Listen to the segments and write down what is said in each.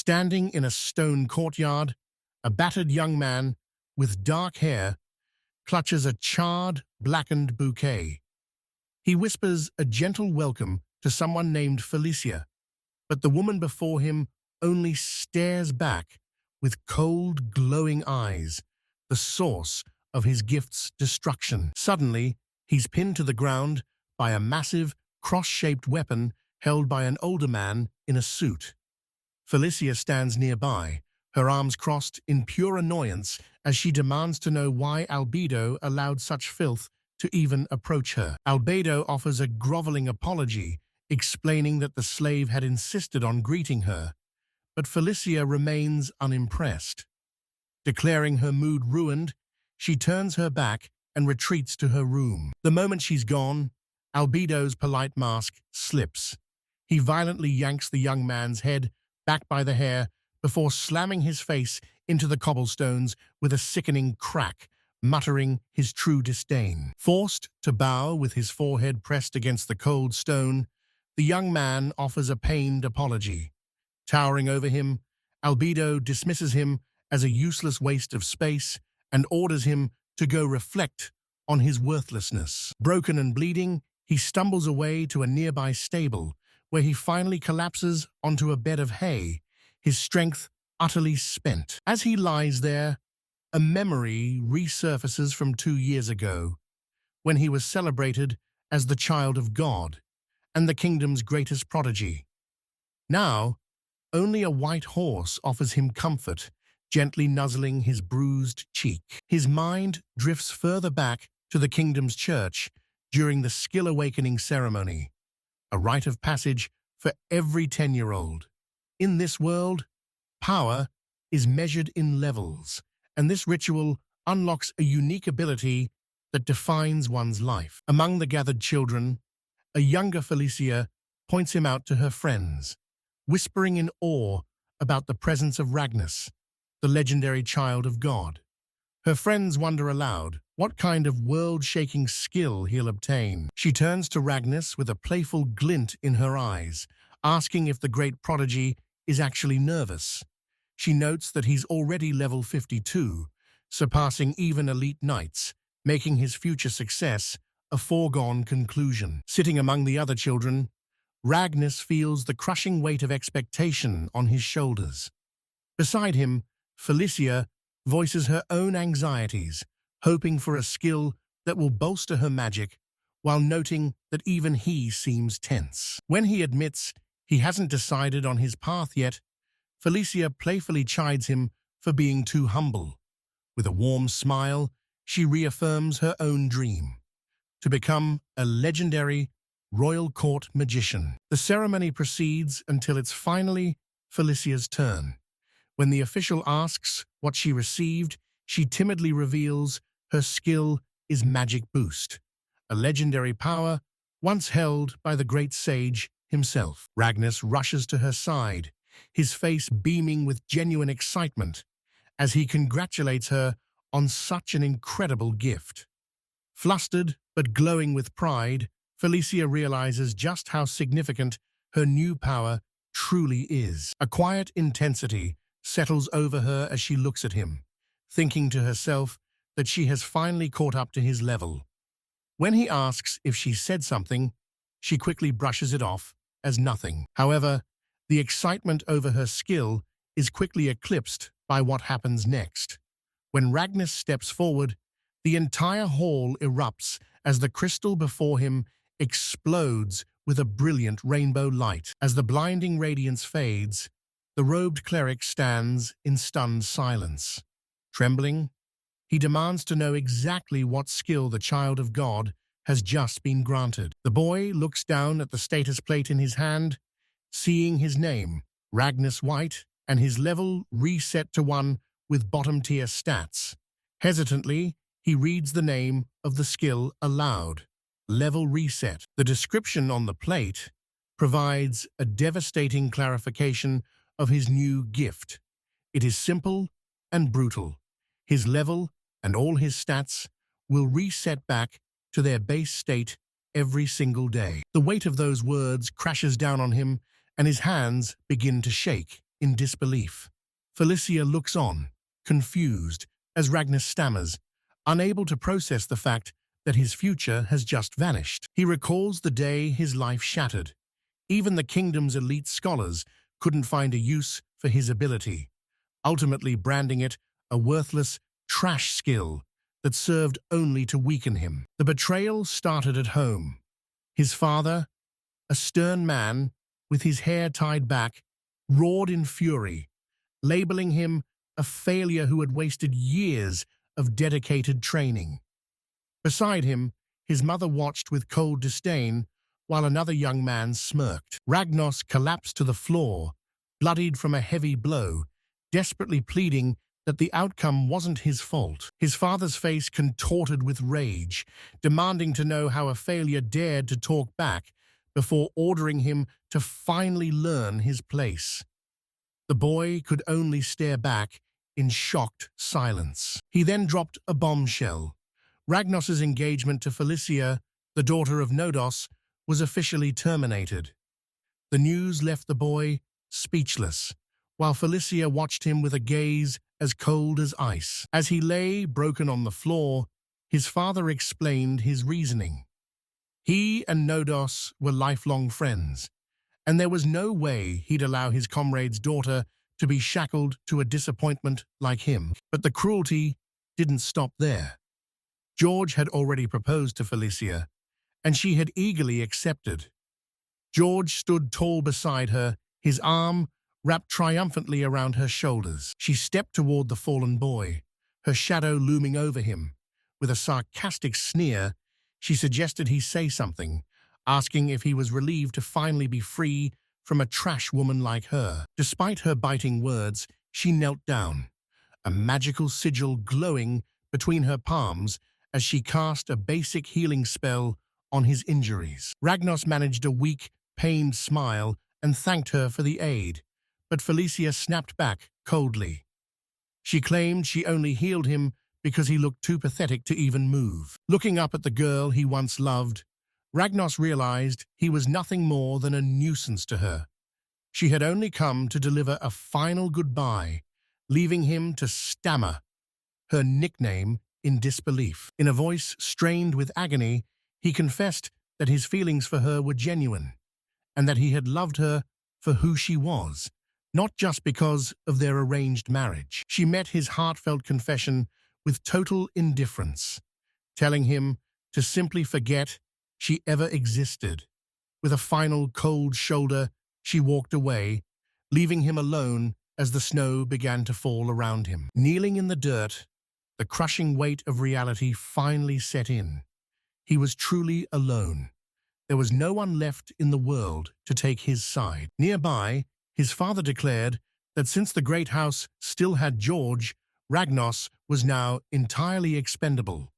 Standing in a stone courtyard, a battered young man with dark hair clutches a charred, blackened bouquet. He whispers a gentle welcome to someone named Felicia, but the woman before him only stares back with cold, glowing eyes, the source of his gift's destruction. Suddenly, he's pinned to the ground by a massive, cross-shaped weapon held by an older man in a suit. Felicia stands nearby, her arms crossed in pure annoyance as she demands to know why Albedo allowed such filth to even approach her. Albedo offers a groveling apology, explaining that the slave had insisted on greeting her, but Felicia remains unimpressed. Declaring her mood ruined, she turns her back and retreats to her room. The moment she's gone, Albedo's polite mask slips. He violently yanks the young man's head back by the hair before slamming his face into the cobblestones with a sickening crack, muttering his true disdain. Forced to bow with his forehead pressed against the cold stone, the young man offers a pained apology. Towering over him, Albedo dismisses him as a useless waste of space and orders him to go reflect on his worthlessness. Broken and bleeding, he stumbles away to a nearby stable, where he finally collapses onto a bed of hay, his strength utterly spent. As he lies there, a memory resurfaces from 2 years ago, when he was celebrated as the child of God and the kingdom's greatest prodigy. Now, only a white horse offers him comfort, gently nuzzling his bruised cheek. His mind drifts further back to the kingdom's church during the skill awakening ceremony, a rite of passage for every 10-year-old. In this world, power is measured in levels, and this ritual unlocks a unique ability that defines one's life. Among the gathered children, a younger Felicia points him out to her friends, whispering in awe about the presence of Ragnus, the legendary child of God. Her friends wonder aloud what kind of world-shaking skill he'll obtain. She turns to Ragnus with a playful glint in her eyes, asking if the great prodigy is actually nervous. She notes that he's already level 52, surpassing even elite knights, making his future success a foregone conclusion. Sitting among the other children, Ragnus feels the crushing weight of expectation on his shoulders. Beside him, Felicia voices her own anxieties, hoping for a skill that will bolster her magic, while noting that even he seems tense. When he admits he hasn't decided on his path yet, Felicia playfully chides him for being too humble. With a warm smile, she reaffirms her own dream: to become a legendary royal court magician. The ceremony proceeds until it's finally Felicia's turn. When the official asks what she received, she timidly reveals her skill is Magic Boost, a legendary power once held by the great sage himself. Ragnus rushes to her side, his face beaming with genuine excitement, as he congratulates her on such an incredible gift. Flustered but glowing with pride, Felicia realizes just how significant her new power truly is. A quiet intensity settles over her as she looks at him, thinking to herself that she has finally caught up to his level. When he asks if she said something, she quickly brushes it off as nothing. However, the excitement over her skill is quickly eclipsed by what happens next. When Ragnus steps forward, the entire hall erupts as the crystal before him explodes with a brilliant rainbow light. As the blinding radiance fades, the robed cleric stands in stunned silence. Trembling, he demands to know exactly what skill the child of God has just been granted. The boy looks down at the status plate in his hand, seeing his name, Ragnus White, and his level reset to 1 with bottom-tier stats. Hesitantly, he reads the name of the skill aloud. Level reset. The description on the plate provides a devastating clarification of his new gift. It is simple and brutal. His level and all his stats will reset back to their base state every single day. The weight of those words crashes down on him, and his hands begin to shake. in disbelief. Felicia looks on, confused, as Ragnar stammers, unable to process the fact that his future has just vanished. He recalls the day his life shattered. Even the kingdom's elite scholars couldn't find a use for his ability, ultimately branding it a worthless trash skill that served only to weaken him. The betrayal started at home. His father, a stern man with his hair tied back, roared in fury, labeling him a failure who had wasted years of dedicated training. Beside him, his mother watched with cold disdain while another young man smirked. Ragnos collapsed to the floor, bloodied from a heavy blow, desperately pleading that the outcome wasn't his fault. His father's face contorted with rage, demanding to know how a failure dared to talk back before ordering him to finally learn his place. The boy could only stare back in shocked silence. He then dropped a bombshell. Ragnos's engagement to Felicia, the daughter of Nodos, was officially terminated. The news left the boy speechless, while Felicia watched him with a gaze as cold as ice. As he lay broken on the floor, his father explained his reasoning. He and Nodos were lifelong friends, and there was no way he'd allow his comrade's daughter to be shackled to a disappointment like him. But the cruelty didn't stop there. George had already proposed to Felicia, and she had eagerly accepted. George stood tall beside her, his arm wrapped triumphantly around her shoulders. She stepped toward the fallen boy, her shadow looming over him. With a sarcastic sneer, she suggested he say something, asking if he was relieved to finally be free from a trash woman like her. Despite her biting words, she knelt down, a magical sigil glowing between her palms as she cast a basic healing spell on his injuries. Ragnos managed a weak, pained smile and thanked her for the aid, but Felicia snapped back coldly. She claimed she only healed him because he looked too pathetic to even move. Looking up at the girl he once loved, Ragnos realized he was nothing more than a nuisance to her. She had only come to deliver a final goodbye, leaving him to stammer her nickname in disbelief. In a voice strained with agony, he confessed that his feelings for her were genuine, and that he had loved her for who she was, not just because of their arranged marriage. She met his heartfelt confession with total indifference, telling him to simply forget she ever existed. With a final cold shoulder, she walked away, leaving him alone as the snow began to fall around him. Kneeling in the dirt, the crushing weight of reality finally set in. He was truly alone. There was no one left in the world to take his side. Nearby, his father declared that since the great house still had George, Ragnos was now entirely expendable.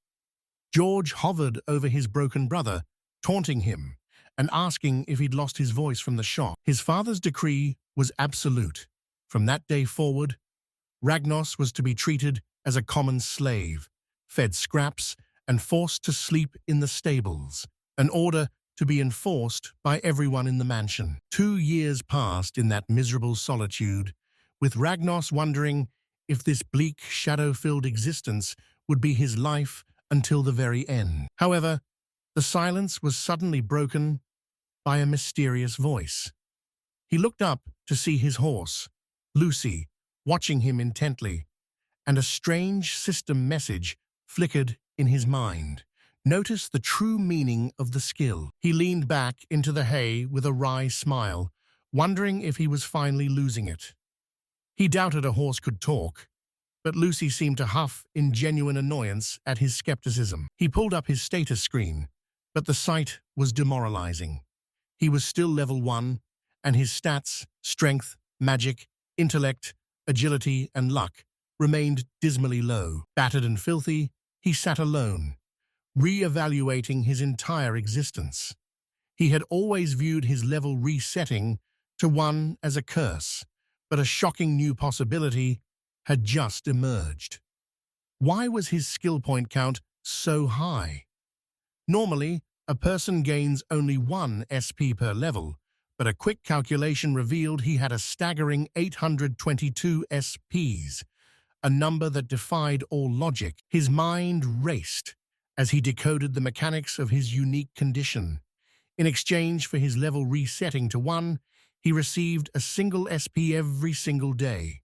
George hovered over his broken brother, taunting him and asking if he'd lost his voice from the shock. His father's decree was absolute. From that day forward, Ragnos was to be treated as a common slave, fed scraps and forced to sleep in the stables, an order to be enforced by everyone in the mansion. 2 years passed in that miserable solitude, with Ragnos wondering if this bleak, shadow-filled existence would be his life until the very end. However, the silence was suddenly broken by a mysterious voice. He looked up to see his horse, Lucy, watching him intently, and a strange system message flickered in his mind. Notice the true meaning of the skill. He leaned back into the hay with a wry smile, wondering if he was finally losing it. He doubted a horse could talk, but Lucy seemed to huff in genuine annoyance at his skepticism. He pulled up his status screen, but the sight was demoralizing. He was still level 1, and his stats, strength, magic, intellect, agility, and luck remained dismally low. Battered and filthy, he sat alone, re-evaluating his entire existence. He had always viewed his level resetting to 1 as a curse, but a shocking new possibility had just emerged. Why was his skill point count so high? Normally, a person gains only 1 SP per level, but a quick calculation revealed he had a staggering 822 SPs, a number that defied all logic. His mind raced as he decoded the mechanics of his unique condition. In exchange for his level resetting to 1, he received a single SP every single day.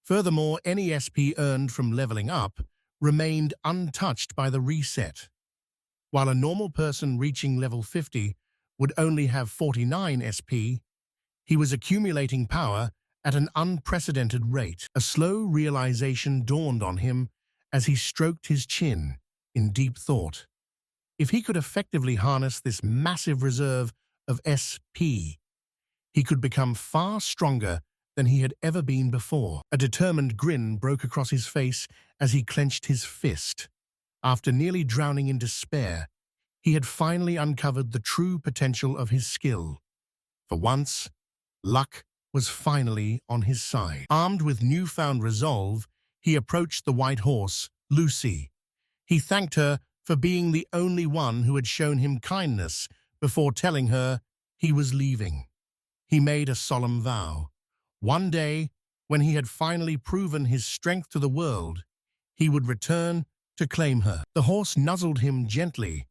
Furthermore, any SP earned from leveling up remained untouched by the reset. While a normal person reaching level 50 would only have 49 SP, he was accumulating power at an unprecedented rate. A slow realization dawned on him as he stroked his chin in deep thought. If he could effectively harness this massive reserve of SP, he could become far stronger than he had ever been before. A determined grin broke across his face as he clenched his fist. After nearly drowning in despair, he had finally uncovered the true potential of his skill. For once, luck was finally on his side. Armed with newfound resolve, he approached the white horse, Lucy. He thanked her for being the only one who had shown him kindness before telling her he was leaving. He made a solemn vow. One day, when he had finally proven his strength to the world, he would return to claim her. The horse nuzzled him gently,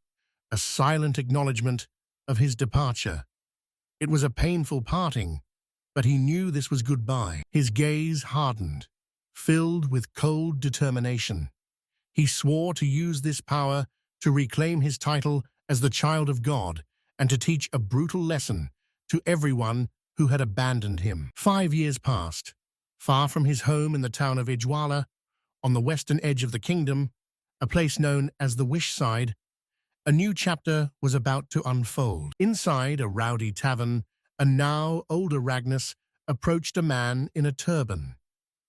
a silent acknowledgement of his departure. It was a painful parting, but he knew this was goodbye. His gaze hardened, filled with cold determination. He swore to use this power to reclaim his title as the child of God and to teach a brutal lesson to everyone who had abandoned him. 5 years passed. Far from his home in the town of Ijwala, on the western edge of the kingdom, a place known as the Wishside, a new chapter was about to unfold. Inside a rowdy tavern, a now older Ragnus approached a man in a turban.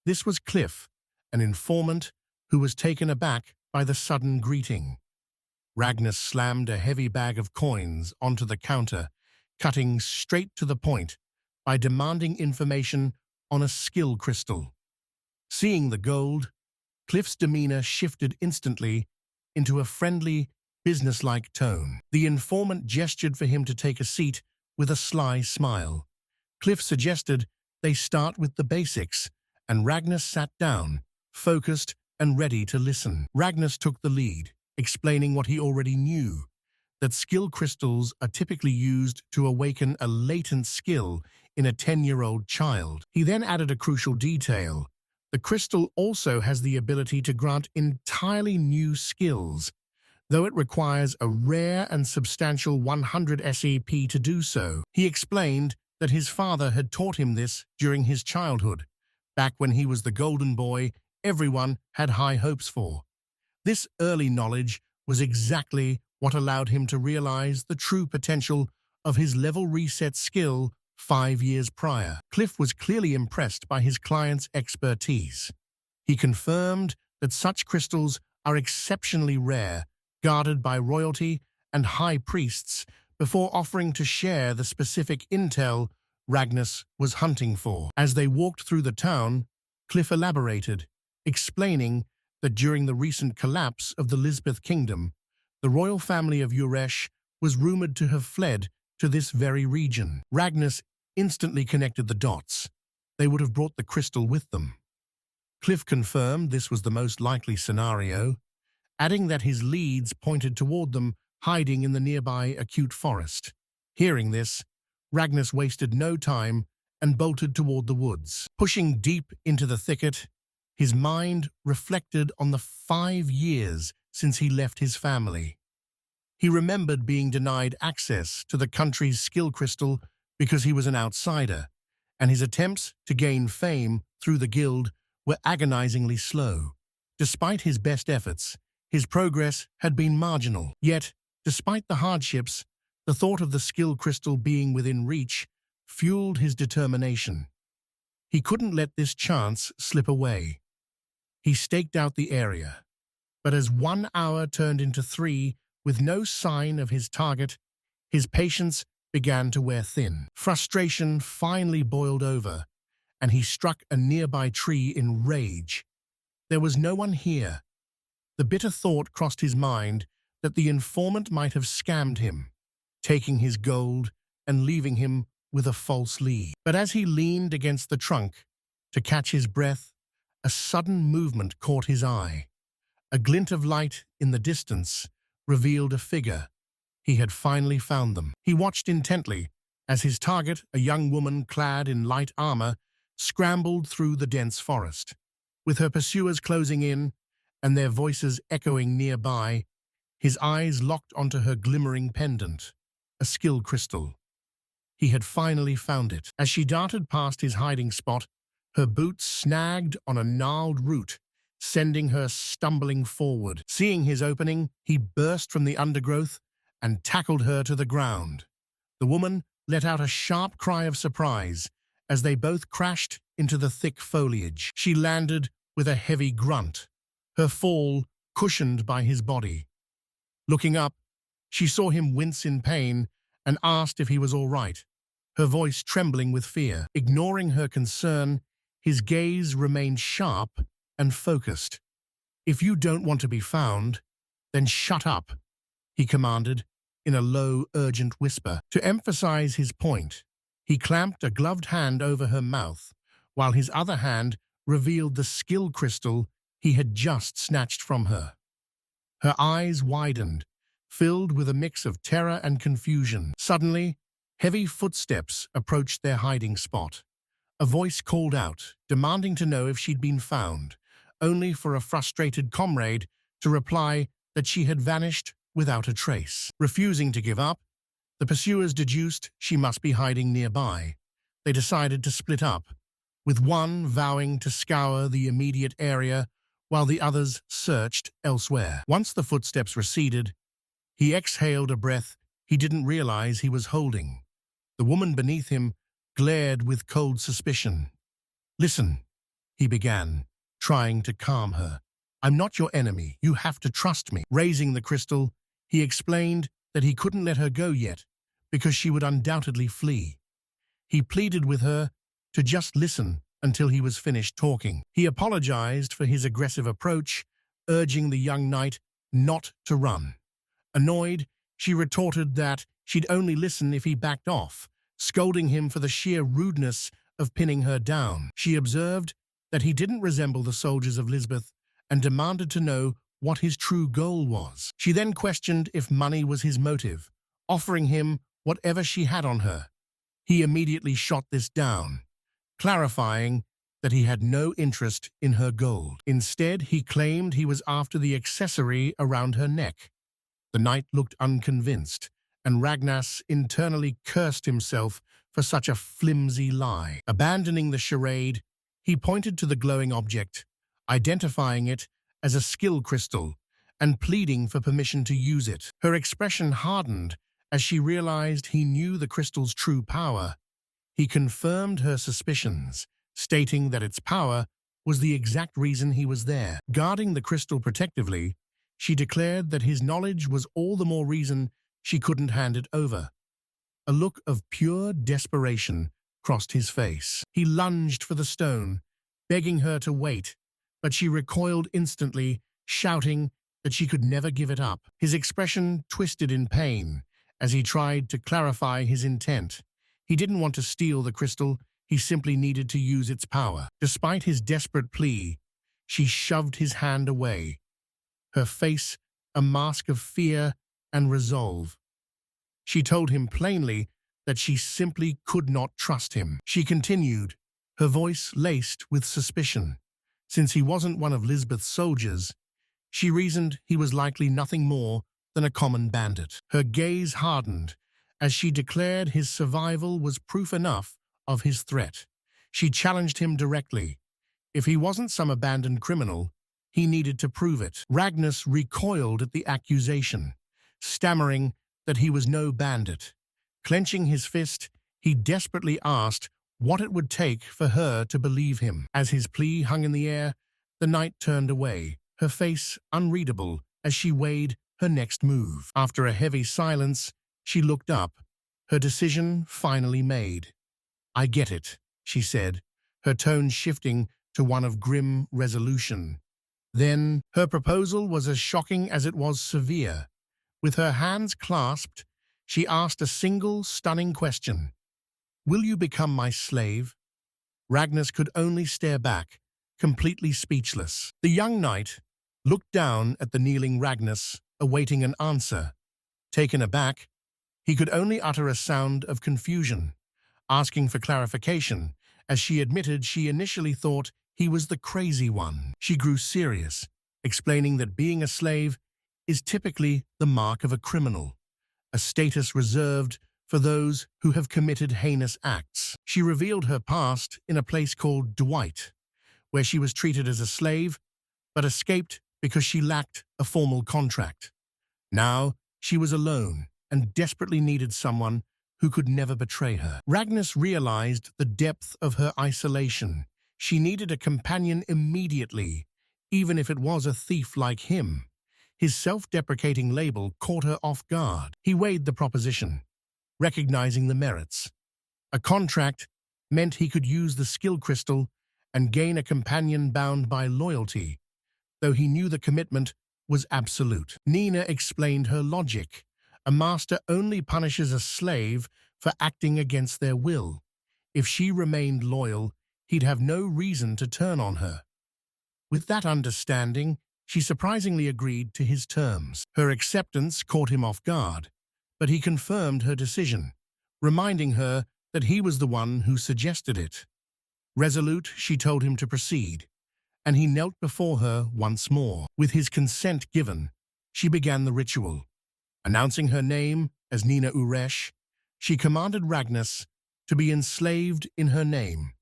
This was Cliff, an informant who was taken aback by the sudden greeting. Ragnus slammed a heavy bag of coins onto the counter, cutting straight to the point by demanding information on a skill crystal. Seeing the gold, Cliff's demeanor shifted instantly into a friendly, businesslike tone. The informant gestured for him to take a seat with a sly smile. Cliff suggested they start with the basics, and Ragnus sat down, focused and ready to listen. Ragnus took the lead, explaining what he already knew, that skill crystals are typically used to awaken a latent skill in a 10-year-old child. He then added a crucial detail. The crystal also has the ability to grant entirely new skills, though it requires a rare and substantial 100 SEP to do so. He explained that his father had taught him this during his childhood, back when he was the golden boy everyone had high hopes for. This early knowledge was exactly what allowed him to realize the true potential of his level reset skill 5 years prior. Cliff was clearly impressed by his client's expertise. He confirmed that such crystals are exceptionally rare, guarded by royalty and high priests, before offering to share the specific intel Ragnus was hunting for. As they walked through the town, Cliff elaborated, explaining that during the recent collapse of the Lisbeth Kingdom, the royal family of Uresh was rumored to have fled to this very region. Ragnus instantly connected the dots. They would have brought the crystal with them. Cliff confirmed this was the most likely scenario, adding that his leads pointed toward them hiding in the nearby acute forest. Hearing this, Ragnus wasted no time and bolted toward the woods. Pushing deep into the thicket, his mind reflected on the 5 years since he left his family. He remembered being denied access to the country's skill crystal because he was an outsider, and his attempts to gain fame through the guild were agonizingly slow. Despite his best efforts, his progress had been marginal. Yet, despite the hardships, the thought of the skill crystal being within reach fueled his determination. He couldn't let this chance slip away. He staked out the area, but as 1 hour turned into 3 with no sign of his target, his patience began to wear thin. Frustration finally boiled over, and he struck a nearby tree in rage. There was no one here. The bitter thought crossed his mind that the informant might have scammed him, taking his gold and leaving him with a false lead. But as he leaned against the trunk to catch his breath, a sudden movement caught his eye. A glint of light in the distance revealed a figure. He had finally found them. He watched intently as his target, a young woman clad in light armor, scrambled through the dense forest. With her pursuers closing in and their voices echoing nearby, his eyes locked onto her glimmering pendant, a skill crystal. He had finally found it. As she darted past his hiding spot, her boots snagged on a gnarled root, sending her stumbling forward. Seeing his opening, he burst from the undergrowth and tackled her to the ground. The woman let out a sharp cry of surprise as they both crashed into the thick foliage. She landed with a heavy grunt, her fall cushioned by his body. Looking up, she saw him wince in pain and asked if he was all right, her voice trembling with fear. Ignoring her concern, his gaze remained sharp and focused. "If you don't want to be found, then shut up," he commanded in a low, urgent whisper. To emphasize his point, he clamped a gloved hand over her mouth, while his other hand revealed the skill crystal he had just snatched from her. Her eyes widened, filled with a mix of terror and confusion. Suddenly, heavy footsteps approached their hiding spot. A voice called out, demanding to know if she'd been found, only for a frustrated comrade to reply that she had vanished without a trace. Refusing to give up, the pursuers deduced she must be hiding nearby. They decided to split up, with one vowing to scour the immediate area while the others searched elsewhere. Once the footsteps receded, he exhaled a breath he didn't realize he was holding. The woman beneath him glared with cold suspicion. "Listen," he began, trying to calm her. "I'm not your enemy. You have to trust me." Raising the crystal, he explained that he couldn't let her go yet because she would undoubtedly flee. He pleaded with her to just listen until he was finished talking. He apologized for his aggressive approach, urging the young knight not to run. Annoyed, she retorted that she'd only listen if he backed off, scolding him for the sheer rudeness of pinning her down. She observed that he didn't resemble the soldiers of Lisbeth and demanded to know what his true goal was. She then questioned if money was his motive, offering him whatever she had on her. He immediately shot this down, clarifying that he had no interest in her gold. Instead, he claimed he was after the accessory around her neck. The knight looked unconvinced, and Ragnas internally cursed himself for such a flimsy lie. Abandoning the charade, he pointed to the glowing object, identifying it as a skill crystal and pleading for permission to use it. Her expression hardened as she realized he knew the crystal's true power. He confirmed her suspicions, stating that its power was the exact reason he was there. Guarding the crystal protectively, she declared that his knowledge was all the more reason she couldn't hand it over. A look of pure desperation crossed his face. He lunged for the stone, begging her to wait, but she recoiled instantly, shouting that she could never give it up. His expression twisted in pain as he tried to clarify his intent. He didn't want to steal the crystal, he simply needed to use its power. Despite his desperate plea, she shoved his hand away, her face a mask of fear and resolve. She told him plainly that she simply could not trust him. She continued, her voice laced with suspicion. Since he wasn't one of Lisbeth's soldiers, she reasoned he was likely nothing more than a common bandit. Her gaze hardened as she declared his survival was proof enough of his threat. She challenged him directly. If he wasn't some abandoned criminal, he needed to prove it. Ragnas recoiled at the accusation, stammering that he was no bandit. Clenching his fist, he desperately asked what it would take for her to believe him. As his plea hung in the air, the knight turned away, her face unreadable as she weighed her next move. After a heavy silence, she looked up, her decision finally made. "I get it," she said, her tone shifting to one of grim resolution. Then, her proposal was as shocking as it was severe. With her hands clasped, she asked a single stunning question. "Will you become my slave?" Ragnas could only stare back, completely speechless. The young knight looked down at the kneeling Ragnas, awaiting an answer. Taken aback, he could only utter a sound of confusion, asking for clarification, as she admitted she initially thought he was the crazy one. She grew serious, explaining that being a slave is typically the mark of a criminal, a status reserved for those who have committed heinous acts. She revealed her past in a place called Dwight, where she was treated as a slave, but escaped because she lacked a formal contract. Now, she was alone and desperately needed someone who could never betray her. Ragnas realized the depth of her isolation. She needed a companion immediately, even if it was a thief like him. His self-deprecating label caught her off guard. He weighed the proposition, recognizing the merits. A contract meant he could use the skill crystal and gain a companion bound by loyalty, though he knew the commitment was absolute. Nina explained her logic. A master only punishes a slave for acting against their will. If she remained loyal, he'd have no reason to turn on her. With that understanding, she surprisingly agreed to his terms. Her acceptance caught him off guard, but he confirmed her decision, reminding her that he was the one who suggested it. Resolute, she told him to proceed, and he knelt before her once more. With his consent given, she began the ritual. Announcing her name as Nina Uresh, she commanded Ragnas to be enslaved in her name,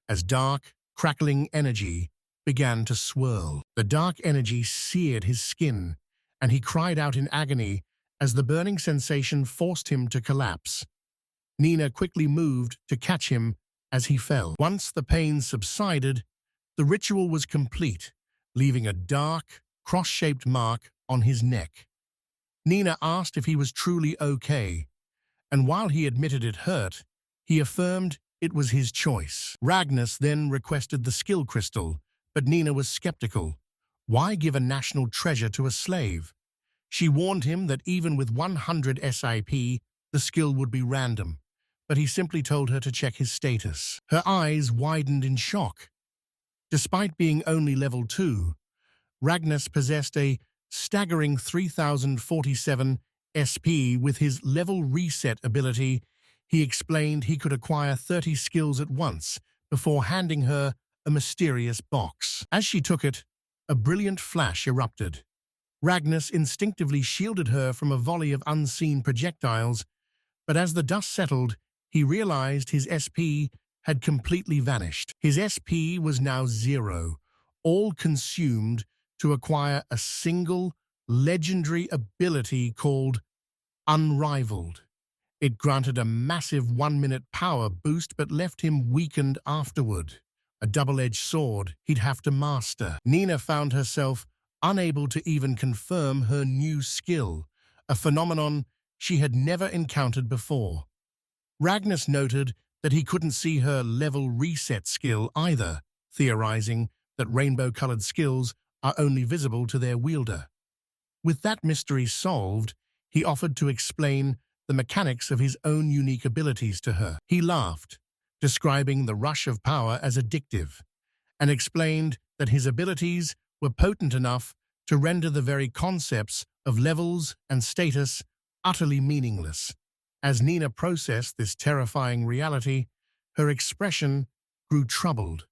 as dark, crackling energy began to swirl. The dark energy seared his skin, and he cried out in agony as the burning sensation forced him to collapse. Nina quickly moved to catch him as he fell. Once the pain subsided, the ritual was complete, leaving a dark, cross-shaped mark on his neck. Nina asked if he was truly okay, and while he admitted it hurt, he affirmed it was his choice. Ragnas then requested the skill crystal, but Nina was skeptical. Why give a national treasure to a slave? She warned him that even with 100 SIP, the skill would be random, but he simply told her to check his status. Her eyes widened in shock. Despite being only level 2, Ragnas possessed a staggering 3047 SP with his level reset ability. He explained he could acquire 30 skills at once before handing her a mysterious box. As she took it, a brilliant flash erupted. Ragnas instinctively shielded her from a volley of unseen projectiles, but as the dust settled, he realized his SP had completely vanished. His SP was now 0, all consumed to acquire a single legendary ability called Unrivaled. It granted a massive 1-minute power boost but left him weakened afterward. A double-edged sword he'd have to master. Nina found herself unable to even confirm her new skill, a phenomenon she had never encountered before. Ragnas noted that he couldn't see her level reset skill either, theorizing that rainbow-colored skills are only visible to their wielder. With that mystery solved, he offered to explain the mechanics of his own unique abilities to her. He laughed, describing the rush of power as addictive, and explained that his abilities were potent enough to render the very concepts of levels and status utterly meaningless. As Nina processed this terrifying reality, her expression grew troubled.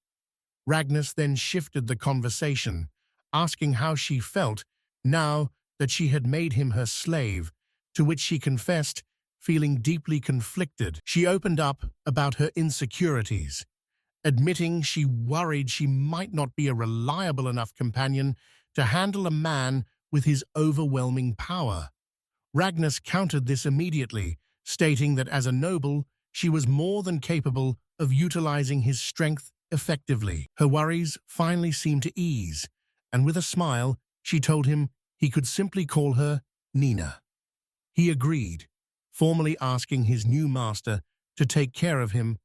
Ragnas then shifted the conversation, asking how she felt now that she had made him her slave, to which she confessed, feeling deeply conflicted. She opened up about her insecurities, admitting she worried she might not be a reliable enough companion to handle a man with his overwhelming power. Ragnas countered this immediately, stating that as a noble, she was more than capable of utilizing his strength effectively. Her worries finally seemed to ease, and with a smile, she told him he could simply call her Nina. He agreed, formally asking his new master to take care of him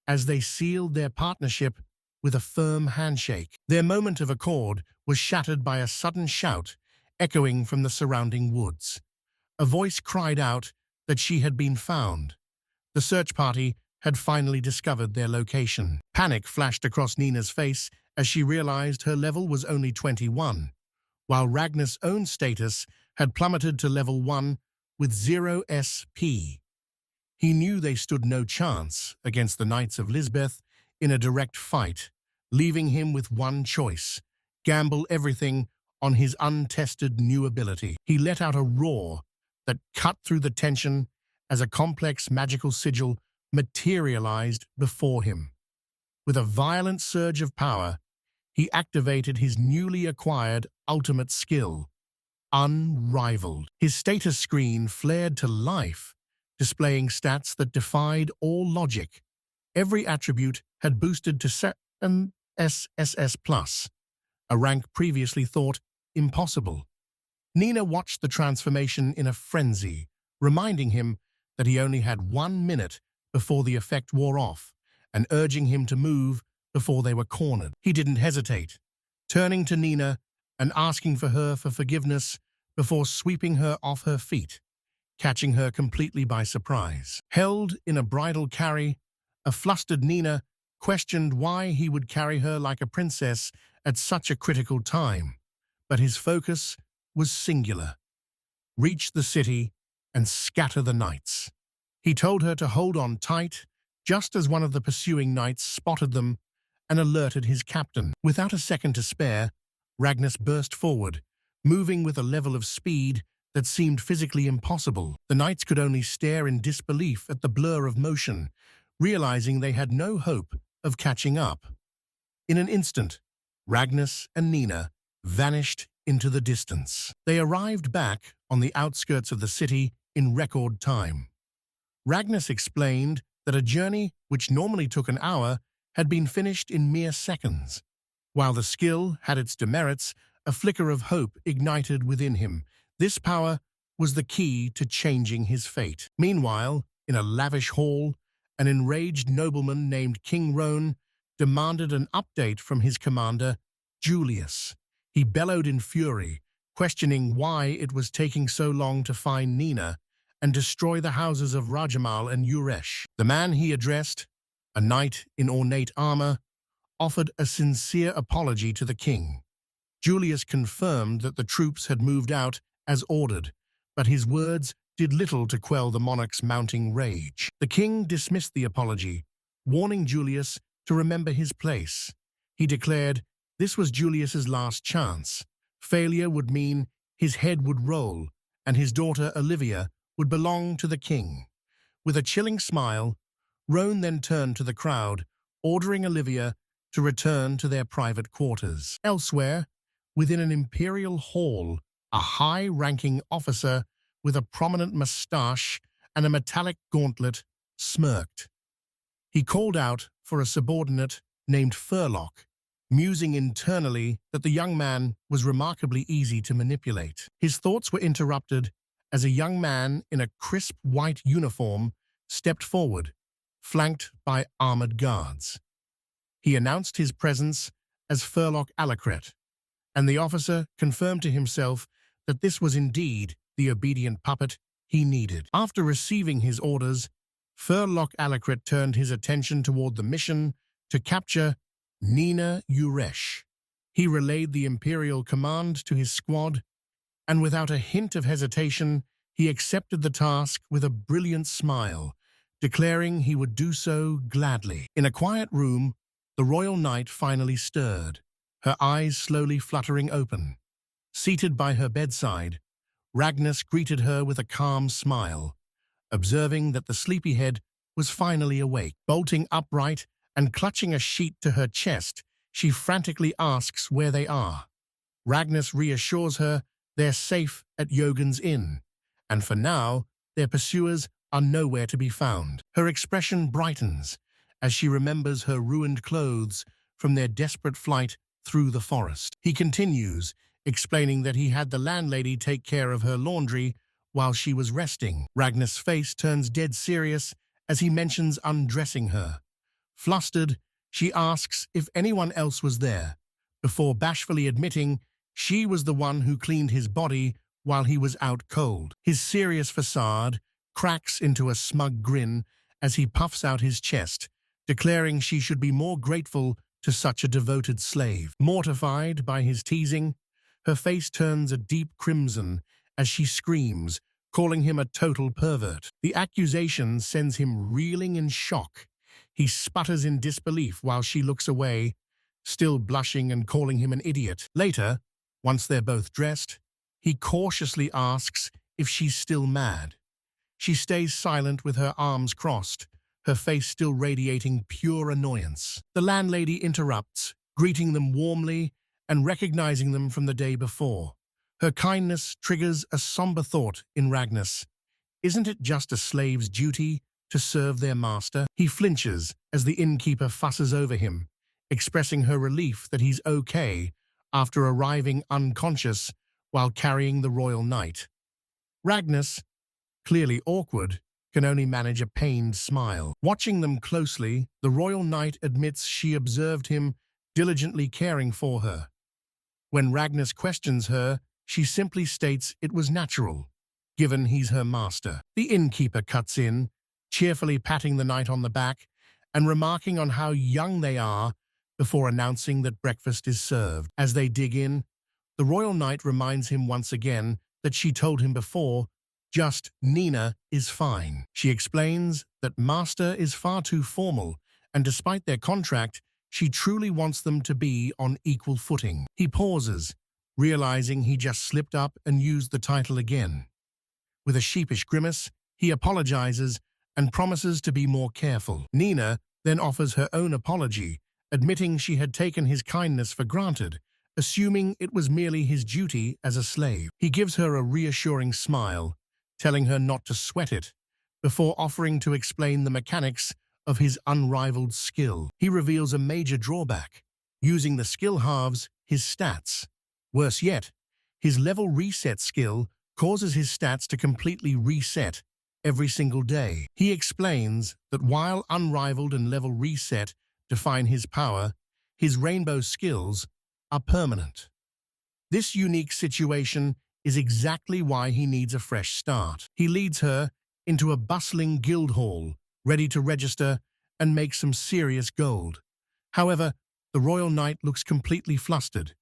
as they sealed their partnership with a firm handshake. Their moment of accord was shattered by a sudden shout echoing from the surrounding woods. A voice cried out that she had been found. The search party had finally discovered their location. Panic flashed across Nina's face as she realized her level was only 21, while Ragnar's own status had plummeted to level 1 with 0 SP. He knew they stood no chance against the Knights of Lisbeth in a direct fight, leaving him with one choice: gamble everything on his untested new ability. He let out a roar that cut through the tension as a complex magical sigil materialized before him. With a violent surge of power, he activated his newly acquired ultimate skill, Unrivaled. His status screen flared to life, displaying stats that defied all logic. Every attribute had boosted to SSS+, a rank previously thought impossible. Nina watched the transformation in a frenzy, reminding him that he only had 1 minute before the effect wore off, and urging him to move before they were cornered. He didn't hesitate, turning to Nina and asking for her for forgiveness before sweeping her off her feet, catching her completely by surprise. Held in a bridal carry, a flustered Nina questioned why he would carry her like a princess at such a critical time, but his focus was singular: reach the city and scatter the knights. He told her to hold on tight, just as one of the pursuing knights spotted them and alerted his captain. Without a second to spare, Ragnar burst forward, moving with a level of speed that seemed physically impossible. The knights could only stare in disbelief at the blur of motion, realizing they had no hope of catching up. In an instant, Ragnar and Nina vanished into the distance. They arrived back on the outskirts of the city in record time. Ragnar explained that a journey which normally took an hour had been finished in mere seconds. While the skill had its demerits, a flicker of hope ignited within him. This power was the key to changing his fate. Meanwhile, in a lavish hall, an enraged nobleman named King Roan demanded an update from his commander, Julius. He bellowed in fury, questioning why it was taking so long to find Nina and destroy the houses of Rajamal and Uresh. The man he addressed, a knight in ornate armor, offered a sincere apology to the king. Julius confirmed that the troops had moved out as ordered, but his words did little to quell the monarch's mounting rage. The king dismissed the apology, warning Julius to remember his place. He declared this was Julius's last chance. Failure would mean his head would roll, and his daughter Olivia would belong to the king. With a chilling smile, Roan then turned to the crowd, ordering Olivia to return to their private quarters. Elsewhere, within an imperial hall, a high-ranking officer with a prominent mustache and a metallic gauntlet smirked. He called out for a subordinate named Furlock, musing internally that the young man was remarkably easy to manipulate. His thoughts were interrupted as a young man in a crisp white uniform stepped forward, flanked by armored guards. He announced his presence as Furlock Alacret, and the officer confirmed to himself that this was indeed the obedient puppet he needed. After receiving his orders, Furlock Alacret turned his attention toward the mission to capture Nina Uresh. He relayed the Imperial command to his squad, and without a hint of hesitation, he accepted the task with a brilliant smile, declaring he would do so gladly. In a quiet room, the royal knight finally stirred, her eyes slowly fluttering open. Seated by her bedside, Ragnar greeted her with a calm smile, observing that the sleepyhead was finally awake. Bolting upright and clutching a sheet to her chest, she frantically asks where they are. Ragnar reassures her they're safe at Yogan's Inn, and for now, their pursuers are nowhere to be found. Her expression brightens as she remembers her ruined clothes from their desperate flight through the forest. He continues, explaining that he had the landlady take care of her laundry while she was resting. Ragnar's face turns dead serious as he mentions undressing her. Flustered, she asks if anyone else was there, before bashfully admitting she was the one who cleaned his body while he was out cold. His serious facade cracks into a smug grin as he puffs out his chest, declaring she should be more grateful to such a devoted slave. Mortified by his teasing, her face turns a deep crimson as she screams, calling him a total pervert. The accusation sends him reeling in shock. He sputters in disbelief while she looks away, still blushing and calling him an idiot. Later, once they're both dressed, he cautiously asks if she's still mad. She stays silent with her arms crossed, her face still radiating pure annoyance. The landlady interrupts, greeting them warmly and recognizing them from the day before. Her kindness triggers a somber thought in Ragnus. Isn't it just a slave's duty to serve their master? He flinches as the innkeeper fusses over him, expressing her relief that he's okay after arriving unconscious while carrying the royal knight. Ragnus, clearly awkward, can only manage a pained smile. Watching them closely, the royal knight admits she observed him diligently caring for her. When Ragnus questions her, she simply states it was natural, given he's her master. The innkeeper cuts in, cheerfully patting the knight on the back and remarking on how young they are before announcing that breakfast is served. As they dig in, the royal knight reminds him once again that she told him before, just Nina is fine. She explains that master is far too formal, and despite their contract, she truly wants them to be on equal footing. He pauses, realizing he just slipped up and used the title again. With a sheepish grimace, he apologizes and promises to be more careful. Nina then offers her own apology, admitting she had taken his kindness for granted, assuming it was merely his duty as a slave. He gives her a reassuring smile, telling her not to sweat it, before offering to explain the mechanics of his unrivaled skill. He reveals a major drawback. Using the skill halves his stats. Worse yet, his level reset skill causes his stats to completely reset every single day. He explains that while unrivaled and level reset define his power, his rainbow skills are permanent. This unique situation is exactly why he needs a fresh start. He leads her into a bustling guild hall, ready to register and make some serious gold. However, the royal knight looks completely flustered,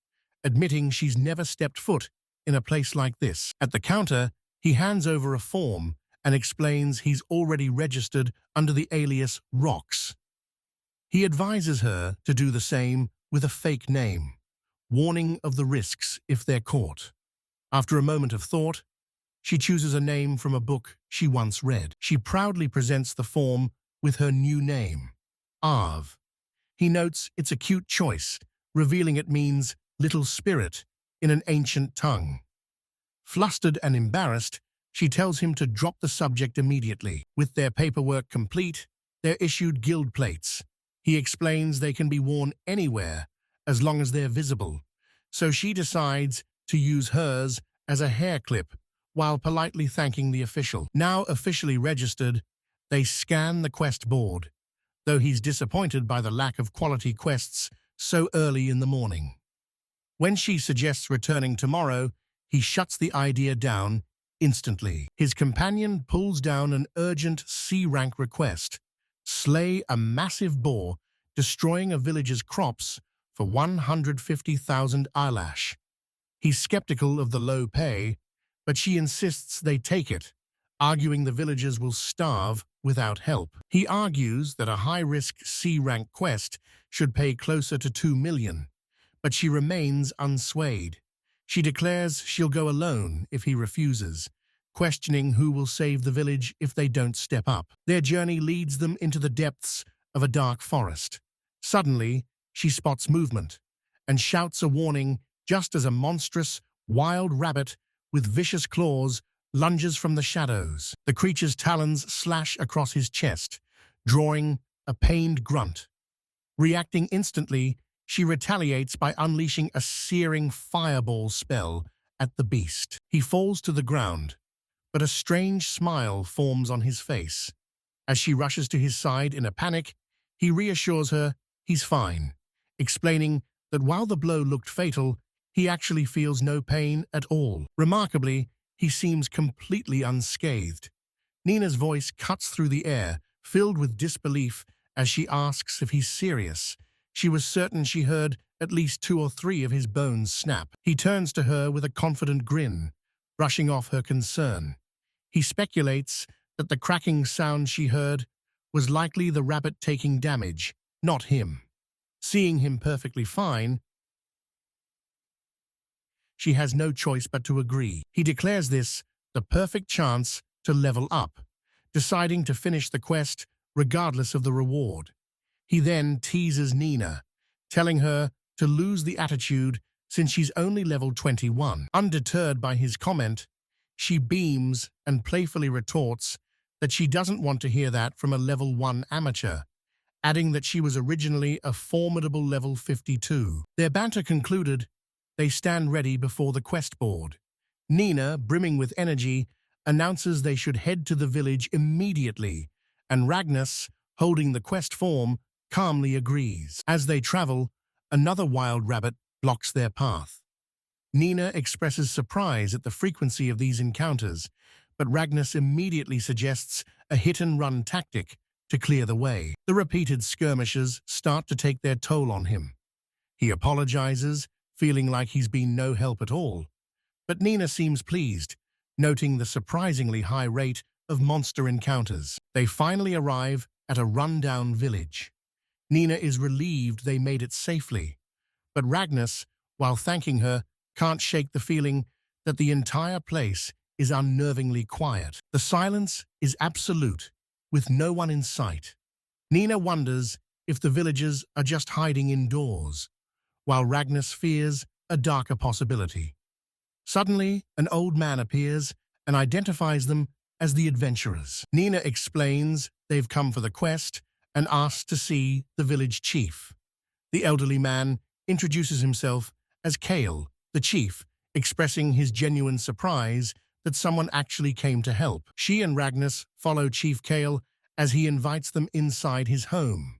admitting she's never stepped foot in a place like this. At the counter, he hands over a form and explains he's already registered under the alias Rox. He advises her to do the same with a fake name, warning of the risks if they're caught. After a moment of thought, she chooses a name from a book she once read. She proudly presents the form with her new name, Arv. He notes it's a cute choice, revealing it means little spirit in an ancient tongue. Flustered and embarrassed, she tells him to drop the subject immediately. With their paperwork complete, they're issued guild plates. He explains they can be worn anywhere as long as they're visible, so she decides to use hers as a hair clip while politely thanking the official. Now officially registered, they scan the quest board, though he's disappointed by the lack of quality quests so early in the morning. When she suggests returning tomorrow, he shuts the idea down instantly. His companion pulls down an urgent C-rank request: slay a massive boar, destroying a village's crops for 150,000 eyelash. He's skeptical of the low pay, but she insists they take it, arguing the villagers will starve without help. He argues that a high-risk C-rank quest should pay closer to 2 million, but she remains unswayed. She declares she'll go alone if he refuses, questioning who will save the village if they don't step up. Their journey leads them into the depths of a dark forest. Suddenly, she spots movement and shouts a warning just as a monstrous, wild rabbit with vicious claws lunges from the shadows. The creature's talons slash across his chest, drawing a pained grunt. Reacting instantly, she retaliates by unleashing a searing fireball spell at the beast. He falls to the ground, but a strange smile forms on his face. As she rushes to his side in a panic, he reassures her he's fine, explaining that while the blow looked fatal, he actually feels no pain at all. Remarkably, he seems completely unscathed. Nina's voice cuts through the air, filled with disbelief as she asks if he's serious. She was certain she heard at least 2 or 3 of his bones snap. He turns to her with a confident grin, brushing off her concern. He speculates that the cracking sound she heard was likely the rabbit taking damage, not him. Seeing him perfectly fine, she has no choice but to agree. He declares this the perfect chance to level up, deciding to finish the quest regardless of the reward. He then teases Nina, telling her to lose the attitude since she's only level 21. Undeterred by his comment, she beams and playfully retorts that she doesn't want to hear that from a level 1 amateur, adding that she was originally a formidable level 52. Their banter concluded, they stand ready before the quest board. Nina, brimming with energy, announces they should head to the village immediately, and Ragnas, holding the quest form, calmly agrees. As they travel, another wild rabbit blocks their path. Nina expresses surprise at the frequency of these encounters, but Ragnas immediately suggests a hit-and-run tactic to clear the way. The repeated skirmishes start to take their toll on him. He apologizes, feeling like he's been no help at all. But Nina seems pleased, noting the surprisingly high rate of monster encounters. They finally arrive at a run-down village. Nina is relieved they made it safely, but Ragnas, while thanking her, can't shake the feeling that the entire place is unnervingly quiet. The silence is absolute, with no one in sight. Nina wonders if the villagers are just hiding indoors, while Ragnas fears a darker possibility. Suddenly, an old man appears and identifies them as the adventurers. Nina explains they've come for the quest and asks to see the village chief. The elderly man introduces himself as Kale, the chief, expressing his genuine surprise that someone actually came to help. She and Ragnas follow Chief Kale as he invites them inside his home.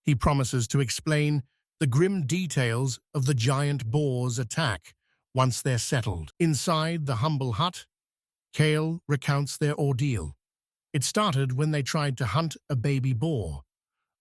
He promises to explain the grim details of the giant boar's attack once they're settled. Inside the humble hut, Kale recounts their ordeal. It started when they tried to hunt a baby boar,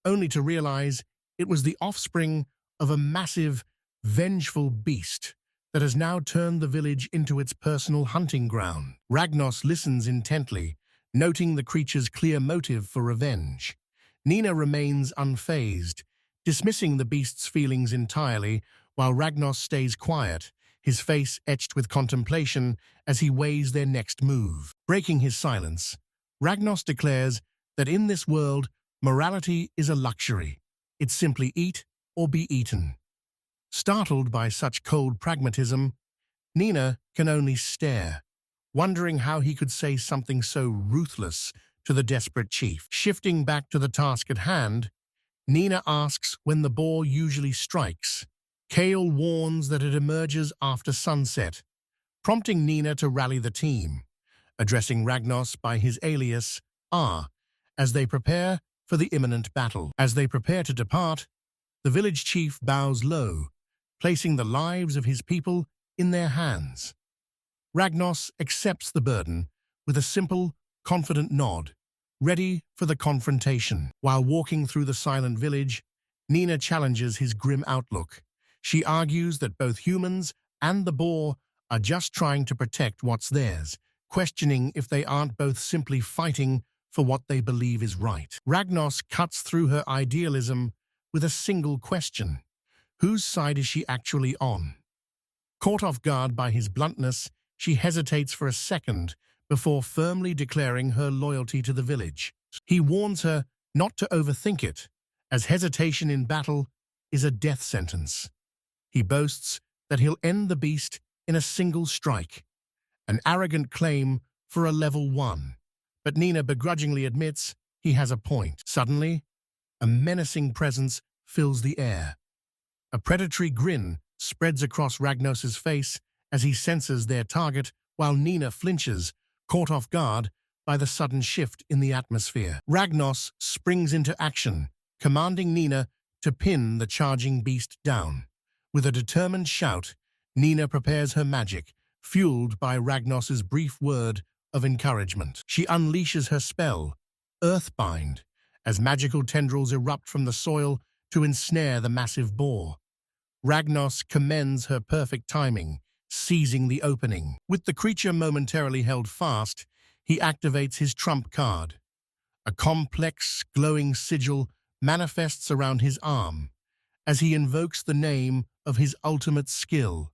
only to realize it was the offspring of a massive, vengeful beast that has now turned the village into its personal hunting ground. Ragnos listens intently, noting the creature's clear motive for revenge. Nina remains unfazed, dismissing the beast's feelings entirely, while Ragnos stays quiet, his face etched with contemplation as he weighs their next move. Breaking his silence, Ragnos declares that in this world, morality is a luxury. It's simply eat or be eaten. Startled by such cold pragmatism, Nina can only stare, wondering how he could say something so ruthless to the desperate chief. Shifting back to the task at hand, Nina asks when the boar usually strikes. Kale warns that it emerges after sunset, prompting Nina to rally the team, addressing Ragnos by his alias, R, as they prepare for the imminent battle. As they prepare to depart, the village chief bows low, placing the lives of his people in their hands. Ragnos accepts the burden with a simple, confident nod, ready for the confrontation. While walking through the silent village, Nina challenges his grim outlook. She argues that both humans and the boar are just trying to protect what's theirs, questioning if they aren't both simply fighting for what they believe is right. Ragnos cuts through her idealism with a single question. Whose side is she actually on? Caught off guard by his bluntness, she hesitates for a second before firmly declaring her loyalty to the village. He warns her not to overthink it, as hesitation in battle is a death sentence. He boasts that he'll end the beast in a single strike, an arrogant claim for a level 1. But Nina begrudgingly admits he has a point. Suddenly, a menacing presence fills the air. A predatory grin spreads across Ragnos's face as he senses their target, while Nina flinches, caught off guard by the sudden shift in the atmosphere. Ragnos springs into action, commanding Nina to pin the charging beast down. With a determined shout, Nina prepares her magic, fueled by Ragnos's brief word of encouragement. She unleashes her spell, Earthbind, as magical tendrils erupt from the soil to ensnare the massive boar. Ragnos commends her perfect timing, seizing the opening. With the creature momentarily held fast, he activates his trump card. A complex, glowing sigil manifests around his arm as he invokes the name of his ultimate skill,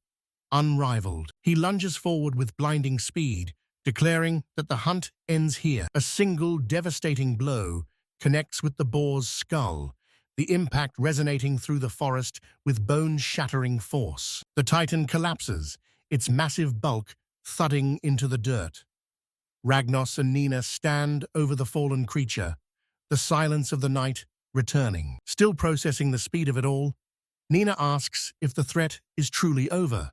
Unrivaled. He lunges forward with blinding speed, declaring that the hunt ends here. A single devastating blow connects with the boar's skull, the impact resonating through the forest with bone-shattering force. The titan collapses, its massive bulk thudding into the dirt. Ragnos and Nina stand over the fallen creature, the silence of the night returning. Still processing the speed of it all, Nina asks if the threat is truly over.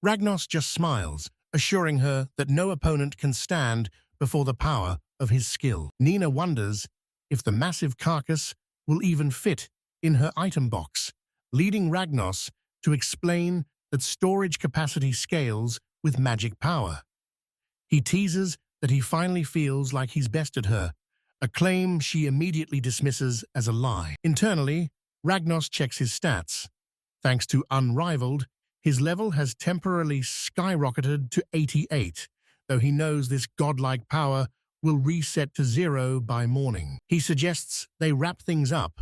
Ragnos just smiles, assuring her that no opponent can stand before the power of his skill. Nina wonders if the massive carcass will even fit in her item box, leading Ragnos to explain that storage capacity scales with magic power. He teases that he finally feels like he's bested her, a claim she immediately dismisses as a lie. Internally, Ragnos checks his stats. Thanks to Unrivaled, his level has temporarily skyrocketed to 88, though he knows this godlike power will reset to 0 by morning. He suggests they wrap things up,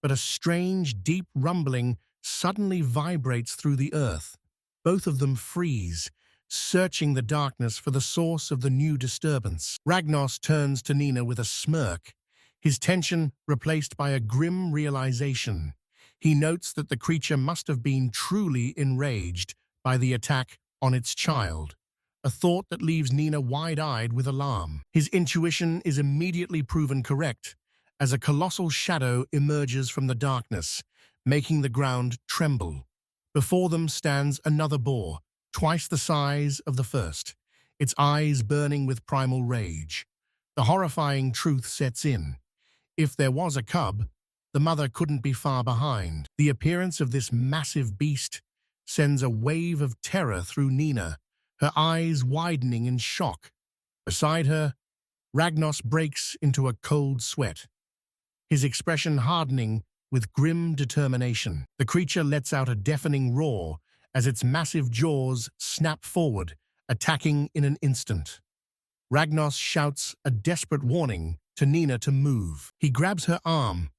but a strange, deep rumbling suddenly vibrates through the earth. Both of them freeze, searching the darkness for the source of the new disturbance. Ragnos turns to Nina with a smirk, his tension replaced by a grim realization. He notes that the creature must have been truly enraged by the attack on its child, a thought that leaves Nina wide-eyed with alarm. His intuition is immediately proven correct, as a colossal shadow emerges from the darkness, making the ground tremble. Before them stands another boar, twice the size of the first, its eyes burning with primal rage. The horrifying truth sets in. If there was a cub, the mother couldn't be far behind. The appearance of this massive beast sends a wave of terror through Nina, her eyes widening in shock. Beside her, Ragnos breaks into a cold sweat, his expression hardening with grim determination. The creature lets out a deafening roar as its massive jaws snap forward, attacking in an instant. Ragnos shouts a desperate warning to Nina to move. He grabs her arm,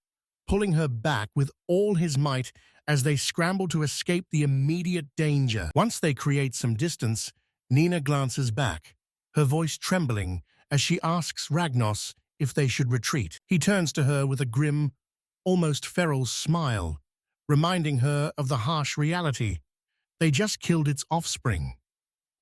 pulling her back with all his might as they scramble to escape the immediate danger. Once they create some distance, Nina glances back, her voice trembling as she asks Ragnos if they should retreat. He turns to her with a grim, almost feral smile, reminding her of the harsh reality. They just killed its offspring,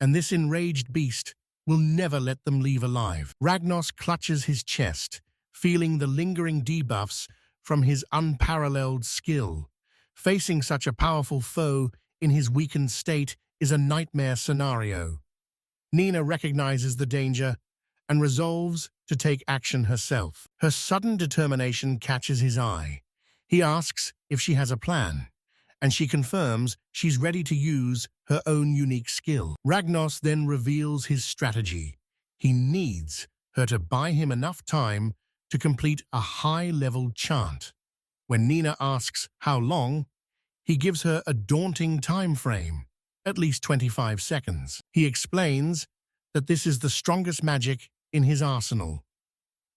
and this enraged beast will never let them leave alive. Ragnos clutches his chest, feeling the lingering debuffs from his unparalleled skill. Facing such a powerful foe in his weakened state is a nightmare scenario. Nina recognizes the danger and resolves to take action herself. Her sudden determination catches his eye. He asks if she has a plan, and she confirms she's ready to use her own unique skill. Ragnos then reveals his strategy. He needs her to buy him enough time to complete a high-level chant. When Nina asks how long, he gives her a daunting time frame, at least 25 seconds. He explains that this is the strongest magic in his arsenal.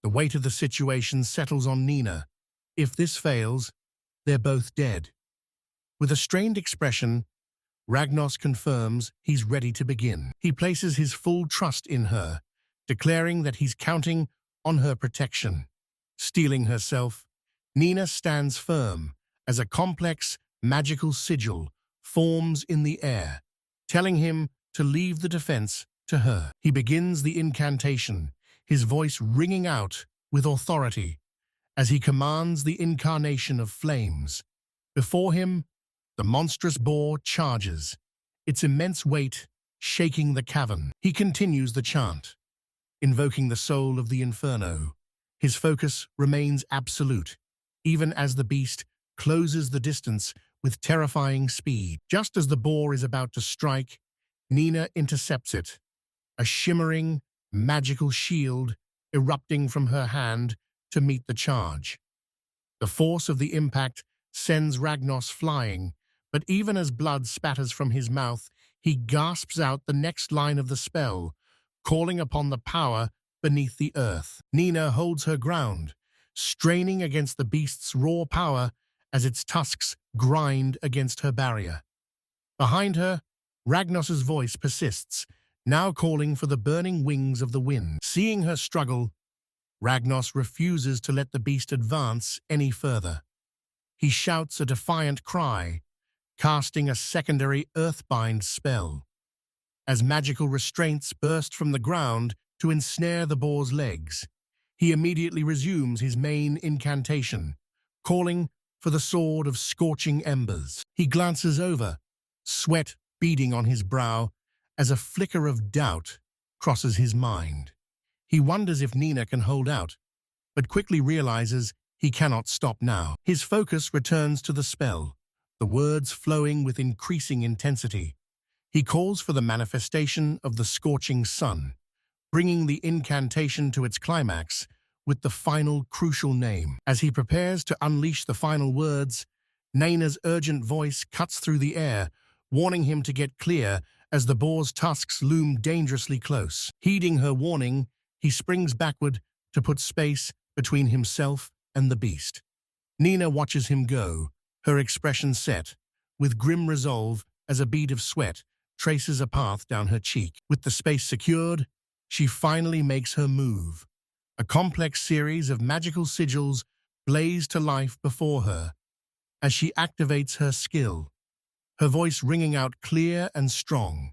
The weight of the situation settles on Nina. If this fails, they're both dead. With a strained expression, Ragnos confirms he's ready to begin. He places his full trust in her, declaring that he's counting on her protection. Steeling herself, Nina stands firm as a complex, magical sigil forms in the air, telling him to leave the defense to her. He begins the incantation, his voice ringing out with authority as he commands the incarnation of flames. Before him, the monstrous boar charges, its immense weight shaking the cavern. He continues the chant, invoking the soul of the inferno. His focus remains absolute, even as the beast closes the distance with terrifying speed. Just as the boar is about to strike, Nina intercepts it, a shimmering, magical shield erupting from her hand to meet the charge. The force of the impact sends Ragnos flying, but even as blood spatters from his mouth, he gasps out the next line of the spell, calling upon the power beneath the earth. Nina holds her ground, straining against the beast's raw power as its tusks grind against her barrier. Behind her, Ragnos's voice persists, now calling for the burning wings of the wind. Seeing her struggle, Ragnos refuses to let the beast advance any further. He shouts a defiant cry, casting a secondary earthbind spell. As magical restraints burst from the ground to ensnare the boar's legs, he immediately resumes his main incantation, calling for the sword of scorching embers. He glances over, sweat beading on his brow, as a flicker of doubt crosses his mind. He wonders if Nina can hold out, but quickly realizes he cannot stop now. His focus returns to the spell, the words flowing with increasing intensity. He calls for the manifestation of the scorching sun, bringing the incantation to its climax with the final crucial name. As he prepares to unleash the final words, Nina's urgent voice cuts through the air, warning him to get clear as the boar's tusks loom dangerously close. Heeding her warning, he springs backward to put space between himself and the beast. Nina watches him go, her expression set, with grim resolve as a bead of sweat traces a path down her cheek. With the space secured, she finally makes her move. A complex series of magical sigils blaze to life before her as she activates her skill, her voice ringing out clear and strong.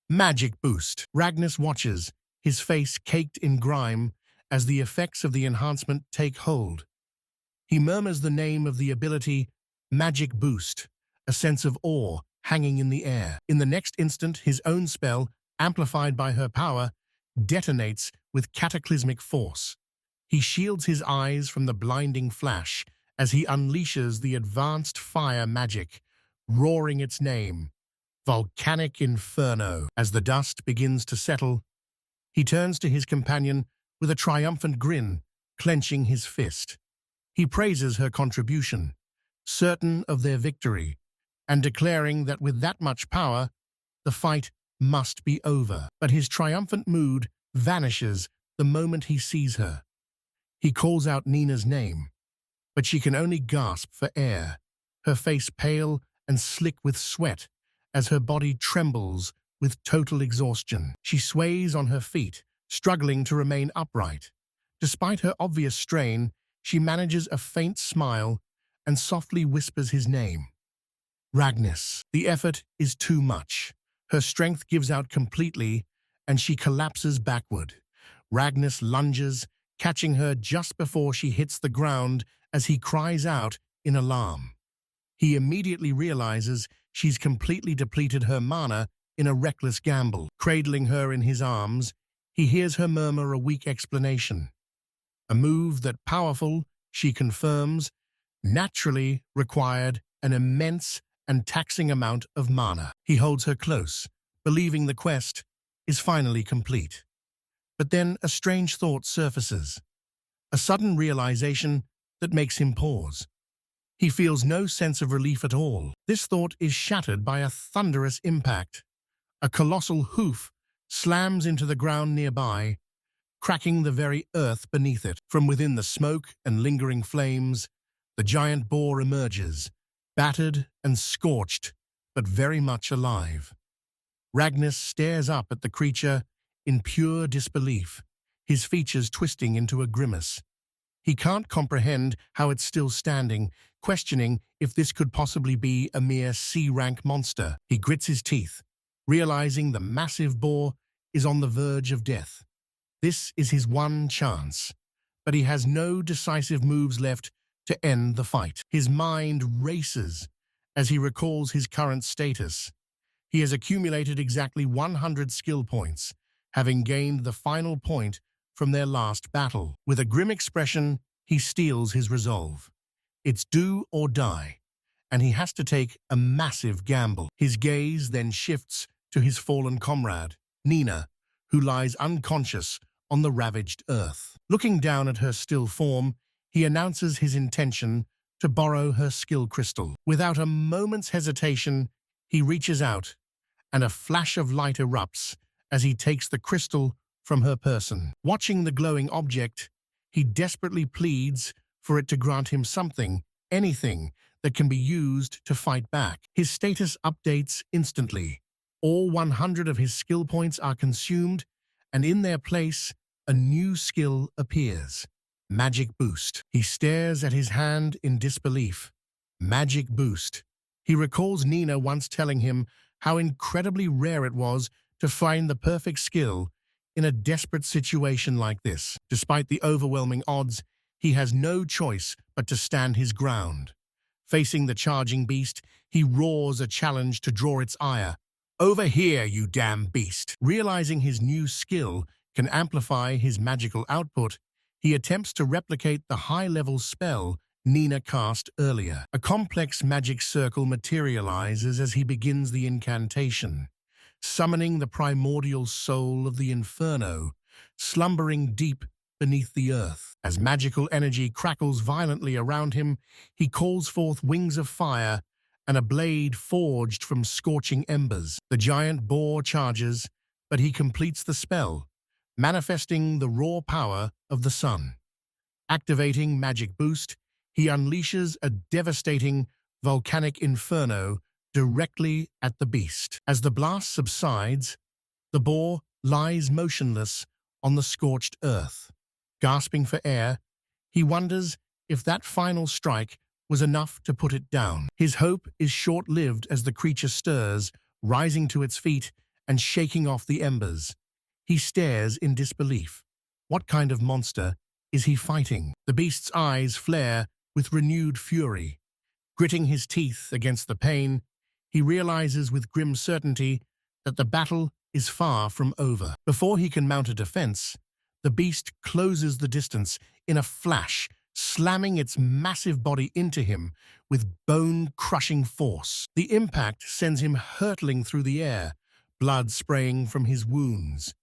Magic boost. Ragnos watches, his face caked in grime as the effects of the enhancement take hold. He murmurs the name of the ability, Magic Boost, a sense of awe hanging in the air. In the next instant, his own spell, amplified by her power, detonates with cataclysmic force. He shields his eyes from the blinding flash as he unleashes the advanced fire magic, roaring its name, Volcanic Inferno. As the dust begins to settle, he turns to his companion with a triumphant grin, clenching his fist. He praises her contribution, certain of their victory, and declaring that with that much power, the fight must be over. But his triumphant mood vanishes the moment he sees her. He calls out Nina's name, but she can only gasp for air, her face pale and slick with sweat as her body trembles with total exhaustion. She sways on her feet, struggling to remain upright. Despite her obvious strain, she manages a faint smile and softly whispers his name. Ragnos. The effort is too much. Her strength gives out completely, and she collapses backward. Ragnos lunges, catching her just before she hits the ground as he cries out in alarm. He immediately realizes she's completely depleted her mana in a reckless gamble. Cradling her in his arms, he hears her murmur a weak explanation. A move that, powerful, she confirms, naturally required an immense and taxing amount of mana. He holds her close, believing the quest is finally complete. But then a strange thought surfaces, a sudden realization that makes him pause. He feels no sense of relief at all. This thought is shattered by a thunderous impact. A colossal hoof slams into the ground nearby, cracking the very earth beneath it. From within the smoke and lingering flames, the giant boar emerges, battered and scorched, but very much alive. Ragnos stares up at the creature in pure disbelief, his features twisting into a grimace. He can't comprehend how it's still standing, questioning if this could possibly be a mere C-rank monster. He grits his teeth, realizing the massive boar is on the verge of death. This is his one chance, but he has no decisive moves left to end the fight. His mind races as he recalls his current status. He has accumulated exactly 100 skill points, having gained the final point from their last battle. With a grim expression, he steels his resolve. It's do or die, and he has to take a massive gamble. His gaze then shifts to his fallen comrade, Nina, who lies unconscious on the ravaged earth. Looking down at her still form, he announces his intention to borrow her skill crystal. Without a moment's hesitation, he reaches out, and a flash of light erupts as he takes the crystal from her person. Watching the glowing object, he desperately pleads for it to grant him something, anything, that can be used to fight back. His status updates instantly. All 100 of his skill points are consumed, and in their place, a new skill appears. Magic Boost. He stares at his hand in disbelief. Magic Boost. He recalls Nina once telling him how incredibly rare it was to find the perfect skill in a desperate situation like this. Despite the overwhelming odds, he has no choice but to stand his ground. Facing the charging beast, he roars a challenge to draw its ire. "Over here, you damn beast!" Realizing his new skill can amplify his magical output, he attempts to replicate the high-level spell Nina cast earlier. A complex magic circle materializes as he begins the incantation, summoning the primordial soul of the inferno, slumbering deep beneath the earth. As magical energy crackles violently around him, he calls forth wings of fire and a blade forged from scorching embers. The giant boar charges, but he completes the spell, manifesting the raw power of the sun. Activating Magic Boost, he unleashes a devastating volcanic inferno directly at the beast. As the blast subsides, the boar lies motionless on the scorched earth. Gasping for air, he wonders if that final strike was enough to put it down. His hope is short-lived as the creature stirs, rising to its feet and shaking off the embers. He stares in disbelief. What kind of monster is he fighting? The beast's eyes flare with renewed fury. Gritting his teeth against the pain, he realizes with grim certainty that the battle is far from over. Before he can mount a defense, the beast closes the distance in a flash, slamming its massive body into him with bone-crushing force. The impact sends him hurtling through the air, blood spraying from his wounds.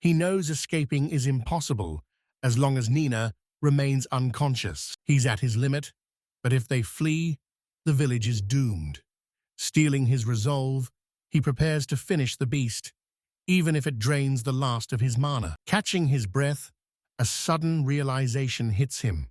He knows escaping is impossible as long as Nina remains unconscious. He's at his limit, but if they flee, the village is doomed. Steeling his resolve, he prepares to finish the beast, even if it drains the last of his mana. Catching his breath, a sudden realization hits him.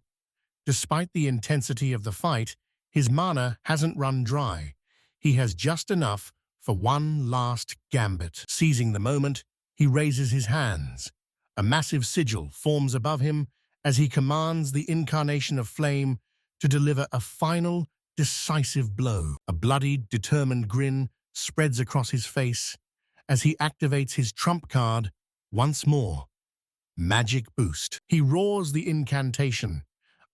Despite the intensity of the fight, his mana hasn't run dry. He has just enough for one last gambit. Seizing the moment, he raises his hands. A massive sigil forms above him as he commands the incarnation of flame to deliver a final, decisive blow. A bloodied, determined grin spreads across his face as he activates his trump card once more. Magic Boost. He roars the incantation,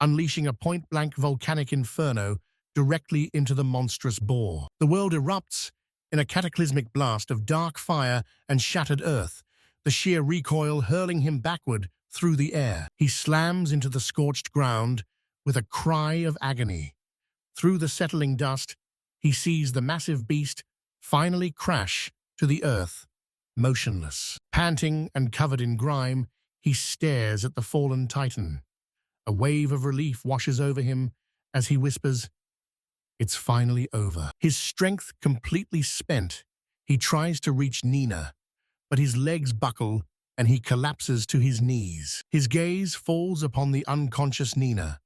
unleashing a point-blank volcanic inferno directly into the monstrous boar. The world erupts in a cataclysmic blast of dark fire and shattered earth, the sheer recoil hurling him backward through the air. He slams into the scorched ground with a cry of agony. Through the settling dust, he sees the massive beast finally crash to the earth, motionless. Panting and covered in grime, he stares at the fallen titan. A wave of relief washes over him as he whispers, "It's finally over." His strength completely spent, he tries to reach Nina, but his legs buckle and he collapses to his knees. His gaze falls upon the unconscious Nina.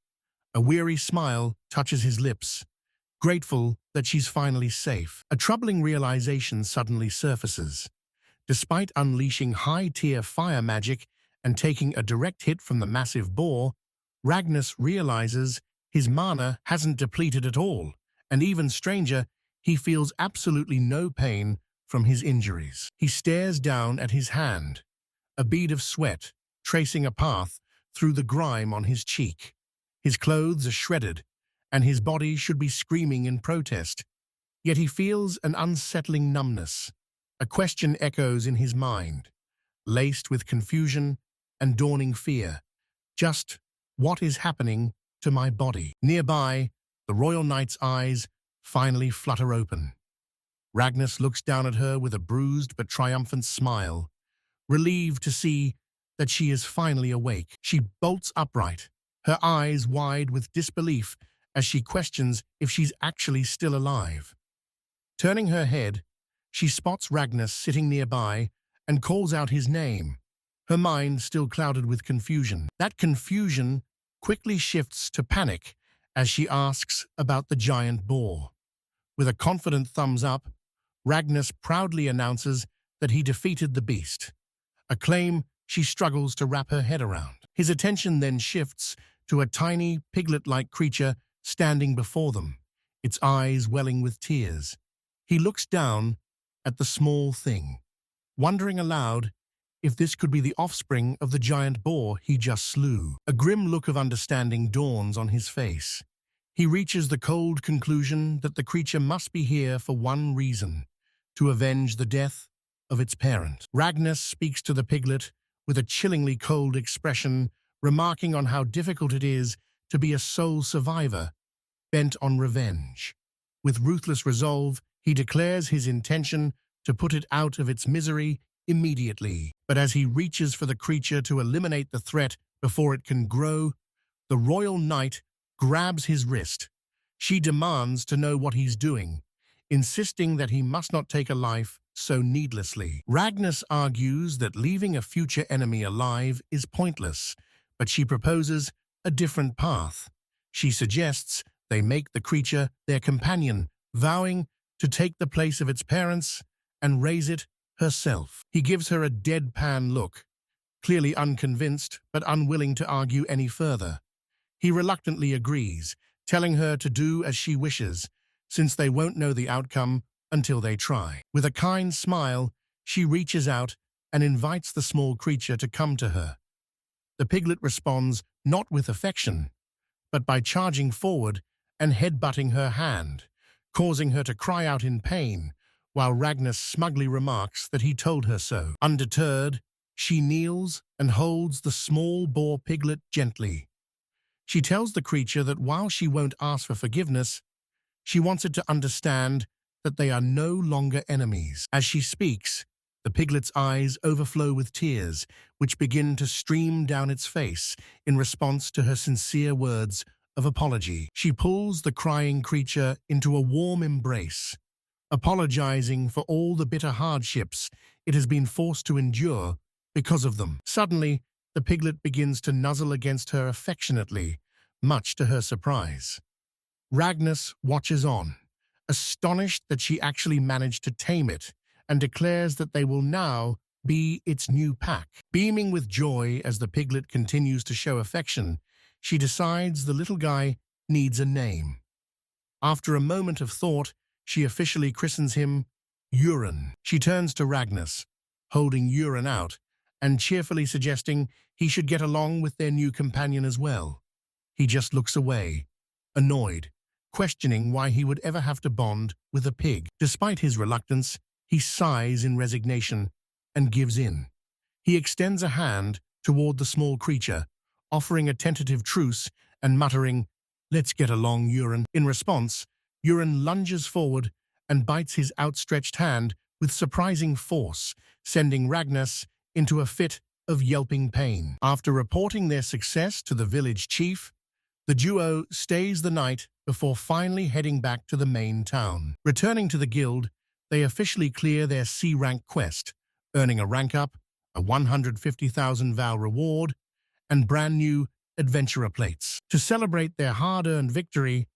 A weary smile touches his lips, grateful that she's finally safe. A troubling realization suddenly surfaces. Despite unleashing high-tier fire magic and taking a direct hit from the massive boar, Ragnus realizes his mana hasn't depleted at all, and even stranger, he feels absolutely no pain from his injuries. He stares down at his hand, a bead of sweat tracing a path through the grime on his cheek. His clothes are shredded, and his body should be screaming in protest, yet he feels an unsettling numbness. A question echoes in his mind, laced with confusion and dawning fear. Just what is happening to my body? Nearby, the Royal Knight's eyes finally flutter open. Ragnus looks down at her with a bruised but triumphant smile, relieved to see that she is finally awake. She bolts upright, her eyes wide with disbelief as she questions if she's actually still alive. Turning her head, she spots Ragnar sitting nearby and calls out his name, her mind still clouded with confusion. That confusion quickly shifts to panic as she asks about the giant boar. With a confident thumbs up, Ragnar proudly announces that he defeated the beast, a claim she struggles to wrap her head around. His attention then shifts to a tiny, piglet-like creature standing before them, its eyes welling with tears. He looks down at the small thing, wondering aloud if this could be the offspring of the giant boar he just slew. A grim look of understanding dawns on his face. He reaches the cold conclusion that the creature must be here for one reason: to avenge the death of its parent. Ragnar speaks to the piglet with a chillingly cold expression, remarking on how difficult it is to be a sole survivor, bent on revenge. With ruthless resolve, he declares his intention to put it out of its misery immediately. But as he reaches for the creature to eliminate the threat before it can grow, the royal knight grabs his wrist. She demands to know what he's doing, insisting that he must not take a life so needlessly. Ragnar argues that leaving a future enemy alive is pointless, but she proposes a different path. She suggests they make the creature their companion, vowing to take the place of its parents and raise it herself. He gives her a deadpan look, clearly unconvinced but unwilling to argue any further. He reluctantly agrees, telling her to do as she wishes, since they won't know the outcome until they try. With a kind smile, she reaches out and invites the small creature to come to her. The piglet responds not with affection, but by charging forward and headbutting her hand, causing her to cry out in pain, while Ragnar smugly remarks that he told her so. Undeterred, she kneels and holds the small boar piglet gently. She tells the creature that while she won't ask for forgiveness, she wants it to understand that they are no longer enemies. As she speaks, the piglet's eyes overflow with tears, which begin to stream down its face in response to her sincere words of apology. She pulls the crying creature into a warm embrace, apologizing for all the bitter hardships it has been forced to endure because of them. Suddenly, the piglet begins to nuzzle against her affectionately, much to her surprise. Ragnar watches on, astonished that she actually managed to tame it, and declares that they will now be its new pack. Beaming with joy as the piglet continues to show affection, she decides the little guy needs a name. After a moment of thought, she officially christens him Urin. She turns to Ragnar, holding Urin out, and cheerfully suggesting he should get along with their new companion as well. He just looks away, annoyed, questioning why he would ever have to bond with a pig. Despite his reluctance, he sighs in resignation and gives in. He extends a hand toward the small creature, offering a tentative truce and muttering, "Let's get along, Urin." In response, Urin lunges forward and bites his outstretched hand with surprising force, sending Ragnar into a fit of yelping pain. After reporting their success to the village chief, the duo stays the night before finally heading back to the main town. Returning to the guild, they officially clear their C-rank quest, earning a rank up, a 150,000 Val reward, and brand new adventurer plates. To celebrate their hard-earned victory,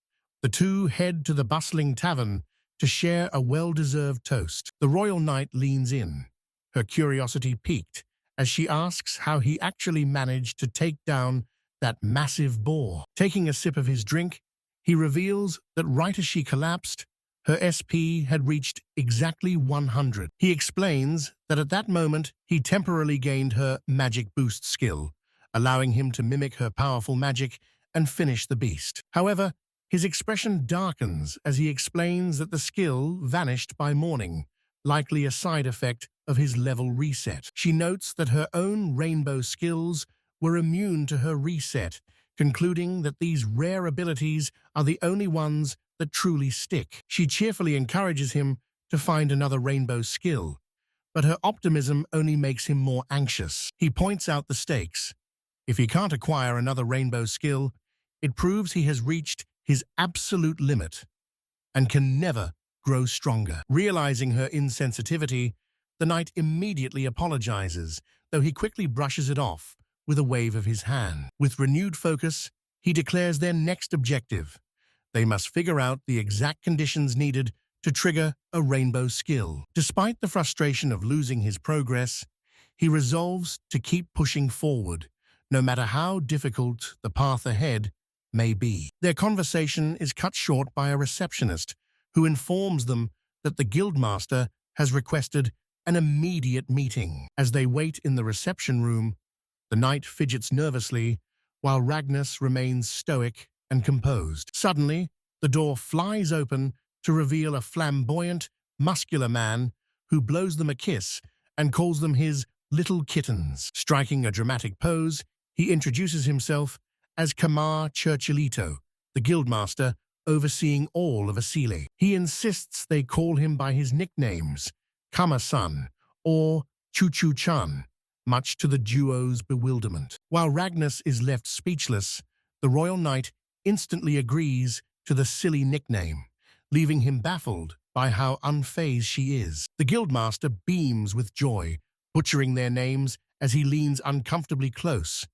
the two head to the bustling tavern to share a well-deserved toast. The royal knight leans in, her curiosity piqued, as she asks how he actually managed to take down that massive boar. Taking a sip of his drink, he reveals that right as she collapsed, her SP had reached exactly 100. He explains that at that moment, he temporarily gained her magic boost skill, allowing him to mimic her powerful magic and finish the beast. However, his expression darkens as he explains that the skill vanished by morning, likely a side effect of his level reset. She notes that her own rainbow skills were immune to her reset, concluding that these rare abilities are the only ones that truly stick. She cheerfully encourages him to find another rainbow skill, but her optimism only makes him more anxious. He points out the stakes. If he can't acquire another rainbow skill, it proves he has reached his absolute limit and can never grow stronger. Realizing her insensitivity, the knight immediately apologizes, though he quickly brushes it off with a wave of his hand. With renewed focus, he declares their next objective. They must figure out the exact conditions needed to trigger a rainbow skill. Despite the frustration of losing his progress, he resolves to keep pushing forward, no matter how difficult the path ahead may be. Their conversation is cut short by a receptionist who informs them that the guildmaster has requested an immediate meeting. As they wait in the reception room, the knight fidgets nervously while Ragnus remains stoic and composed. Suddenly, the door flies open to reveal a flamboyant, muscular man who blows them a kiss and calls them his little kittens. Striking a dramatic pose, he introduces himself as Kamar Churchillito, the guildmaster overseeing all of Asile. He insists they call him by his nicknames, Kama-san or Chu-Chu-chan, much to the duo's bewilderment. While Ragnus is left speechless, the royal knight instantly agrees to the silly nickname, leaving him baffled by how unfazed she is. The guildmaster beams with joy, butchering their names as he leans uncomfortably close,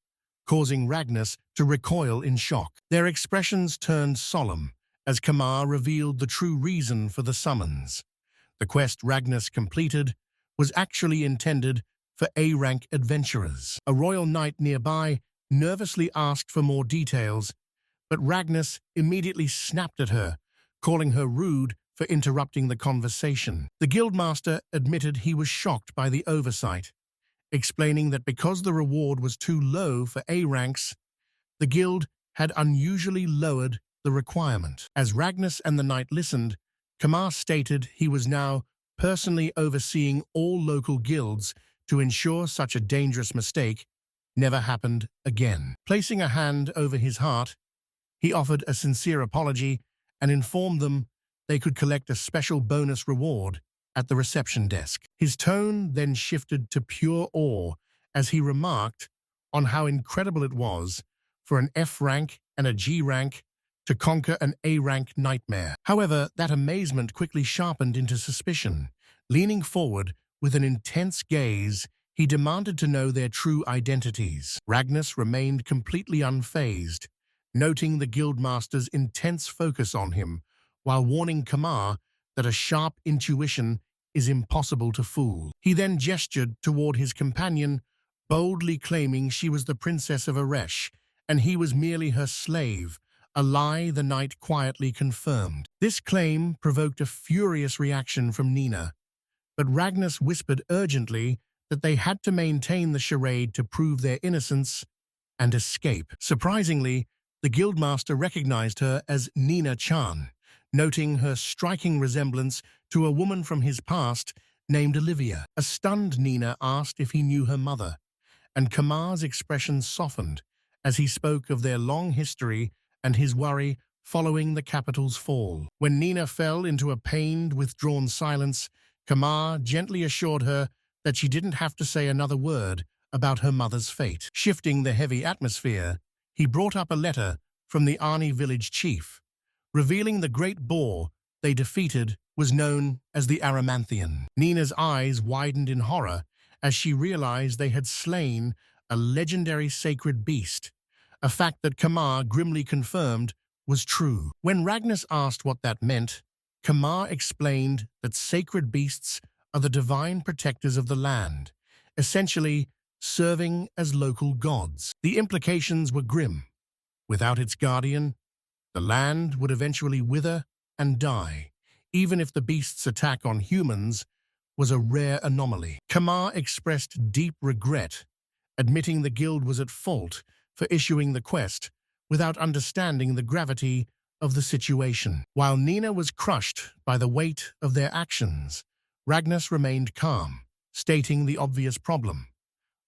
causing Ragnus to recoil in shock. Their expressions turned solemn as Kamar revealed the true reason for the summons. The quest Ragnus completed was actually intended for A-rank adventurers. A royal knight nearby nervously asked for more details, but Ragnus immediately snapped at her, calling her rude for interrupting the conversation. The guildmaster admitted he was shocked by the oversight, explaining that because the reward was too low for A ranks, the guild had unusually lowered the requirement. As Ragnus and the knight listened, Kamar stated he was now personally overseeing all local guilds to ensure such a dangerous mistake never happened again. Placing a hand over his heart, he offered a sincere apology and informed them they could collect a special bonus reward at the reception desk. His tone then shifted to pure awe as he remarked on how incredible it was for an F rank and a G rank to conquer an A rank nightmare. However, that amazement quickly sharpened into suspicion. Leaning forward with an intense gaze, he demanded to know their true identities. Ragnus remained completely unfazed, noting the guildmaster's intense focus on him, while warning Kamar that a sharp intuition is impossible to fool. He then gestured toward his companion, boldly claiming she was the princess of Aresh, and he was merely her slave, a lie the knight quietly confirmed. This claim provoked a furious reaction from Nina, but Ragnus whispered urgently that they had to maintain the charade to prove their innocence and escape. Surprisingly, the guildmaster recognized her as Nina Chan, noting her striking resemblance to a woman from his past named Olivia. A stunned Nina asked if he knew her mother, and Kamar's expression softened as he spoke of their long history and his worry following the capital's fall. When Nina fell into a pained, withdrawn silence, Kamar gently assured her that she didn't have to say another word about her mother's fate. Shifting the heavy atmosphere, he brought up a letter from the Ani village chief, revealing the great boar they defeated was known as the Aramanthian. Nina's eyes widened in horror as she realized they had slain a legendary sacred beast, a fact that Kamar grimly confirmed was true. When Ragnus asked what that meant, Kamar explained that sacred beasts are the divine protectors of the land, essentially serving as local gods. The implications were grim. Without its guardian, the land would eventually wither and die, even if the beast's attack on humans was a rare anomaly. Kamar expressed deep regret, admitting the guild was at fault for issuing the quest without understanding the gravity of the situation. While Nina was crushed by the weight of their actions, Ragnus remained calm, stating the obvious problem.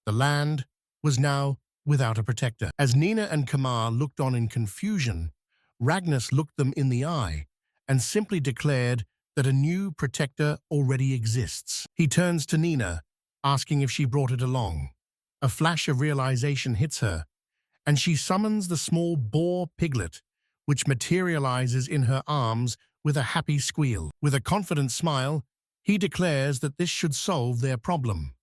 The land was now without a protector. As Nina and Kamar looked on in confusion, Ragnus looked them in the eye and simply declared that a new protector already exists. He turns to Nina, asking if she brought it along. A flash of realization hits her, and she summons the small boar Piglet, which materializes in her arms with a happy squeal. With a confident smile, he declares that this should solve their problem.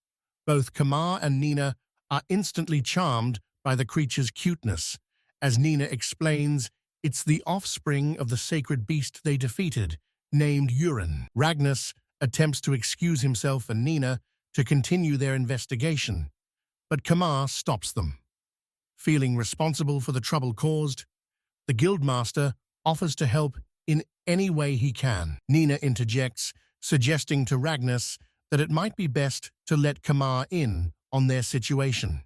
Both Kamar and Nina are instantly charmed by the creature's cuteness. As Nina explains, it's the offspring of the sacred beast they defeated, named Urin. Ragnas attempts to excuse himself and Nina to continue their investigation, but Kamar stops them. Feeling responsible for the trouble caused, the guildmaster offers to help in any way he can. Nina interjects, suggesting to Ragnas that it might be best to let Kamar in on their situation.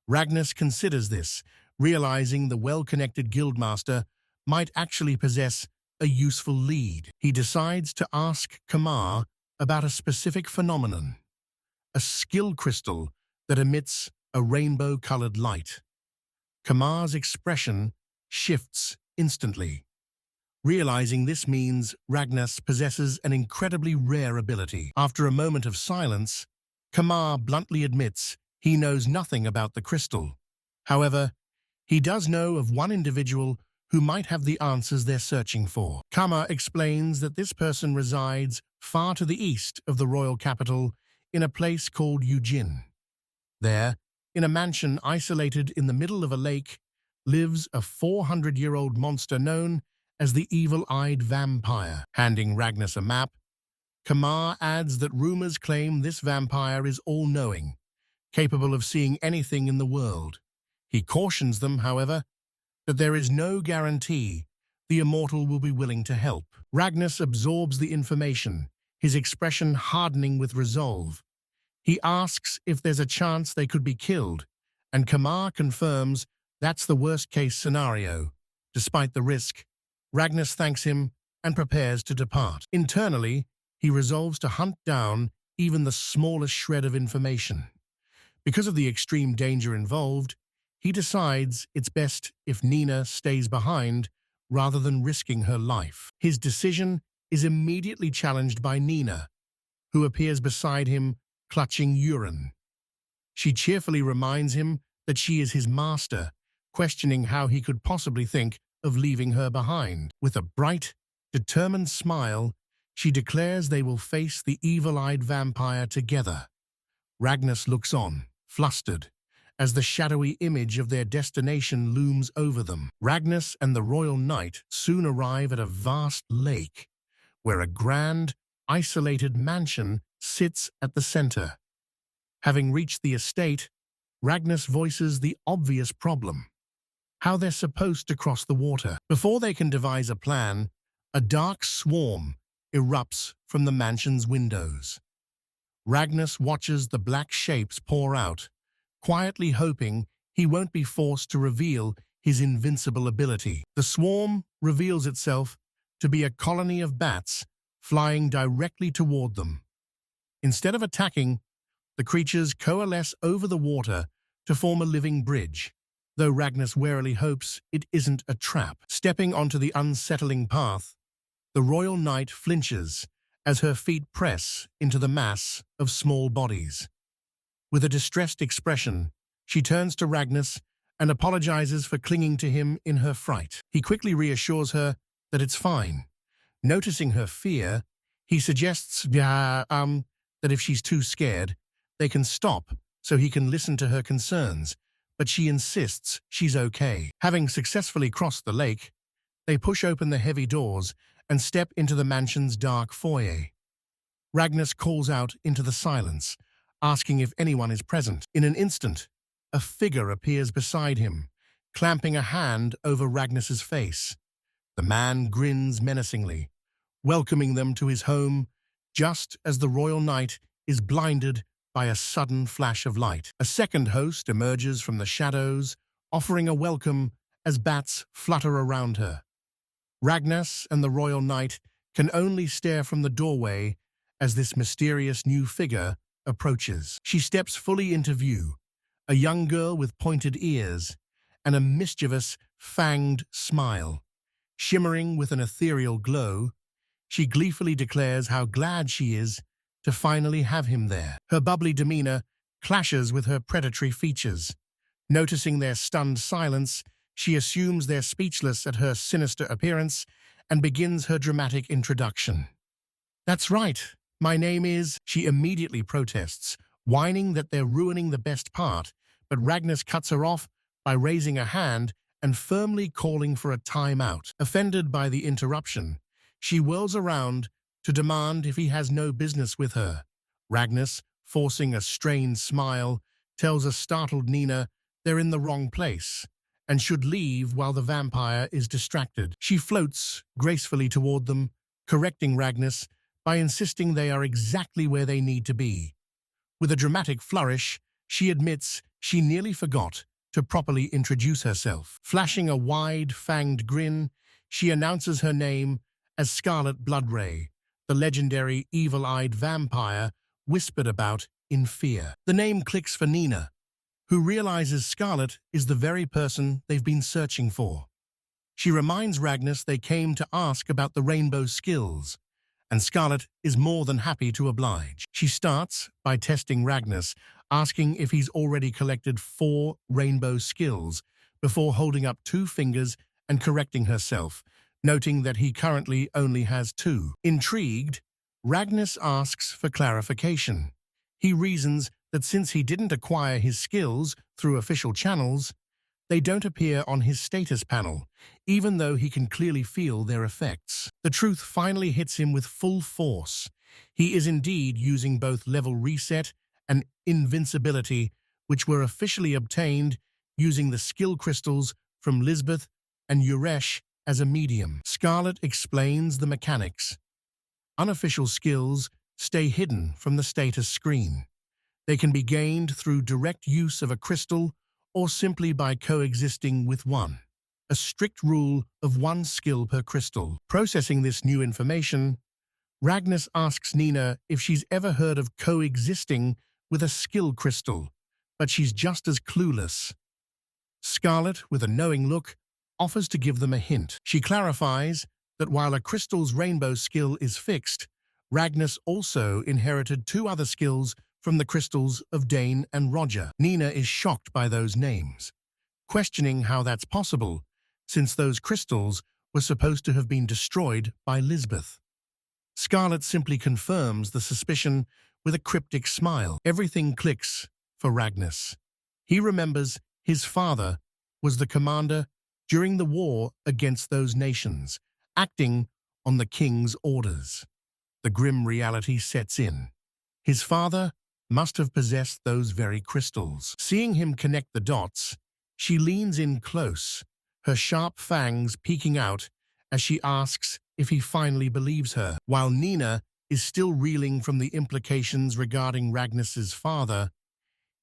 Ragnas considers this, realizing the well-connected guildmaster might actually possess a useful lead. He decides to ask Kamar about a specific phenomenon, a skill crystal that emits a rainbow-colored light. Kamar's expression shifts instantly, realizing this means Ragnas possesses an incredibly rare ability. After a moment of silence, Kamar bluntly admits he knows nothing about the crystal. However, he does know of one individual who might have the answers they're searching for. Kamar explains that this person resides far to the east of the royal capital in a place called Eugene. There, in a mansion isolated in the middle of a lake, lives a 400-year-old monster known as the evil-eyed vampire. Handing Ragnas a map, Kamar adds that rumors claim this vampire is all-knowing, capable of seeing anything in the world. He cautions them, however, that there is no guarantee the immortal will be willing to help. Ragnas absorbs the information, his expression hardening with resolve. He asks if there's a chance they could be killed, and Kamar confirms that's the worst-case scenario. Despite the risk, Ragnas thanks him and prepares to depart. Internally, he resolves to hunt down even the smallest shred of information. Because of the extreme danger involved, he decides it's best if Nina stays behind rather than risking her life. His decision is immediately challenged by Nina, who appears beside him clutching urine. She cheerfully reminds him that she is his master, questioning how he could possibly think of leaving her behind. With a bright, determined smile, she declares they will face the evil-eyed vampire together. Ragnas looks on, flustered, as the shadowy image of their destination looms over them. Ragnas and the royal knight soon arrive at a vast lake, where a grand, isolated mansion sits at the center. Having reached the estate, Ragnas voices the obvious problem: how they're supposed to cross the water. Before they can devise a plan, a dark swarm erupts from the mansion's windows. Ragnas watches the black shapes pour out, quietly hoping he won't be forced to reveal his invincible ability. The swarm reveals itself to be a colony of bats flying directly toward them. Instead of attacking, the creatures coalesce over the water to form a living bridge, though Ragnas warily hopes it isn't a trap. Stepping onto the unsettling path, the royal knight flinches as her feet press into the mass of small bodies. With a distressed expression, she turns to Ragnas and apologizes for clinging to him in her fright. He quickly reassures her that it's fine. Noticing her fear, he suggests that if she's too scared, they can stop so he can listen to her concerns, but she insists she's okay. Having successfully crossed the lake, they push open the heavy doors and step into the mansion's dark foyer. Ragnas calls out into the silence, asking if anyone is present. In an instant, a figure appears beside him, clamping a hand over Ragnas's face. The man grins menacingly, welcoming them to his home, just as the royal knight is blinded by a sudden flash of light. A second host emerges from the shadows, offering a welcome as bats flutter around her. Ragnas and the royal knight can only stare from the doorway as this mysterious new figure approaches. She steps fully into view, a young girl with pointed ears and a mischievous, fanged smile. Shimmering with an ethereal glow, She gleefully declares how glad she is to finally have him there. Her bubbly demeanor clashes with her predatory features. Noticing their stunned silence, she assumes they're speechless at her sinister appearance and begins her dramatic introduction. "That's right, my name is—" She immediately protests, whining that they're ruining the best part, but Ragnar cuts her off by raising a hand and firmly calling for a time-out. Offended by the interruption, she whirls around to demand if he has no business with her. Ragnar, forcing a strained smile, tells a startled Nina they're in the wrong place and should leave while the vampire is distracted. She floats gracefully toward them, correcting Ragnar by insisting they are exactly where they need to be. With a dramatic flourish, she admits she nearly forgot to properly introduce herself. Flashing a wide-fanged grin, she announces her name as Scarlet Bloodray, the legendary evil-eyed vampire whispered about in fear. The name clicks for Nina, who realizes Scarlet is the very person they've been searching for. She reminds Ragnar they came to ask about the rainbow skills, and Scarlet is more than happy to oblige. She starts by testing Ragnar, asking if he's already collected 4 rainbow skills before holding up 2 fingers and correcting herself, noting that he currently only has 2. Intrigued, Ragnar asks for clarification. He reasons that since he didn't acquire his skills through official channels, they don't appear on his status panel, even though he can clearly feel their effects. The truth finally hits him with full force. He is indeed using both level reset and invincibility, which were officially obtained using the skill crystals from Lisbeth and Uresh as a medium. Scarlet explains the mechanics. Unofficial skills stay hidden from the status screen. They can be gained through direct use of a crystal or simply by coexisting with one. A strict rule of 1 skill per crystal. Processing this new information, Ragnar asks Nina if she's ever heard of coexisting with a skill crystal, but she's just as clueless. Scarlet, with a knowing look, offers to give them a hint. She clarifies that while a crystal's rainbow skill is fixed, Ragnar also inherited 2 other skills from the crystals of Dane and Roger. Nina is shocked by those names, questioning how that's possible, since those crystals were supposed to have been destroyed by Lisbeth. Scarlet simply confirms the suspicion with a cryptic smile. Everything clicks for Ragnar. He remembers his father was the commander during the war against those nations, acting on the king's orders. The grim reality sets in. His father must have possessed those very crystals. Seeing him connect the dots, she leans in close, her sharp fangs peeking out as she asks if he finally believes her. While Nina is still reeling from the implications regarding Ragnar's father,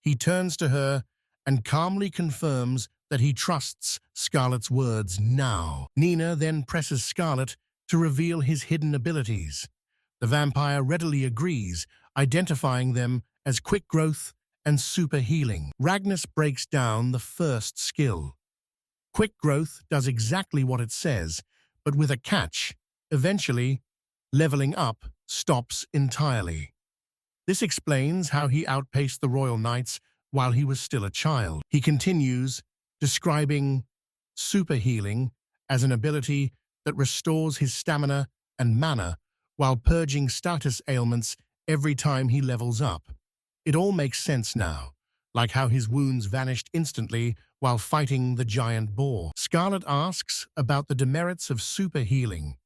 he turns to her and calmly confirms that he trusts Scarlet's words now. Nina then presses Scarlet to reveal his hidden abilities. The vampire readily agrees, identifying them as quick growth and super healing. Ragnar breaks down the first skill. Quick growth does exactly what it says, but with a catch. Eventually, leveling up stops entirely. This explains how he outpaced the Royal Knights while he was still a child. He continues, describing super healing as an ability that restores his stamina and mana while purging status ailments every time he levels up. It all makes sense now, like how his wounds vanished instantly while fighting the giant boar. Scarlet asks about the demerits of super healing,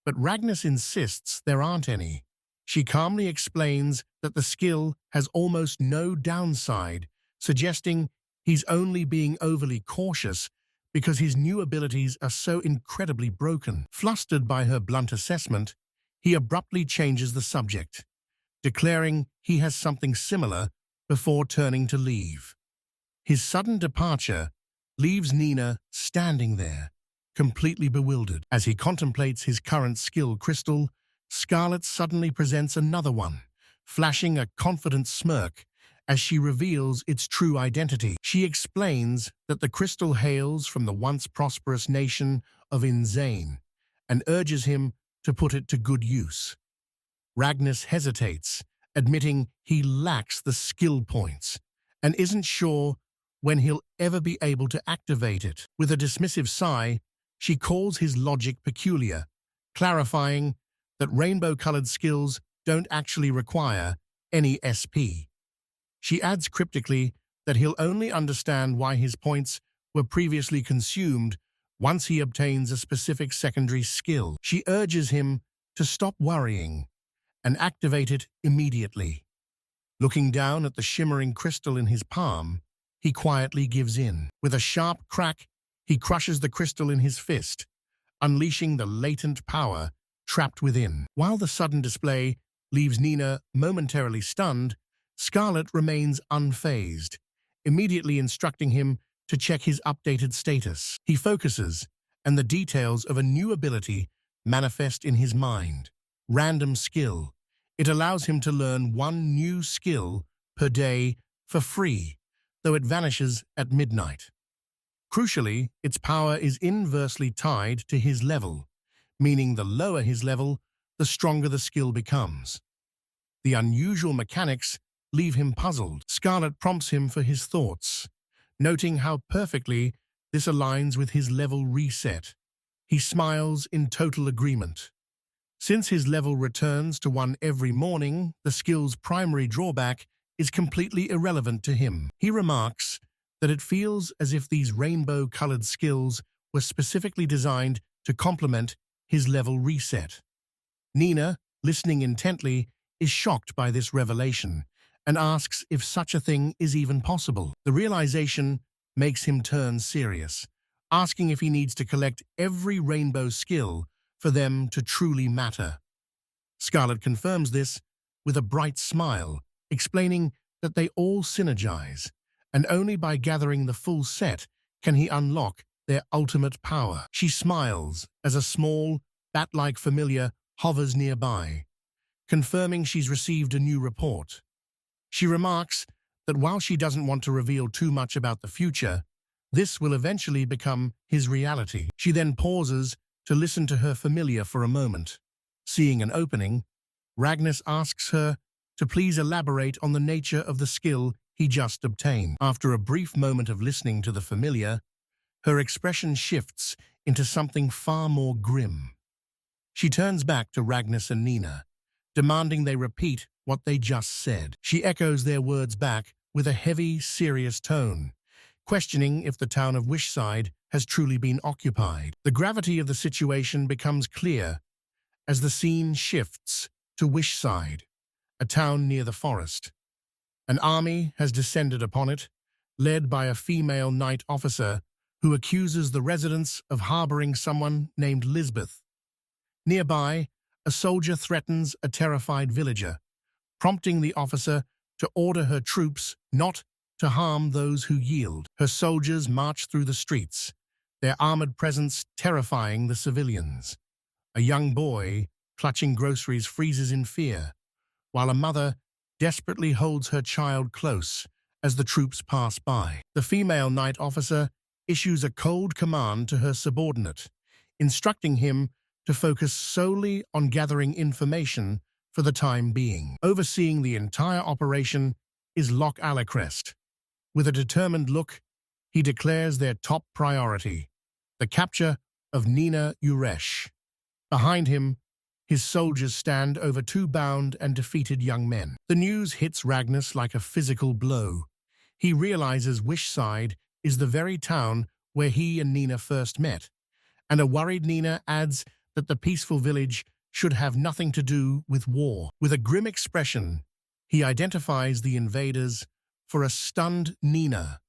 but Ragnar insists there aren't any. She calmly explains that the skill has almost no downside, suggesting he's only being overly cautious because his new abilities are so incredibly broken. Flustered by her blunt assessment, he abruptly changes the subject, declaring he has something similar before turning to leave. His sudden departure leaves Nina standing there, completely bewildered. As he contemplates his current skill crystal, Scarlet suddenly presents another one, flashing a confident smirk as she reveals its true identity. She explains that the crystal hails from the once prosperous nation of Inzane and urges him to put it to good use. Ragnas hesitates, admitting he lacks the skill points and isn't sure when he'll ever be able to activate it. With a dismissive sigh, she calls his logic peculiar, clarifying that rainbow-colored skills don't actually require any SP. She adds cryptically that he'll only understand why his points were previously consumed once he obtains a specific secondary skill. She urges him to stop worrying and activate it immediately. Looking down at the shimmering crystal in his palm, he quietly gives in. With a sharp crack, he crushes the crystal in his fist, unleashing the latent power trapped within. While the sudden display leaves Nina momentarily stunned, Scarlet remains unfazed, immediately instructing him to check his updated status. He focuses, and the details of a new ability manifest in his mind. Random skill. It allows him to learn one new skill per day for free, though it vanishes at midnight. Crucially, its power is inversely tied to his level, meaning the lower his level, the stronger the skill becomes. The unusual mechanics leave him puzzled. Scarlet prompts him for his thoughts, noting how perfectly this aligns with his level reset. He smiles in total agreement. Since his level returns to 1 every morning, the skill's primary drawback is completely irrelevant to him. He remarks that it feels as if these rainbow-colored skills were specifically designed to complement his level reset. Nina, listening intently, is shocked by this revelation and asks if such a thing is even possible. The realization makes him turn serious, asking if he needs to collect every rainbow skill for them to truly matter. Scarlet confirms this with a bright smile, explaining that they all synergize, and only by gathering the full set can he unlock their ultimate power. She smiles as a small, bat-like familiar hovers nearby, confirming she's received a new report. She remarks that while she doesn't want to reveal too much about the future, this will eventually become his reality. She then pauses to listen to her familiar for a moment. Seeing an opening, Ragnas asks her to please elaborate on the nature of the skill he just obtained. After a brief moment of listening to the familiar, her expression shifts into something far more grim. She turns back to Ragnas and Nina, demanding they repeat what they just said. She echoes their words back with a heavy, serious tone, questioning if the town of Wishside has truly been occupied. The gravity of the situation becomes clear as the scene shifts to Wishside, a town near the forest. An army has descended upon it, led by a female knight officer who accuses the residents of harboring someone named Lisbeth. Nearby, a soldier threatens a terrified villager, prompting the officer to order her troops not to harm those who yield. Her soldiers march through the streets, their armored presence terrifying the civilians. A young boy, clutching groceries, freezes in fear, while a mother desperately holds her child close as the troops pass by. The female knight officer issues a cold command to her subordinate, instructing him to focus solely on gathering information for the time being. Overseeing the entire operation is Locke Alecrest. With a determined look, he declares their top priority, the capture of Nina Uresh. Behind him, his soldiers stand over 2 bound and defeated young men. The news hits Ragnas like a physical blow. He realizes Wishside is the very town where he and Nina first met, and a worried Nina adds that the peaceful village should have nothing to do with war. With a grim expression, he identifies the invaders for a stunned Nina,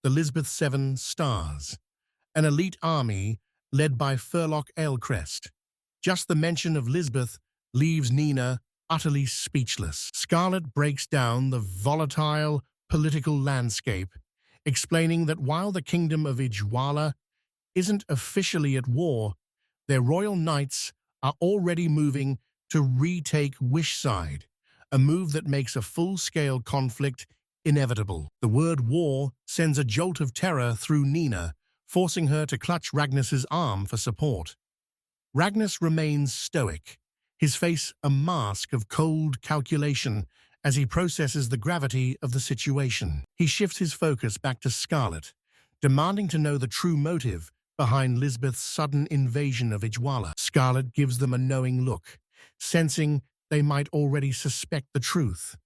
the Lisbeth 7 Stars, an elite army led by Furlock Alecrest. Just the mention of Lisbeth leaves Nina utterly speechless. Scarlet breaks down the volatile political landscape, explaining that while the kingdom of Ijwala isn't officially at war, their royal knights are already moving to retake Wishside, a move that makes a full-scale conflict inevitable. The word war sends a jolt of terror through Nina, forcing her to clutch Ragnas's arm for support. Ragnus remains stoic, his face a mask of cold calculation as he processes the gravity of the situation. He shifts his focus back to Scarlet, demanding to know the true motive behind Lisbeth's sudden invasion of Ijwala. Scarlet gives them a knowing look, sensing they might already suspect the truth.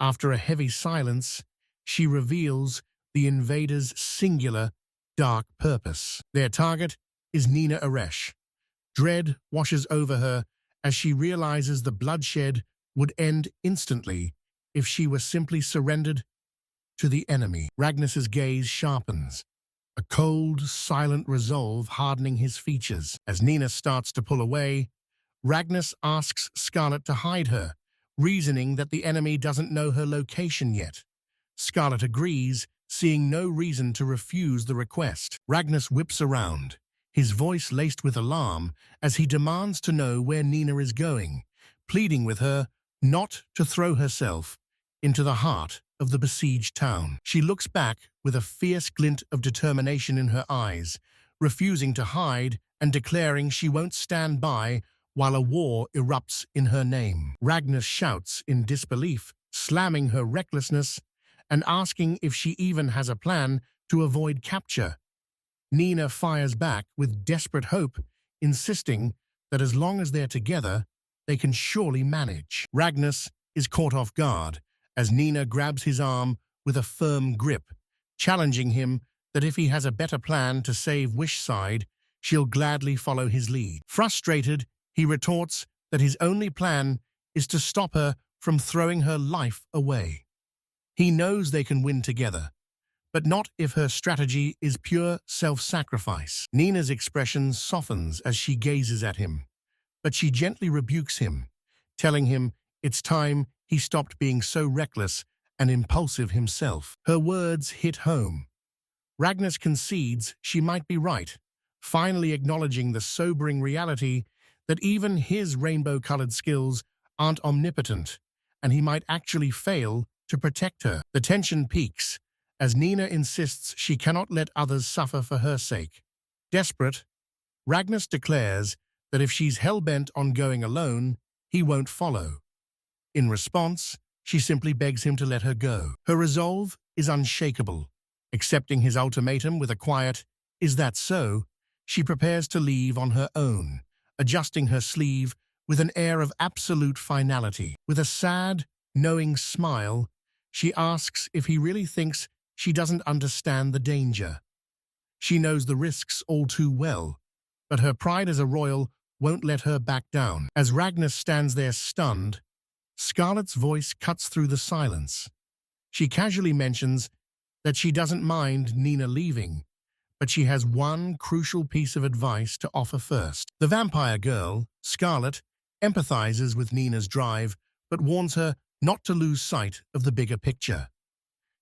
After a heavy silence, she reveals the invaders' singular, dark purpose. Their target is Nina Aresh. Dread washes over her as she realizes the bloodshed would end instantly if she were simply surrendered to the enemy. Ragnus's gaze sharpens, a cold, silent resolve hardening his features. As Nina starts to pull away, Ragnus asks Scarlet to hide her, reasoning that the enemy doesn't know her location yet. Scarlet agrees, seeing no reason to refuse the request. Ragnus whips around, his voice laced with alarm as he demands to know where Nina is going, pleading with her not to throw herself into the heart of the besieged town. She looks back with a fierce glint of determination in her eyes, refusing to hide and declaring she won't stand by while a war erupts in her name. Ragnus shouts in disbelief, slamming her recklessness and asking if she even has a plan to avoid capture. Nina fires back with desperate hope, insisting that as long as they're together, they can surely manage. Ragnus is caught off guard as Nina grabs his arm with a firm grip, challenging him that if he has a better plan to save Wishside, she'll gladly follow his lead. Frustrated, he retorts that his only plan is to stop her from throwing her life away. He knows they can win together, but not if her strategy is pure self-sacrifice. Nina's expression softens as she gazes at him, but she gently rebukes him, telling him it's time he stopped being so reckless and impulsive himself. Her words hit home. Ragnus concedes she might be right, finally acknowledging the sobering reality that even his rainbow-colored skills aren't omnipotent, and he might actually fail to protect her. The tension peaks as Nina insists she cannot let others suffer for her sake. Desperate, Ragnus declares that if she's hell-bent on going alone, he won't follow. In response, she simply begs him to let her go. Her resolve is unshakable. Accepting his ultimatum with a quiet, "Is that so?" she prepares to leave on her own, adjusting her sleeve with an air of absolute finality. With a sad, knowing smile, she asks if he really thinks she doesn't understand the danger. She knows the risks all too well, but her pride as a royal won't let her back down. As Ragnus stands there stunned, Scarlet's voice cuts through the silence. She casually mentions that she doesn't mind Nina leaving, but she has one crucial piece of advice to offer first. The vampire girl, Scarlet, empathizes with Nina's drive, but warns her not to lose sight of the bigger picture.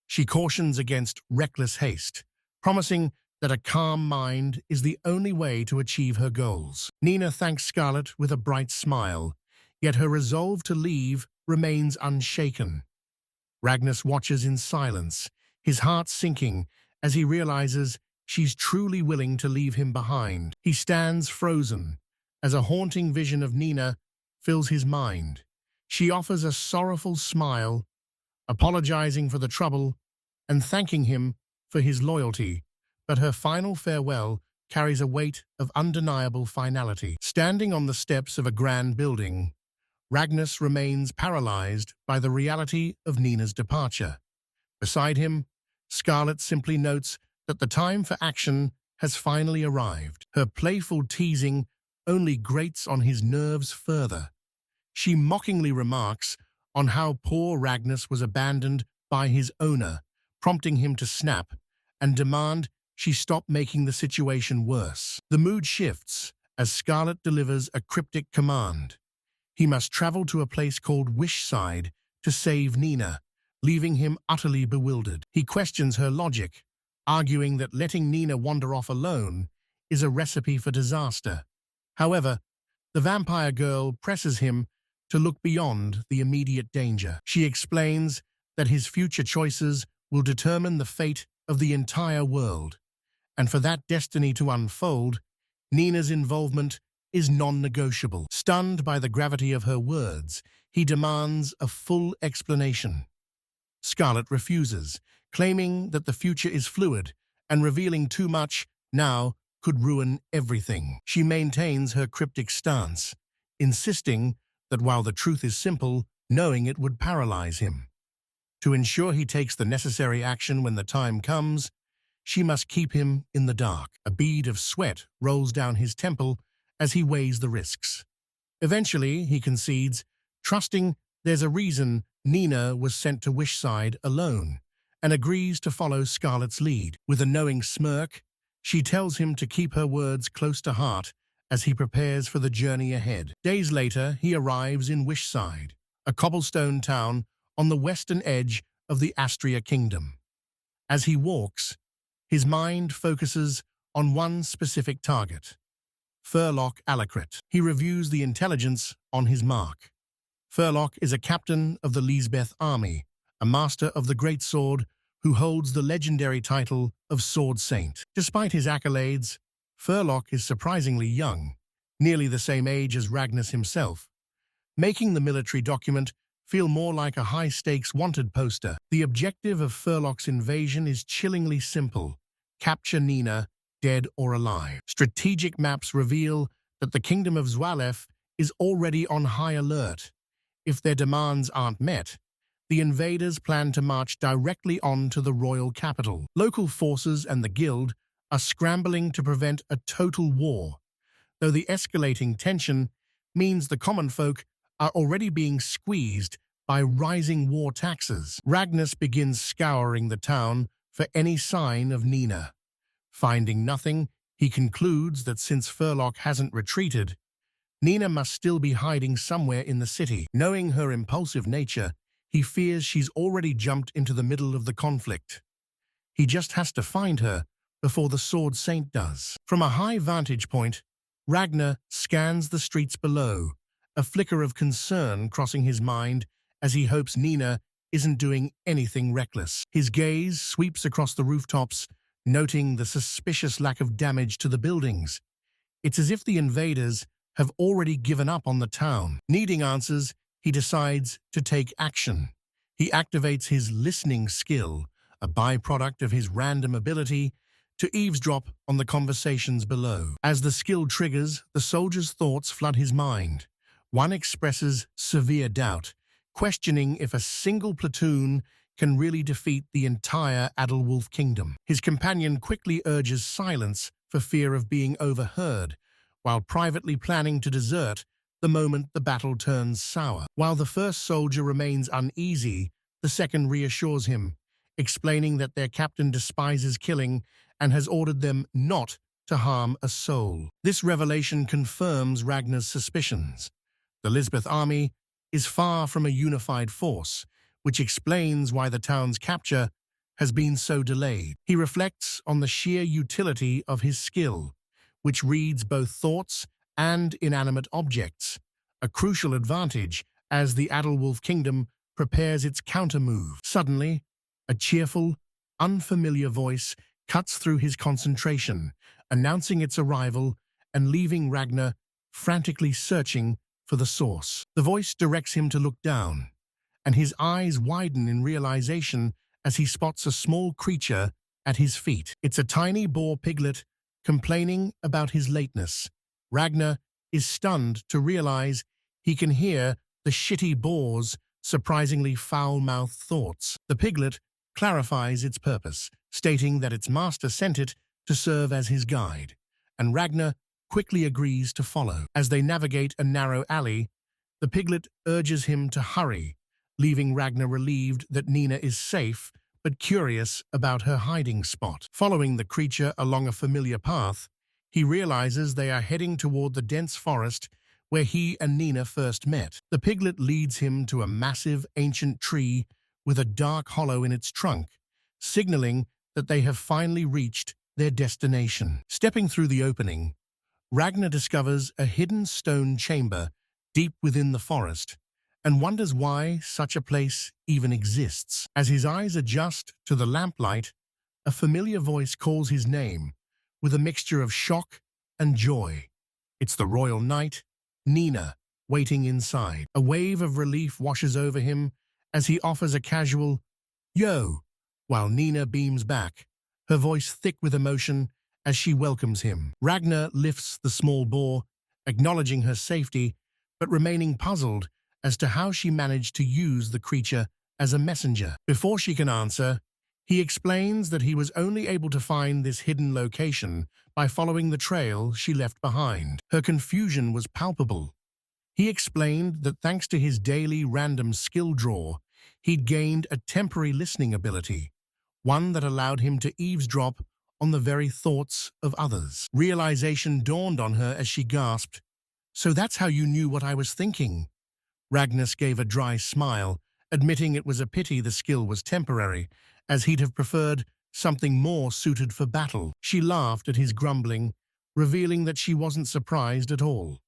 She cautions against reckless haste, promising that a calm mind is the only way to achieve her goals. Nina thanks Scarlet with a bright smile, yet her resolve to leave remains unshaken. Ragnus watches in silence, his heart sinking as he realizes she's truly willing to leave him behind. He stands frozen as a haunting vision of Nina fills his mind. She offers a sorrowful smile, apologizing for the trouble and thanking him for his loyalty, but her final farewell carries a weight of undeniable finality. Standing on the steps of a grand building, Ragnus remains paralyzed by the reality of Nina's departure. Beside him, Scarlet simply notes that the time for action has finally arrived. Her playful teasing only grates on his nerves further. She mockingly remarks on how poor Ragnus was abandoned by his owner, prompting him to snap and demand she stop making the situation worse. The mood shifts as Scarlet delivers a cryptic command. He must travel to a place called Wishside to save Nina, leaving him utterly bewildered. He questions her logic, arguing that letting Nina wander off alone is a recipe for disaster. However, the vampire girl presses him to look beyond the immediate danger. She explains that his future choices will determine the fate of the entire world, and for that destiny to unfold, Nina's involvement is non-negotiable. Stunned by the gravity of her words, he demands a full explanation. Scarlet refuses, claiming that the future is fluid, and revealing too much now could ruin everything. She maintains her cryptic stance, insisting that while the truth is simple, knowing it would paralyze him. To ensure he takes the necessary action when the time comes, she must keep him in the dark. A bead of sweat rolls down his temple as he weighs the risks. Eventually, he concedes, trusting there's a reason Nina was sent to Wishside alone, and agrees to follow Scarlet's lead. With a knowing smirk, she tells him to keep her words close to heart as he prepares for the journey ahead. Days later, he arrives in Wishside, a cobblestone town on the western edge of the Astria Kingdom. As he walks, his mind focuses on one specific target, Furlock Alacrit. He reviews the intelligence on his mark. Furlock is a captain of the Lisbeth army, a master of the Great Sword who holds the legendary title of Sword Saint. Despite his accolades, Furlock is surprisingly young, nearly the same age as Ragnar himself, making the military document feel more like a high-stakes wanted poster. The objective of Furlock's invasion is chillingly simple: capture Nina, dead or alive. Strategic maps reveal that the Kingdom of Zwalef is already on high alert. If their demands aren't met, the invaders plan to march directly on to the royal capital. Local forces and the guild are scrambling to prevent a total war, though the escalating tension means the common folk are already being squeezed by rising war taxes. Ragnar begins scouring the town for any sign of Nina. Finding nothing, he concludes that since Furlock hasn't retreated, Nina must still be hiding somewhere in the city. Knowing her impulsive nature, he fears she's already jumped into the middle of the conflict. He just has to find her before the Sword Saint does. From a high vantage point, Ragnar scans the streets below, a flicker of concern crossing his mind as he hopes Nina isn't doing anything reckless. His gaze sweeps across the rooftops, noting the suspicious lack of damage to the buildings. It's as if the invaders have already given up on the town. Needing answers, he decides to take action. He activates his listening skill, a byproduct of his random ability to eavesdrop on the conversations below. As the skill triggers, the soldier's thoughts flood his mind. One expresses severe doubt, questioning if a single platoon can really defeat the entire Adelwolf kingdom. His companion quickly urges silence for fear of being overheard, while privately planning to desert the moment the battle turns sour. While the first soldier remains uneasy, the second reassures him, explaining that their captain despises killing and has ordered them not to harm a soul. This revelation confirms Ragnar's suspicions. The Lisbeth army is far from a unified force, which explains why the town's capture has been so delayed. He reflects on the sheer utility of his skill, which reads both thoughts and inanimate objects, a crucial advantage as the Adelwolf kingdom prepares its counter-move. Suddenly, a cheerful, unfamiliar voice cuts through his concentration, announcing its arrival and leaving Ragnar frantically searching for the source. The voice directs him to look down, and his eyes widen in realization as he spots a small creature at his feet. It's a tiny boar piglet complaining about his lateness. Ragnar is stunned to realize he can hear the shitty boar's surprisingly foul-mouthed thoughts. The piglet clarifies its purpose, stating that its master sent it to serve as his guide, and Ragnar quickly agrees to follow. As they navigate a narrow alley, the piglet urges him to hurry, leaving Ragnar relieved that Nina is safe but curious about her hiding spot. Following the creature along a familiar path, he realizes they are heading toward the dense forest where he and Nina first met. The piglet leads him to a massive ancient tree with a dark hollow in its trunk, signaling that they have finally reached their destination. Stepping through the opening, Ragnar discovers a hidden stone chamber deep within the forest and wonders why such a place even exists. As his eyes adjust to the lamplight, a familiar voice calls his name with a mixture of shock and joy. It's the royal knight, Nina, waiting inside. A wave of relief washes over him as he offers a casual, "Yo," while Nina beams back, her voice thick with emotion as she welcomes him. Ragnar lifts the small boar, acknowledging her safety, but remaining puzzled as to how she managed to use the creature as a messenger. Before she can answer, he explains that he was only able to find this hidden location by following the trail she left behind. Her confusion was palpable. He explained that thanks to his daily random skill draw, he'd gained a temporary listening ability, one that allowed him to eavesdrop on the very thoughts of others. Realization dawned on her as she gasped, "So that's how you knew what I was thinking?" Ragnar gave a dry smile, admitting it was a pity the skill was temporary, as he'd have preferred something more suited for battle. She laughed at his grumbling, revealing that she wasn't surprised at all.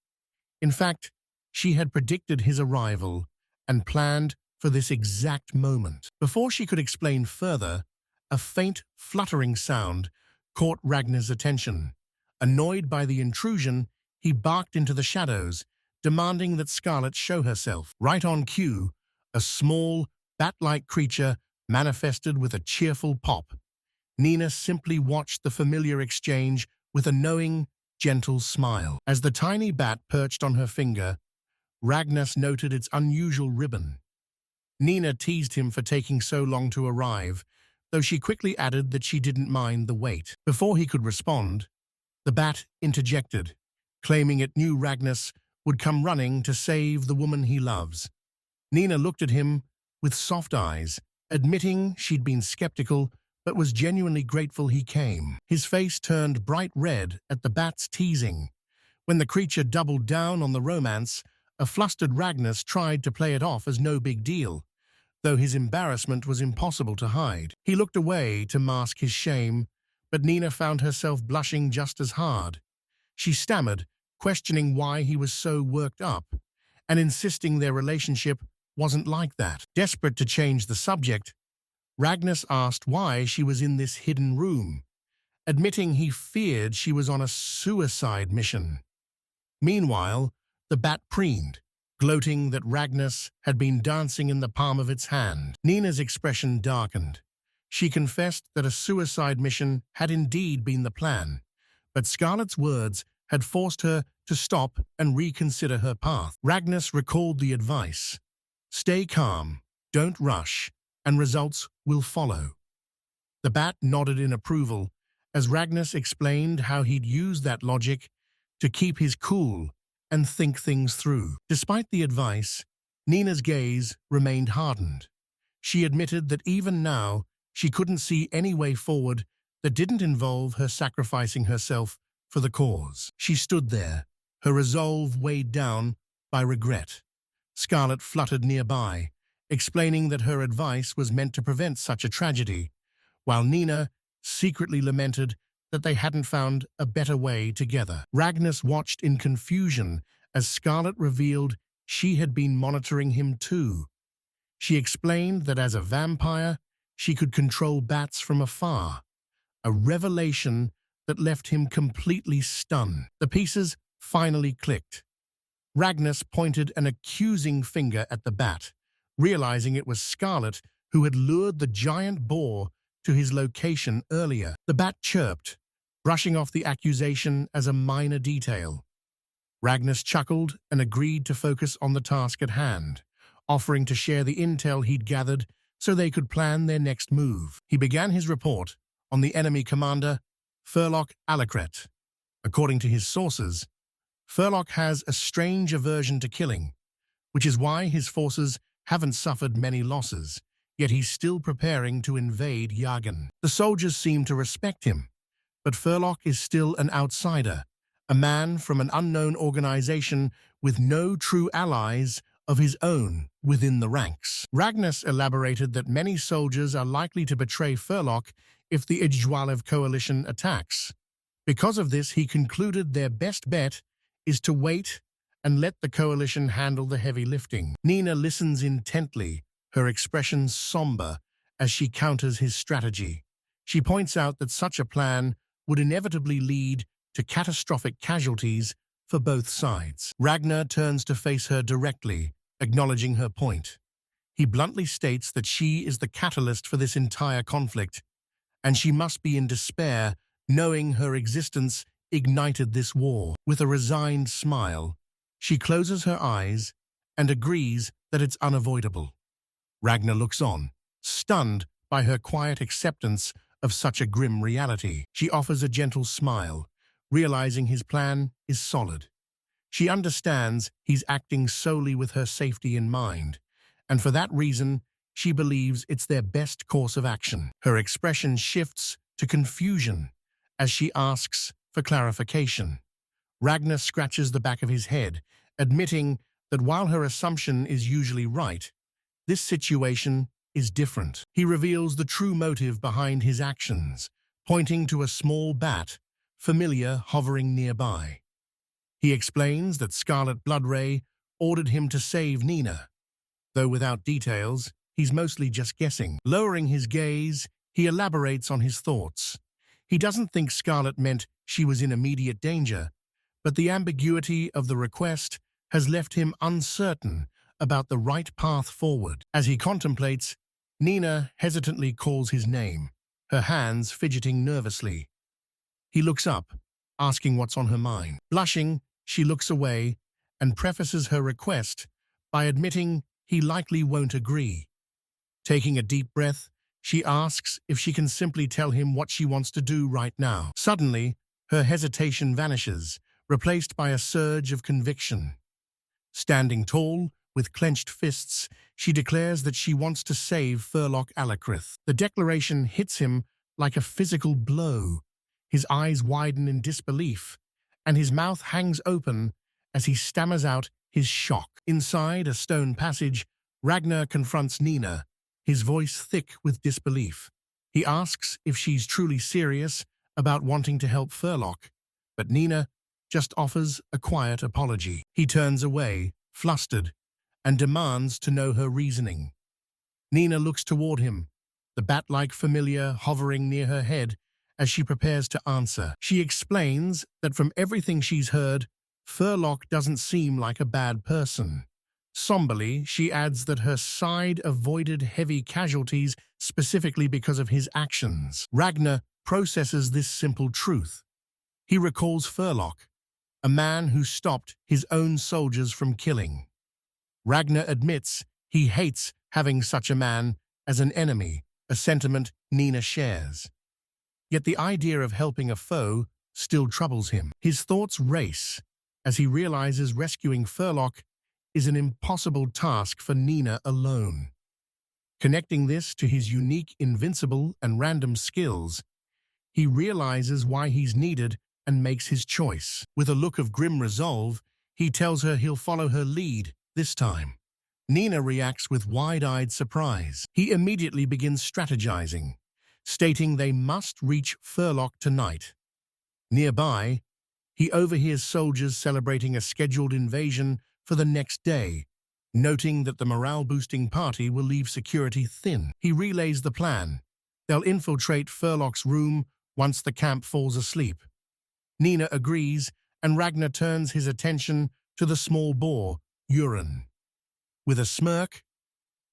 In fact, she had predicted his arrival and planned for this exact moment. Before she could explain further, a faint, fluttering sound caught Ragnar's attention. Annoyed by the intrusion, he barked into the shadows, demanding that Scarlet show herself. Right on cue, a small, bat-like creature manifested with a cheerful pop. Nina simply watched the familiar exchange with a knowing, gentle smile. As the tiny bat perched on her finger, Ragnar noted its unusual ribbon. Nina teased him for taking so long to arrive, though she quickly added that she didn't mind the wait. Before he could respond, the bat interjected, claiming it knew Ragnar would come running to save the woman he loves. Nina looked at him with soft eyes, admitting she'd been skeptical but was genuinely grateful he came. His face turned bright red at the bat's teasing. When the creature doubled down on the romance, a flustered Ragnar tried to play it off as no big deal, though his embarrassment was impossible to hide. He looked away to mask his shame, but Nina found herself blushing just as hard. She stammered, questioning why he was so worked up, and insisting their relationship wasn't like that. Desperate to change the subject, Ragnar asked why she was in this hidden room, admitting he feared she was on a suicide mission. Meanwhile, the bat preened, gloating that Ragnar had been dancing in the palm of its hand. Nina's expression darkened. She confessed that a suicide mission had indeed been the plan, but Scarlet's words had forced her to stop and reconsider her path. Ragnar recalled the advice: "Stay calm, don't rush, and results will follow." The bat nodded in approval as Ragnar explained how he'd used that logic to keep his cool and think things through. Despite the advice, Nina's gaze remained hardened. She admitted that even now, she couldn't see any way forward that didn't involve her sacrificing herself for the cause. She stood there, her resolve weighed down by regret. Scarlet fluttered nearby, explaining that her advice was meant to prevent such a tragedy, while Nina secretly lamented that they hadn't found a better way together. Ragnar watched in confusion as Scarlet revealed she had been monitoring him too. She explained that as a vampire, she could control bats from afar, a revelation that left him completely stunned. The pieces finally clicked. Ragnar pointed an accusing finger at the bat, realizing it was Scarlet who had lured the giant boar to his location earlier. The bat chirped, brushing off the accusation as a minor detail. Ragnar chuckled and agreed to focus on the task at hand, offering to share the intel he'd gathered so they could plan their next move. He began his report on the enemy commander, Furlock Alacret. According to his sources, Furlock has a strange aversion to killing, which is why his forces haven't suffered many losses, yet he's still preparing to invade Yagan. The soldiers seem to respect him, but Furlock is still an outsider, a man from an unknown organization with no true allies of his own within the ranks. Ragnar elaborated that many soldiers are likely to betray Furlock if the Unrivaled coalition attacks. Because of this, he concluded their best bet is to wait and let the coalition handle the heavy lifting. Nina listens intently, her expression somber as she counters his strategy. She points out that such a plan would inevitably lead to catastrophic casualties for both sides. Ragnar turns to face her directly, acknowledging her point. He bluntly states that she is the catalyst for this entire conflict, and she must be in despair, knowing her existence ignited this war. With a resigned smile, she closes her eyes and agrees that it's unavoidable. Ragnar looks on, stunned by her quiet acceptance of such a grim reality. She offers a gentle smile, realizing his plan is solid. She understands he's acting solely with her safety in mind, and for that reason, she believes it's their best course of action. Her expression shifts to confusion as she asks for clarification. Ragnar scratches the back of his head, admitting that while her assumption is usually right, this situation is different. He reveals the true motive behind his actions, pointing to a small bat, familiar hovering nearby. He explains that Scarlet Bloodray ordered him to save Nina, though without details, he's mostly just guessing. Lowering his gaze, he elaborates on his thoughts. He doesn't think Scarlet meant she was in immediate danger, but the ambiguity of the request has left him uncertain about the right path forward. As he contemplates, Nina hesitantly calls his name, her hands fidgeting nervously. He looks up, asking what's on her mind. Blushing, she looks away and prefaces her request by admitting he likely won't agree. Taking a deep breath, she asks if she can simply tell him what she wants to do right now. Suddenly, her hesitation vanishes, replaced by a surge of conviction. Standing tall, with clenched fists, she declares that she wants to save Furlock Alacrith. The declaration hits him like a physical blow. His eyes widen in disbelief, and his mouth hangs open as he stammers out his shock. Inside a stone passage, Ragnar confronts Nina, his voice thick with disbelief. He asks if she's truly serious about wanting to help Furlock, but Nina just offers a quiet apology. He turns away, flustered, and demands to know her reasoning. Nina looks toward him, the bat-like familiar hovering near her head as she prepares to answer. She explains that from everything she's heard, Furlock doesn't seem like a bad person. Somberly, she adds that her side avoided heavy casualties specifically because of his actions. Ragnar processes this simple truth. He recalls Furlock, a man who stopped his own soldiers from killing. Ragnar admits he hates having such a man as an enemy, a sentiment Nina shares. Yet the idea of helping a foe still troubles him. His thoughts race as he realizes rescuing Furlock is an impossible task for Nina alone. Connecting this to his unique, invincible, and random skills, he realizes why he's needed and makes his choice. With a look of grim resolve, he tells her he'll follow her lead this time. Nina reacts with wide-eyed surprise. He immediately begins strategizing, stating they must reach Furlock tonight. Nearby, he overhears soldiers celebrating a scheduled invasion for the next day, noting that the morale-boosting party will leave security thin. He relays the plan. They'll infiltrate Furlock's room once the camp falls asleep. Nina agrees, and Ragnar turns his attention to the small boar, Urin. With a smirk,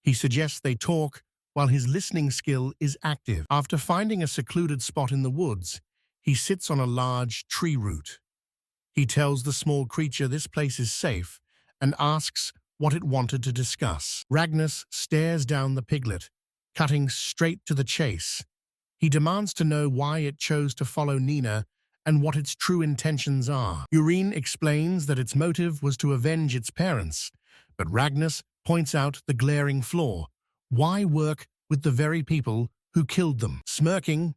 he suggests they talk while his listening skill is active. After finding a secluded spot in the woods, he sits on a large tree root. He tells the small creature this place is safe and asks what it wanted to discuss. Ragnar stares down the piglet, cutting straight to the chase. He demands to know why it chose to follow Nina and what its true intentions are. Urin explains that its motive was to avenge its parents, but Ragnar points out the glaring flaw. Why work with the very people who killed them? Smirking,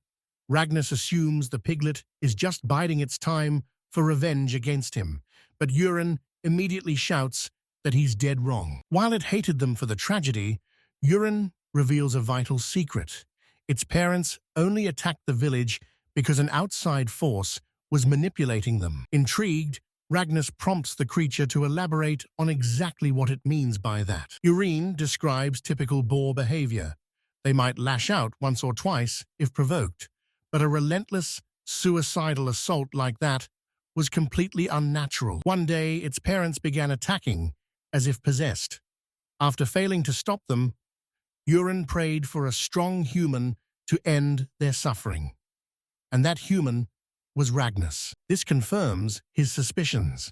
Ragnar assumes the piglet is just biding its time for revenge against him, but Urin immediately shouts that he's dead wrong. While it hated them for the tragedy, Urin reveals a vital secret. Its parents only attacked the village because an outside force was manipulating them. Intrigued, Ragnar prompts the creature to elaborate on exactly what it means by that. Urin describes typical boar behavior. They might lash out once or twice if provoked, but a relentless, suicidal assault like that was completely unnatural. One day, its parents began attacking, as if possessed. After failing to stop them, Uren prayed for a strong human to end their suffering. And that human was Ragnus. This confirms his suspicions.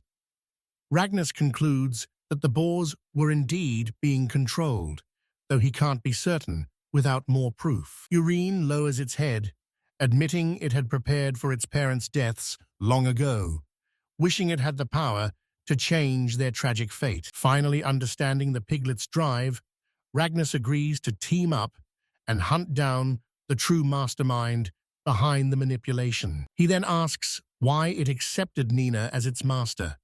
Ragnus concludes that the boars were indeed being controlled, though he can't be certain without more proof. Urine lowers its head, admitting it had prepared for its parents' deaths long ago, wishing it had the power to change their tragic fate. Finally understanding the piglet's drive, Ragnus agrees to team up and hunt down the true mastermind behind the manipulation. He then asks why it accepted Nina as its master.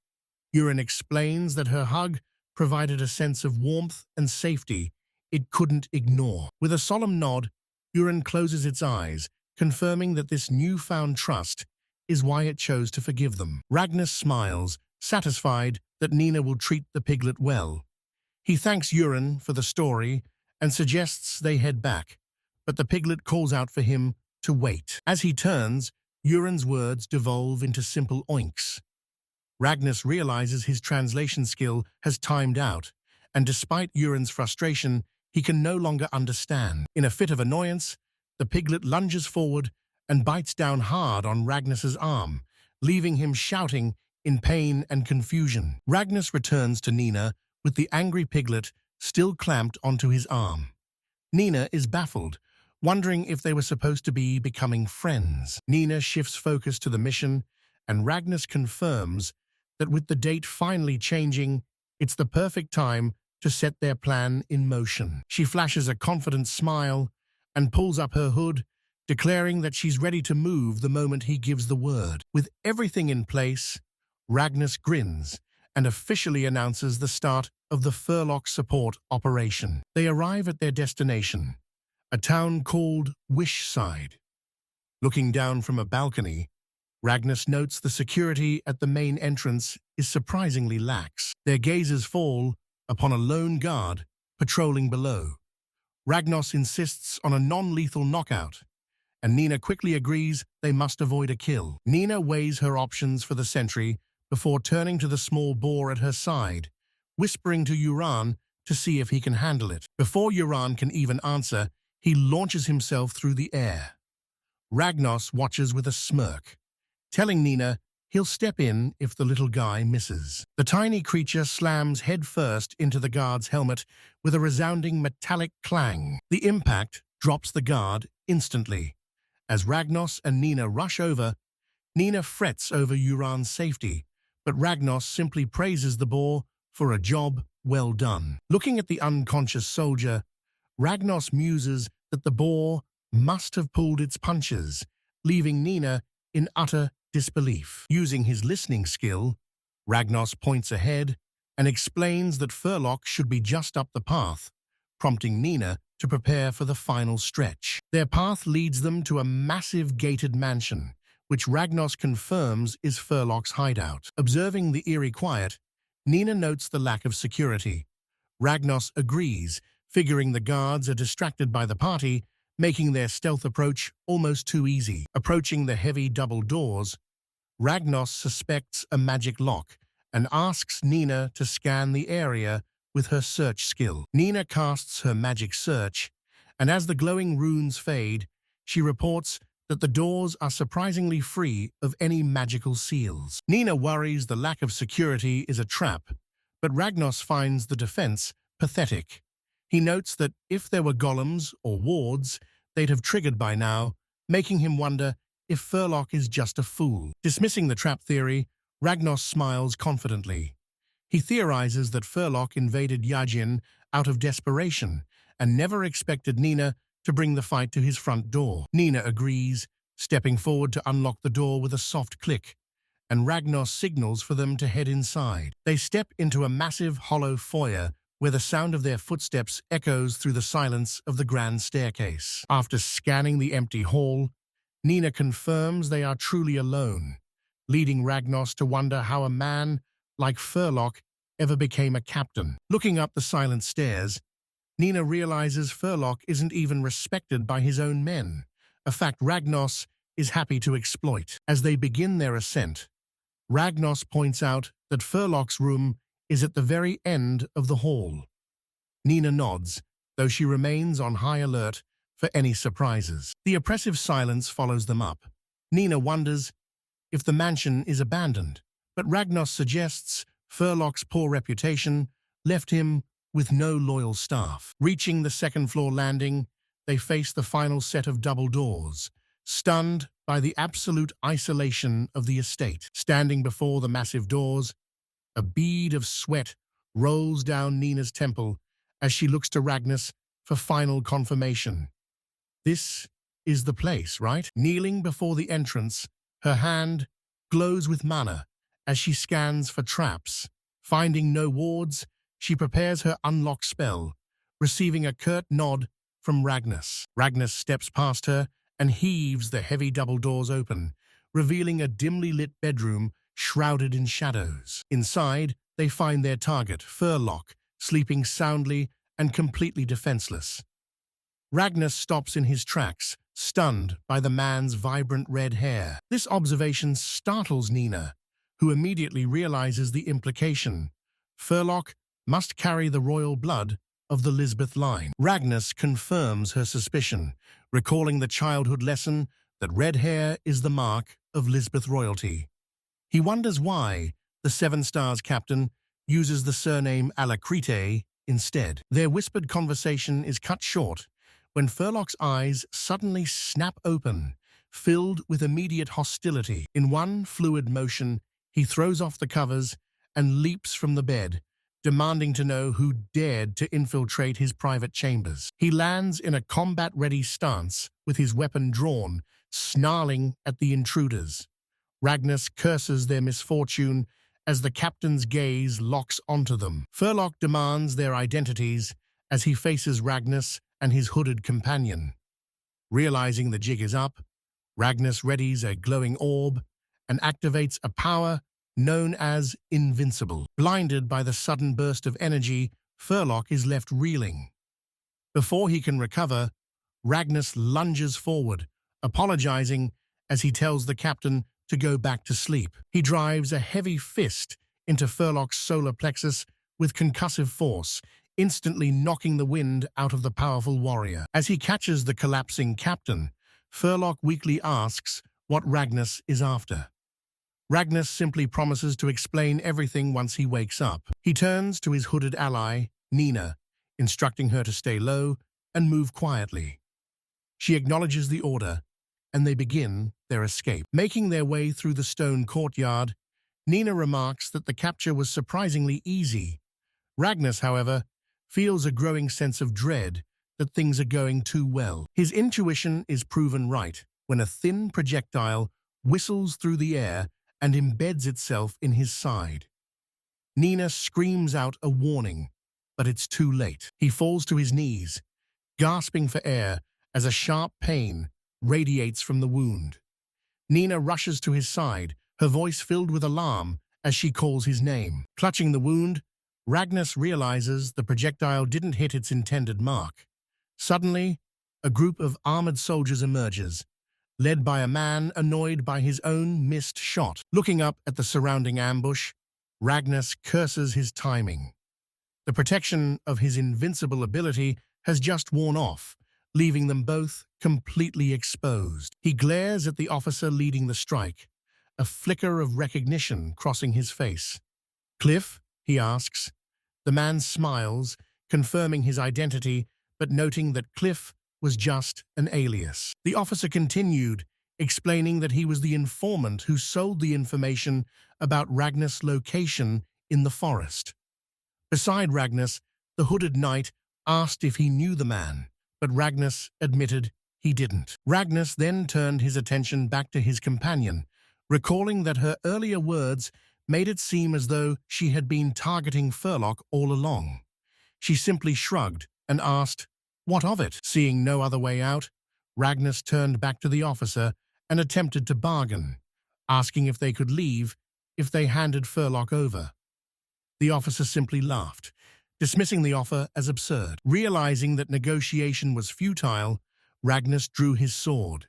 Uren explains that her hug provided a sense of warmth and safety it couldn't ignore. With a solemn nod, Uren closes its eyes, confirming that this newfound trust is why it chose to forgive them. Ragnus smiles, satisfied that Nina will treat the piglet well. He thanks Uren for the story and suggests they head back, but the piglet calls out for him to wait. As he turns, Uren's words devolve into simple oinks. Ragnus realizes his translation skill has timed out, and despite Uren's frustration, he can no longer understand. In a fit of annoyance, the piglet lunges forward and bites down hard on Ragnus's arm, leaving him shouting in pain and confusion. Ragnus returns to Nina with the angry piglet still clamped onto his arm. Nina is baffled, wondering if they were supposed to be becoming friends. Nina shifts focus to the mission, and Ragnus confirms that with the date finally changing, it's the perfect time to set their plan in motion. She flashes a confident smile and pulls up her hood, declaring that she's ready to move the moment he gives the word. With everything in place, Ragnus grins and officially announces the start of the Furlock support operation. They arrive at their destination, a town called Wishside. Looking down from a balcony, Ragnus notes the security at the main entrance is surprisingly lax. Their gazes fall upon a lone guard patrolling below. Ragnus insists on a non-lethal knockout, and Nina quickly agrees they must avoid a kill. Nina weighs her options for the sentry before turning to the small boar at her side, whispering to Uran to see if he can handle it. Before Uran can even answer, he launches himself through the air. Ragnus watches with a smirk, telling Nina he'll step in if the little guy misses. The tiny creature slams headfirst into the guard's helmet with a resounding metallic clang. The impact drops the guard instantly. As Ragnus and Nina rush over, Nina frets over Uran's safety, but Ragnus simply praises the boar for a job well done. Looking at the unconscious soldier, Ragnus muses that the boar must have pulled its punches, leaving Nina in utter disbelief. Using his listening skill, Ragnus points ahead and explains that Furlock should be just up the path, prompting Nina to prepare for the final stretch. Their path leads them to a massive gated mansion, which Ragnus confirms is Furlock's hideout. Observing the eerie quiet, Nina notes the lack of security. Ragnus agrees, figuring the guards are distracted by the party, making their stealth approach almost too easy. Approaching the heavy double doors, Ragnus suspects a magic lock and asks Nina to scan the area with her search skill. Nina casts her magic search, and as the glowing runes fade, she reports that the doors are surprisingly free of any magical seals. Nina worries the lack of security is a trap, but Ragnus finds the defense pathetic. He notes that if there were golems or wards, they'd have triggered by now, making him wonder if Furlock is just a fool. Dismissing the trap theory, Ragnus smiles confidently. He theorizes that Furlock invaded Yajin out of desperation and never expected Nina to bring the fight to his front door. Nina agrees, stepping forward to unlock the door with a soft click, and Ragnus signals for them to head inside. They step into a massive hollow foyer where the sound of their footsteps echoes through the silence of the grand staircase. After scanning the empty hall, Nina confirms they are truly alone, leading Ragnus to wonder how a man like Furlock ever became a captain. Looking up the silent stairs, Nina realizes Furlock isn't even respected by his own men, a fact Ragnus is happy to exploit. As they begin their ascent, Ragnos points out that Furlock's room is at the very end of the hall. Nina nods, though she remains on high alert for any surprises. The oppressive silence follows them up. Nina wonders if the mansion is abandoned, but Ragnos suggests Furlock's poor reputation left him with no loyal staff. Reaching the second-floor landing, they face the final set of double doors, stunned by the absolute isolation of the estate. Standing before the massive doors, a bead of sweat rolls down Nina's temple as she looks to Ragnos for final confirmation. This is the place, right? Kneeling before the entrance, her hand glows with mana as she scans for traps. Finding no wards, she prepares her unlock spell, receiving a curt nod from Ragnos. Ragnos steps past her and heaves the heavy double doors open, revealing a dimly lit bedroom shrouded in shadows. Inside, they find their target, Furlock, sleeping soundly and completely defenseless. Ragnos stops in his tracks, stunned by the man's vibrant red hair. This observation startles Nina, who immediately realizes the implication. Furlock must carry the royal blood of the Lisbeth line. Ragnos confirms her suspicion, recalling the childhood lesson that red hair is the mark of Lisbeth royalty. He wonders why the Seven Stars captain uses the surname Alacrite instead. Their whispered conversation is cut short when Furlock's eyes suddenly snap open, filled with immediate hostility. In one fluid motion, he throws off the covers and leaps from the bed, demanding to know who dared to infiltrate his private chambers. He lands in a combat-ready stance with his weapon drawn, snarling at the intruders. Ragnos curses their misfortune as the captain's gaze locks onto them. Furlock demands their identities as he faces Ragnos and his hooded companion. Realizing the jig is up, Ragnos readies a glowing orb and activates a power known as Invincible. Blinded by the sudden burst of energy, Furlock is left reeling. Before he can recover, Ragnos lunges forward, apologizing as he tells the captain to go back to sleep. He drives a heavy fist into Furlock's solar plexus with concussive force, instantly knocking the wind out of the powerful warrior. As he catches the collapsing captain, Furlock weakly asks what Ragnos is after. Ragnos simply promises to explain everything once he wakes up. He turns to his hooded ally, Nina, instructing her to stay low and move quietly. She acknowledges the order, and they begin their escape. Making their way through the stone courtyard, Nina remarks that the capture was surprisingly easy. Ragnos, however, feels a growing sense of dread that things are going too well. His intuition is proven right when a thin projectile whistles through the air and embeds itself in his side. Nina screams out a warning, but it's too late. He falls to his knees, gasping for air as a sharp pain radiates from the wound. Nina rushes to his side, her voice filled with alarm as she calls his name. Clutching the wound, Ragnos realizes the projectile didn't hit its intended mark. Suddenly, a group of armored soldiers emerges, led by a man annoyed by his own missed shot. Looking up at the surrounding ambush, Ragnos curses his timing. The protection of his invincible ability has just worn off, leaving them both completely exposed. He glares at the officer leading the strike, a flicker of recognition crossing his face. "Cliff?" he asks. The man smiles, confirming his identity, but noting that Cliff was just an alias. The officer continued, explaining that he was the informant who sold the information about Ragnos' location in the forest. Beside Ragnos, the hooded knight asked if he knew the man, but Ragnos admitted he didn't. Ragnos then turned his attention back to his companion, recalling that her earlier words made it seem as though she had been targeting Furlock all along. She simply shrugged and asked, "What of it?" Seeing no other way out, Ragnos turned back to the officer and attempted to bargain, asking if they could leave if they handed Furlock over. The officer simply laughed, dismissing the offer as absurd. Realizing that negotiation was futile, Ragnos drew his sword.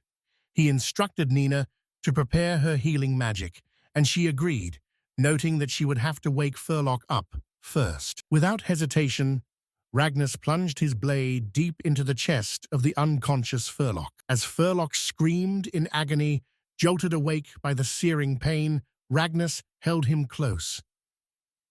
He instructed Nina to prepare her healing magic and she agreed, noting that she would have to wake Furlock up first. Without hesitation, Ragnus plunged his blade deep into the chest of the unconscious Furlock. As Furlock screamed in agony, jolted awake by the searing pain, Ragnus held him close.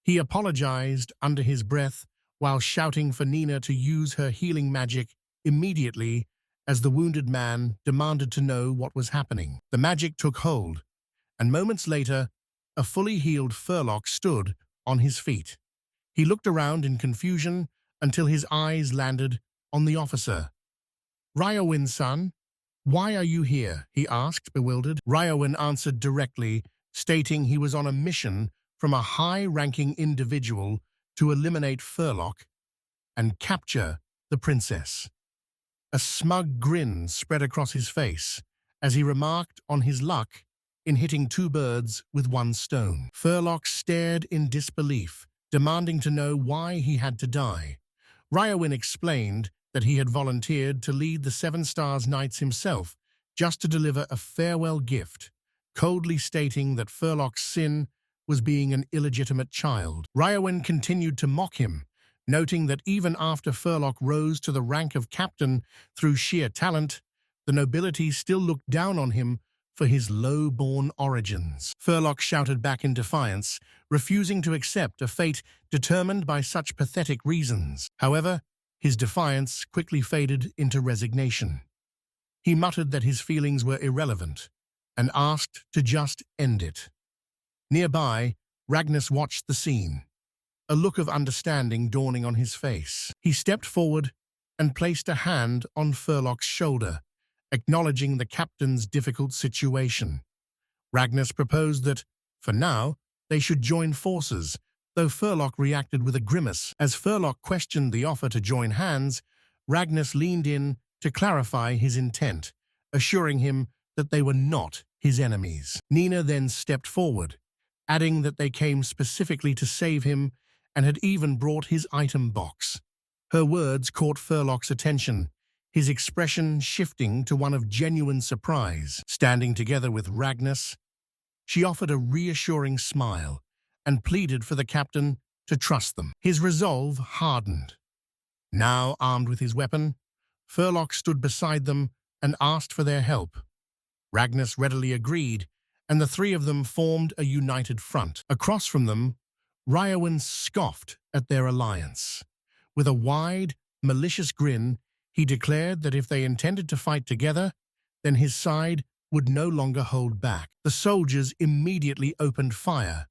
He apologized under his breath while shouting for Nina to use her healing magic immediately as the wounded man demanded to know what was happening. The magic took hold, and moments later, a fully healed Furlock stood on his feet. He looked around in confusion until his eyes landed on the officer. "Ryowin's son, why are you here?" he asked, bewildered. Ryowin answered directly, stating he was on a mission from a high-ranking individual to eliminate Furlock and capture the princess. A smug grin spread across his face as he remarked on his luck in hitting two birds with one stone. Furlock stared in disbelief, demanding to know why he had to die. Ryowin explained that he had volunteered to lead the Seven Stars Knights himself just to deliver a farewell gift, coldly stating that Furlock's sin was being an illegitimate child. Ryowin continued to mock him, noting that even after Furlock rose to the rank of captain through sheer talent, the nobility still looked down on him for his low-born origins. Furlock shouted back in defiance, refusing to accept a fate determined by such pathetic reasons. However, his defiance quickly faded into resignation. He muttered that his feelings were irrelevant and asked to just end it. Nearby, Ragnus watched the scene, a look of understanding dawning on his face. He stepped forward and placed a hand on Furlock's shoulder, acknowledging the captain's difficult situation. Ragnus proposed that, for now, they should join forces, though Furlock reacted with a grimace. As Furlock questioned the offer to join hands, Ragnus leaned in to clarify his intent, assuring him that they were not his enemies. Nina then stepped forward, adding that they came specifically to save him and had even brought his item box. Her words caught Furlock's attention, his expression shifting to one of genuine surprise. Standing together with Ragnus, she offered a reassuring smile and pleaded for the captain to trust them. His resolve hardened. Now armed with his weapon, Furlock stood beside them and asked for their help. Ragnus readily agreed, and the three of them formed a united front. Across from them, Ryowin scoffed at their alliance. With a wide, malicious grin, he declared that if they intended to fight together, then his side would no longer hold back. The soldiers immediately opened fire,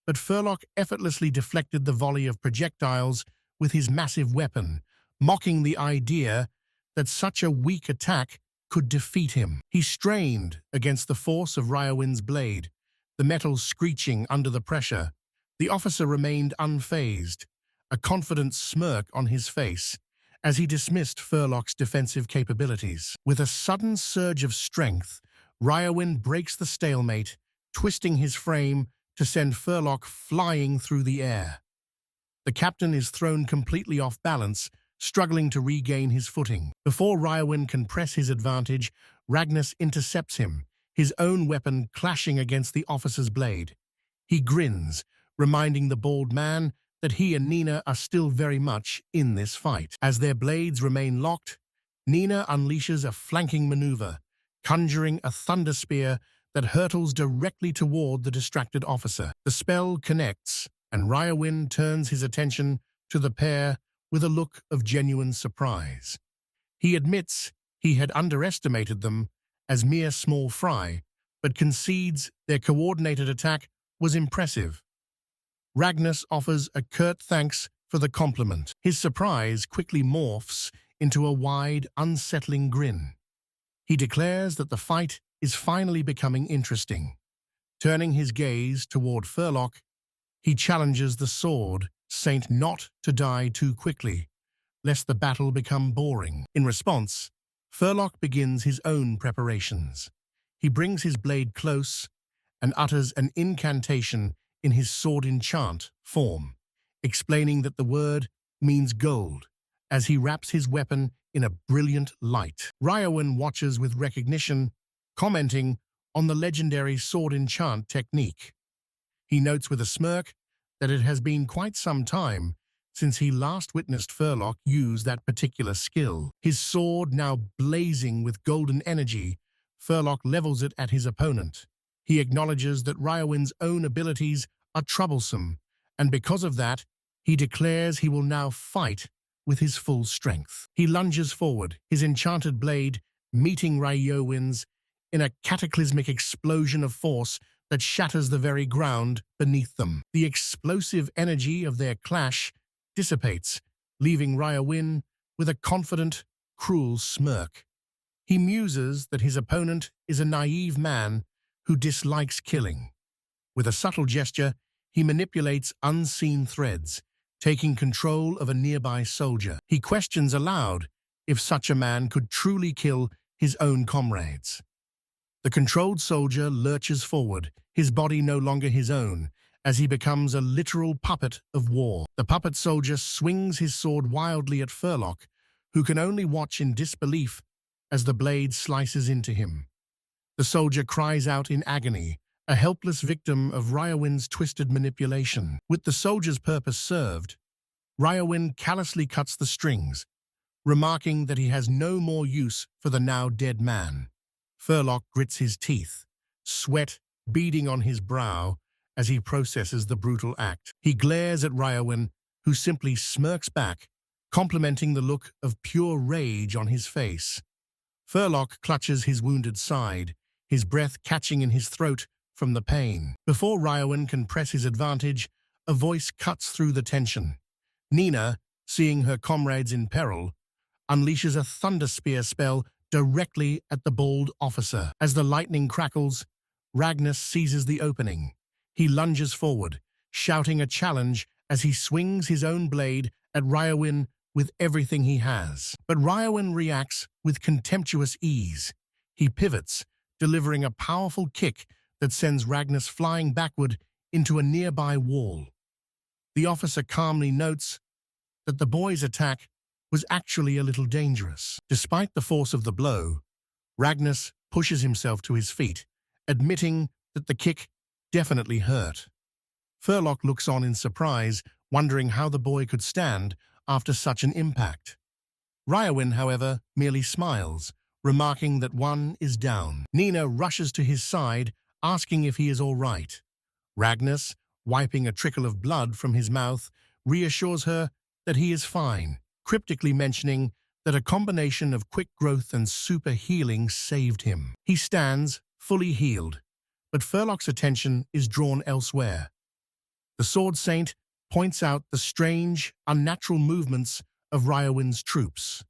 but Furlock effortlessly deflected the volley of projectiles with his massive weapon, mocking the idea that such a weak attack could defeat him. He strained against the force of Ryowin's blade, the metal screeching under the pressure. The officer remained unfazed, a confident smirk on his face, as he dismissed Furlock's defensive capabilities. With a sudden surge of strength, Ryowin breaks the stalemate, twisting his frame to send Furlock flying through the air. The captain is thrown completely off balance, struggling to regain his footing. Before Ryowin can press his advantage, Ragnus intercepts him, his own weapon clashing against the officer's blade. He grins, reminding the bald man that he and Nina are still very much in this fight. As their blades remain locked, Nina unleashes a flanking maneuver, conjuring a thunder spear that hurtles directly toward the distracted officer. The spell connects, and Ryowin turns his attention to the pair with a look of genuine surprise. He admits he had underestimated them as mere small fry, but concedes their coordinated attack was impressive. Ragnus offers a curt thanks for the compliment. His surprise quickly morphs into a wide, unsettling grin. He declares that the fight is finally becoming interesting. Turning his gaze toward Furlock, he challenges the sword saint not to die too quickly, lest the battle become boring. In response, Furlock begins his own preparations. He brings his blade close and utters an incantation in his sword enchant form, explaining that the word means gold, as he wraps his weapon in a brilliant light. Ryowin watches with recognition, commenting on the legendary sword enchant technique. He notes with a smirk that it has been quite some time since he last witnessed Furlock use that particular skill. His sword now blazing with golden energy, Furlock levels it at his opponent. He acknowledges that Ryowin's own abilities are troublesome, and because of that, he declares he will now fight with his full strength. He lunges forward, his enchanted blade meeting Ryowin's in a cataclysmic explosion of force that shatters the very ground beneath them. The explosive energy of their clash dissipates, leaving Ryowin with a confident, cruel smirk. He muses that his opponent is a naive man who dislikes killing. With a subtle gesture, he manipulates unseen threads, taking control of a nearby soldier. He questions aloud if such a man could truly kill his own comrades. The controlled soldier lurches forward, his body no longer his own, as he becomes a literal puppet of war. The puppet soldier swings his sword wildly at Furlock, who can only watch in disbelief as the blade slices into him. The soldier cries out in agony, a helpless victim of Ryowin's twisted manipulation. With the soldier's purpose served, Ryowin callously cuts the strings, remarking that he has no more use for the now dead man. Furlock grits his teeth, sweat beading on his brow as he processes the brutal act. He glares at Ryowin, who simply smirks back, complimenting the look of pure rage on his face. Furlock clutches his wounded side, his breath catching in his throat from the pain. Before Ryowin can press his advantage, a voice cuts through the tension. Nina, seeing her comrades in peril, unleashes a thunder spear spell directly at the bald officer. As the lightning crackles, Ragnus seizes the opening. He lunges forward, shouting a challenge as he swings his own blade at Ryowin with everything he has. But Ryowin reacts with contemptuous ease. He pivots, delivering a powerful kick that sends Ragnus flying backward into a nearby wall. The officer calmly notes that the boy's attack was actually a little dangerous. Despite the force of the blow, Ragnus pushes himself to his feet, admitting that the kick definitely hurt. Furlock looks on in surprise, wondering how the boy could stand after such an impact. Ryowin, however, merely smiles, remarking that one is down. Nina rushes to his side, asking if he is all right. Ragnus, wiping a trickle of blood from his mouth, reassures her that he is fine, cryptically mentioning that a combination of quick growth and super healing saved him. He stands, fully healed, but Furlock's attention is drawn elsewhere. The Sword Saint points out the strange, unnatural movements of Ryowin's troops.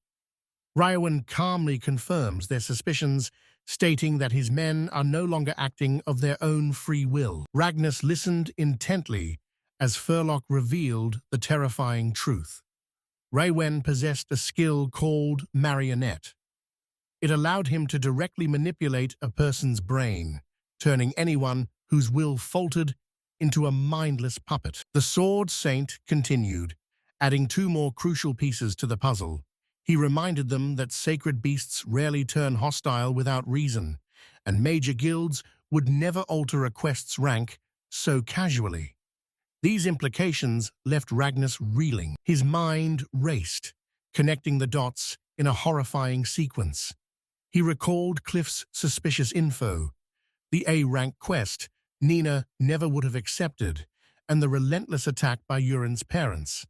Ryowin calmly confirms their suspicions, stating that his men are no longer acting of their own free will. Ragnus listened intently as Furlock revealed the terrifying truth. Ryowin possessed a skill called marionette. It allowed him to directly manipulate a person's brain, turning anyone whose will faltered into a mindless puppet. The Sword Saint continued, adding two more crucial pieces to the puzzle. He reminded them that sacred beasts rarely turn hostile without reason, and major guilds would never alter a quest's rank so casually. These implications left Ragnus reeling. His mind raced, connecting the dots in a horrifying sequence. He recalled Cliff's suspicious info, the A-rank quest Nina never would have accepted, and the relentless attack by Urin's parents.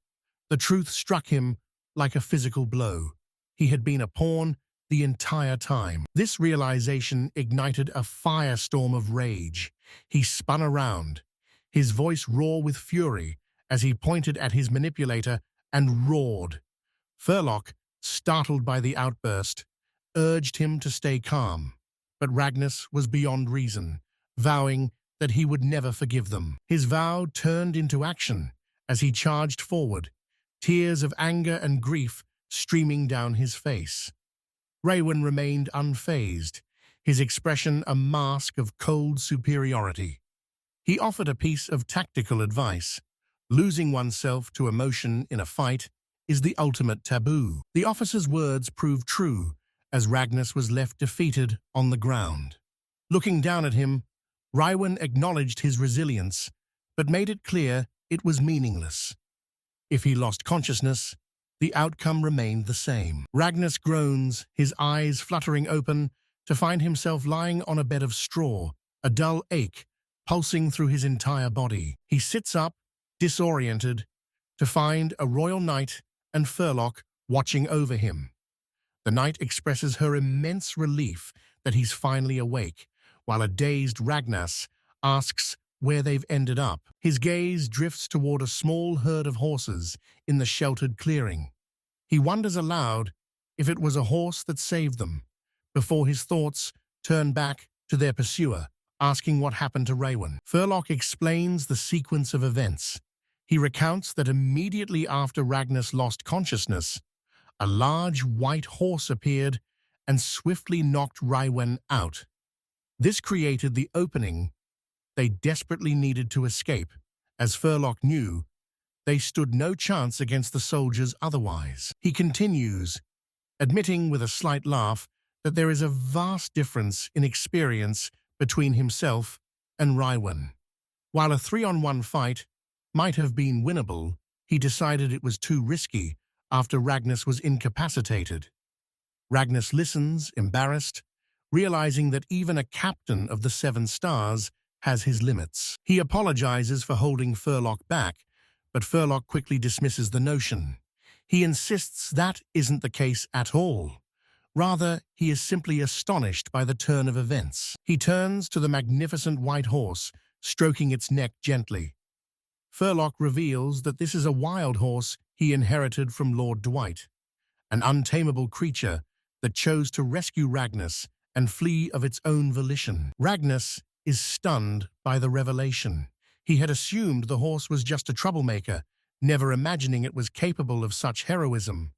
The truth struck him like a physical blow. He had been a pawn the entire time. This realization ignited a firestorm of rage. He spun around, his voice raw with fury as he pointed at his manipulator and roared. Furlock, startled by the outburst, urged him to stay calm, but Ragnus was beyond reason, vowing that he would never forgive them. His vow turned into action as he charged forward, tears of anger and grief streaming down his face. Ryowin remained unfazed, his expression a mask of cold superiority. He offered a piece of tactical advice. Losing oneself to emotion in a fight is the ultimate taboo. The officer's words proved true as Ragnus was left defeated on the ground. Looking down at him, Raiwan acknowledged his resilience, but made it clear it was meaningless. If he lost consciousness, the outcome remained the same. Ragnas groans, his eyes fluttering open, to find himself lying on a bed of straw, a dull ache pulsing through his entire body. He sits up, disoriented, to find a royal knight and Furlock watching over him. The knight expresses her immense relief that he's finally awake, while a dazed Ragnas asks where they've ended up. His gaze drifts toward a small herd of horses in the sheltered clearing. He wonders aloud if it was a horse that saved them, before his thoughts turn back to their pursuer, asking what happened to Raiwan. Furlock explains the sequence of events. He recounts that immediately after Ragnas lost consciousness, a large white horse appeared and swiftly knocked Raiwan out. This created the opening they desperately needed to escape. As Furlock knew, they stood no chance against the soldiers otherwise. He continues, admitting with a slight laugh that there is a vast difference in experience between himself and Raiwan. While a 3-on-1 fight might have been winnable, he decided it was too risky after Ragnas was incapacitated. Ragnas listens, embarrassed, realizing that even a captain of the 7 stars has his limits. He apologizes for holding Furlock back, but Furlock quickly dismisses the notion. He insists that isn't the case at all. Rather, he is simply astonished by the turn of events. He turns to the magnificent white horse, stroking its neck gently. Furlock reveals that this is a wild horse he inherited from Lord Dwight, an untamable creature that chose to rescue Ragnas and flee of its own volition. Ragnas is stunned by the revelation. He had assumed the horse was just a troublemaker, never imagining it was capable of such heroism.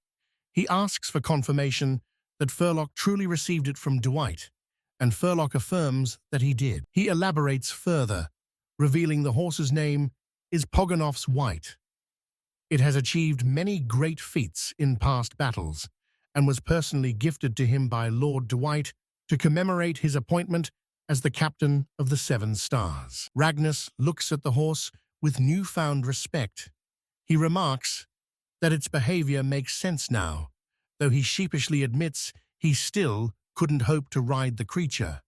He asks for confirmation that Furlock truly received it from Dwight, and Furlock affirms that he did. He elaborates further, revealing the horse's name is Pogonoff's White. It has achieved many great feats in past battles, and was personally gifted to him by Lord Dwight to commemorate his appointment as the captain of the 7 stars. Ragnas looks at the horse with newfound respect. He remarks that its behavior makes sense now, though he sheepishly admits he still couldn't hope to ride the creature.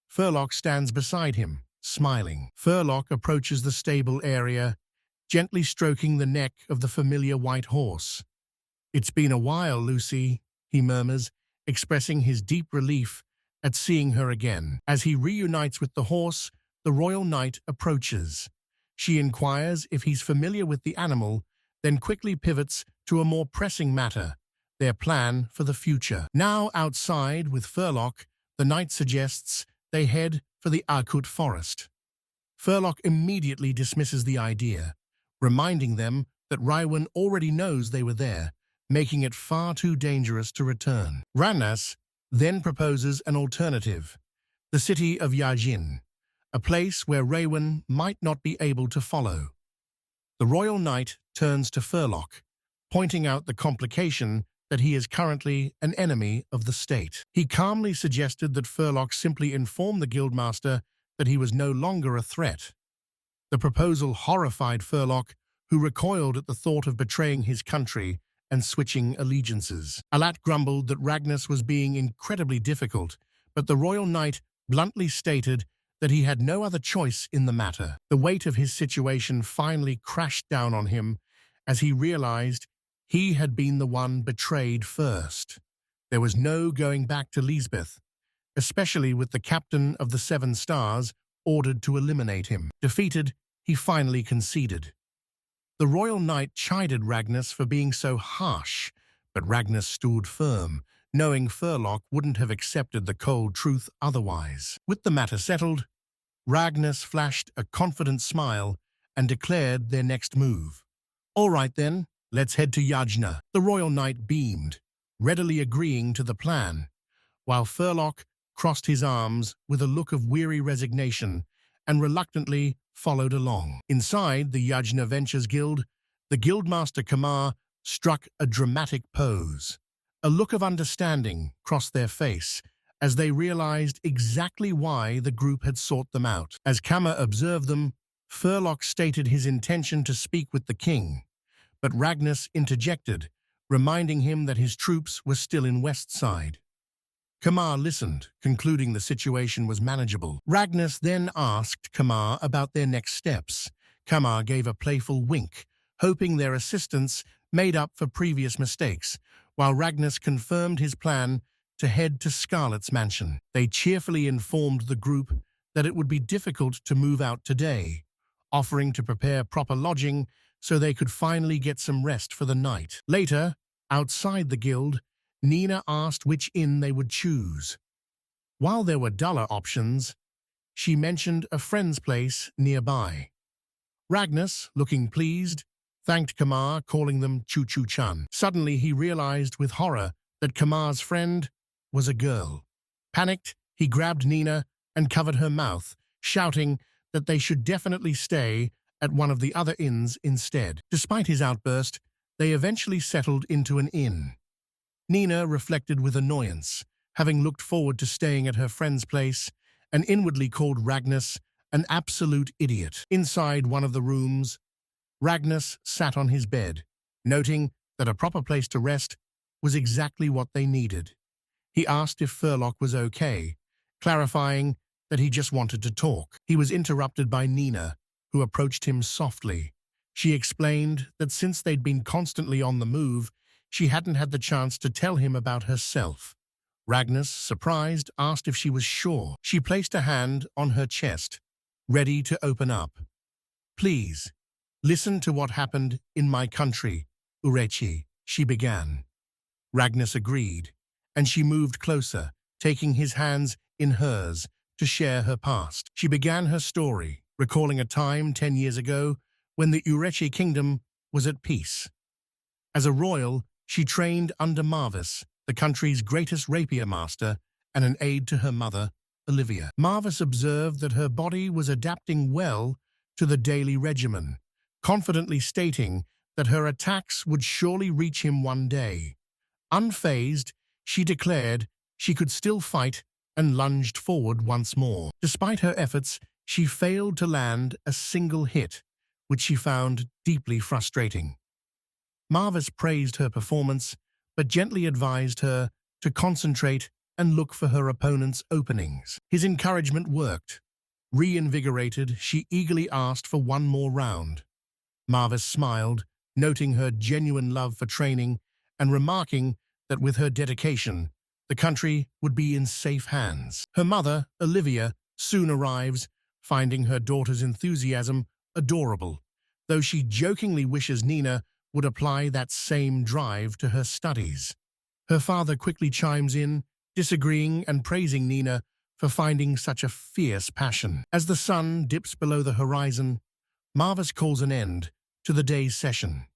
Furlock stands beside him, smiling. Furlock approaches the stable area, gently stroking the neck of the familiar white horse. "It's been a while, Lucy," he murmurs, expressing his deep relief at seeing her again. As he reunites with the horse, the royal knight approaches. She inquires if he's familiar with the animal, then quickly pivots to a more pressing matter, their plan for the future. Now outside with Furlock, the knight suggests they head for the Akut forest. Furlock immediately dismisses the idea, reminding them that Raiwan already knows they were there, making it far too dangerous to return. Ragnas then proposes an alternative, the city of Yajin, a place where Raiwan might not be able to follow. The royal knight turns to Furlock, pointing out the complication that he is currently an enemy of the state. He calmly suggested that Furlock simply inform the guildmaster that he was no longer a threat. The proposal horrified Furlock, who recoiled at the thought of betraying his country and switching allegiances. Alat grumbled that Ragnas was being incredibly difficult, but the royal knight bluntly stated that he had no other choice in the matter. The weight of his situation finally crashed down on him as he realized he had been the one betrayed first. There was no going back to Lisbeth, especially with the captain of the 7 stars ordered to eliminate him. Defeated, he finally conceded. The royal knight chided Ragnas for being so harsh, but Ragnas stood firm, knowing Furlock wouldn't have accepted the cold truth otherwise. With the matter settled, Ragnas flashed a confident smile and declared their next move. "All right then, let's head to Yajna." The royal knight beamed, readily agreeing to the plan, while Furlock crossed his arms with a look of weary resignation and reluctantly followed along. Inside the Yajna Ventures Guild, the Guildmaster Kamar struck a dramatic pose. A look of understanding crossed their face as they realized exactly why the group had sought them out. As Kama observed them, Furlock stated his intention to speak with the king, but Ragnus interjected, reminding him that his troops were still in West Side. Kamar listened, concluding the situation was manageable. Ragnus then asked Kamar about their next steps. Kamar gave a playful wink, hoping their assistance made up for previous mistakes, while Ragnus confirmed his plan to head to Scarlet's mansion. They cheerfully informed the group that it would be difficult to move out today, offering to prepare proper lodging so they could finally get some rest for the night. Later, outside the guild, Nina asked which inn they would choose. While there were duller options, she mentioned a friend's place nearby. Ragnus, looking pleased, thanked Kamar, calling them Chu-Chu-Chan. Suddenly, he realized with horror that Kamar's friend was a girl. Panicked, he grabbed Nina and covered her mouth, shouting that they should definitely stay at one of the other inns instead. Despite his outburst, they eventually settled into an inn. Nina reflected with annoyance, having looked forward to staying at her friend's place, and inwardly called Ragnus an absolute idiot. Inside one of the rooms, Ragnus sat on his bed, noting that a proper place to rest was exactly what they needed. He asked if Furlock was okay, clarifying that he just wanted to talk. He was interrupted by Nina, who approached him softly. She explained that since they'd been constantly on the move, she hadn't had the chance to tell him about herself. Ragnus, surprised, asked if she was sure. She placed a hand on her chest, ready to open up. "Please, listen to what happened in my country, Urechi," she began. Ragnus agreed, and she moved closer, taking his hands in hers to share her past. She began her story, recalling a time 10 years ago when the Urechi kingdom was at peace. As a royal, she trained under Marvis, the country's greatest rapier master, and an aide to her mother, Olivia. Marvis observed that her body was adapting well to the daily regimen, confidently stating that her attacks would surely reach him one day. Unfazed, she declared she could still fight and lunged forward once more. Despite her efforts, she failed to land a single hit, which she found deeply frustrating. Marvis praised her performance, but gently advised her to concentrate and look for her opponent's openings. His encouragement worked. Reinvigorated, she eagerly asked for one more round. Marvis smiled, noting her genuine love for training and remarking that with her dedication, the country would be in safe hands. Her mother, Olivia, soon arrives, finding her daughter's enthusiasm adorable, though she jokingly wishes Nina would apply that same drive to her studies. Her father quickly chimes in, disagreeing and praising Nina for finding such a fierce passion. As the sun dips below the horizon, Marvis calls an end to the day's session.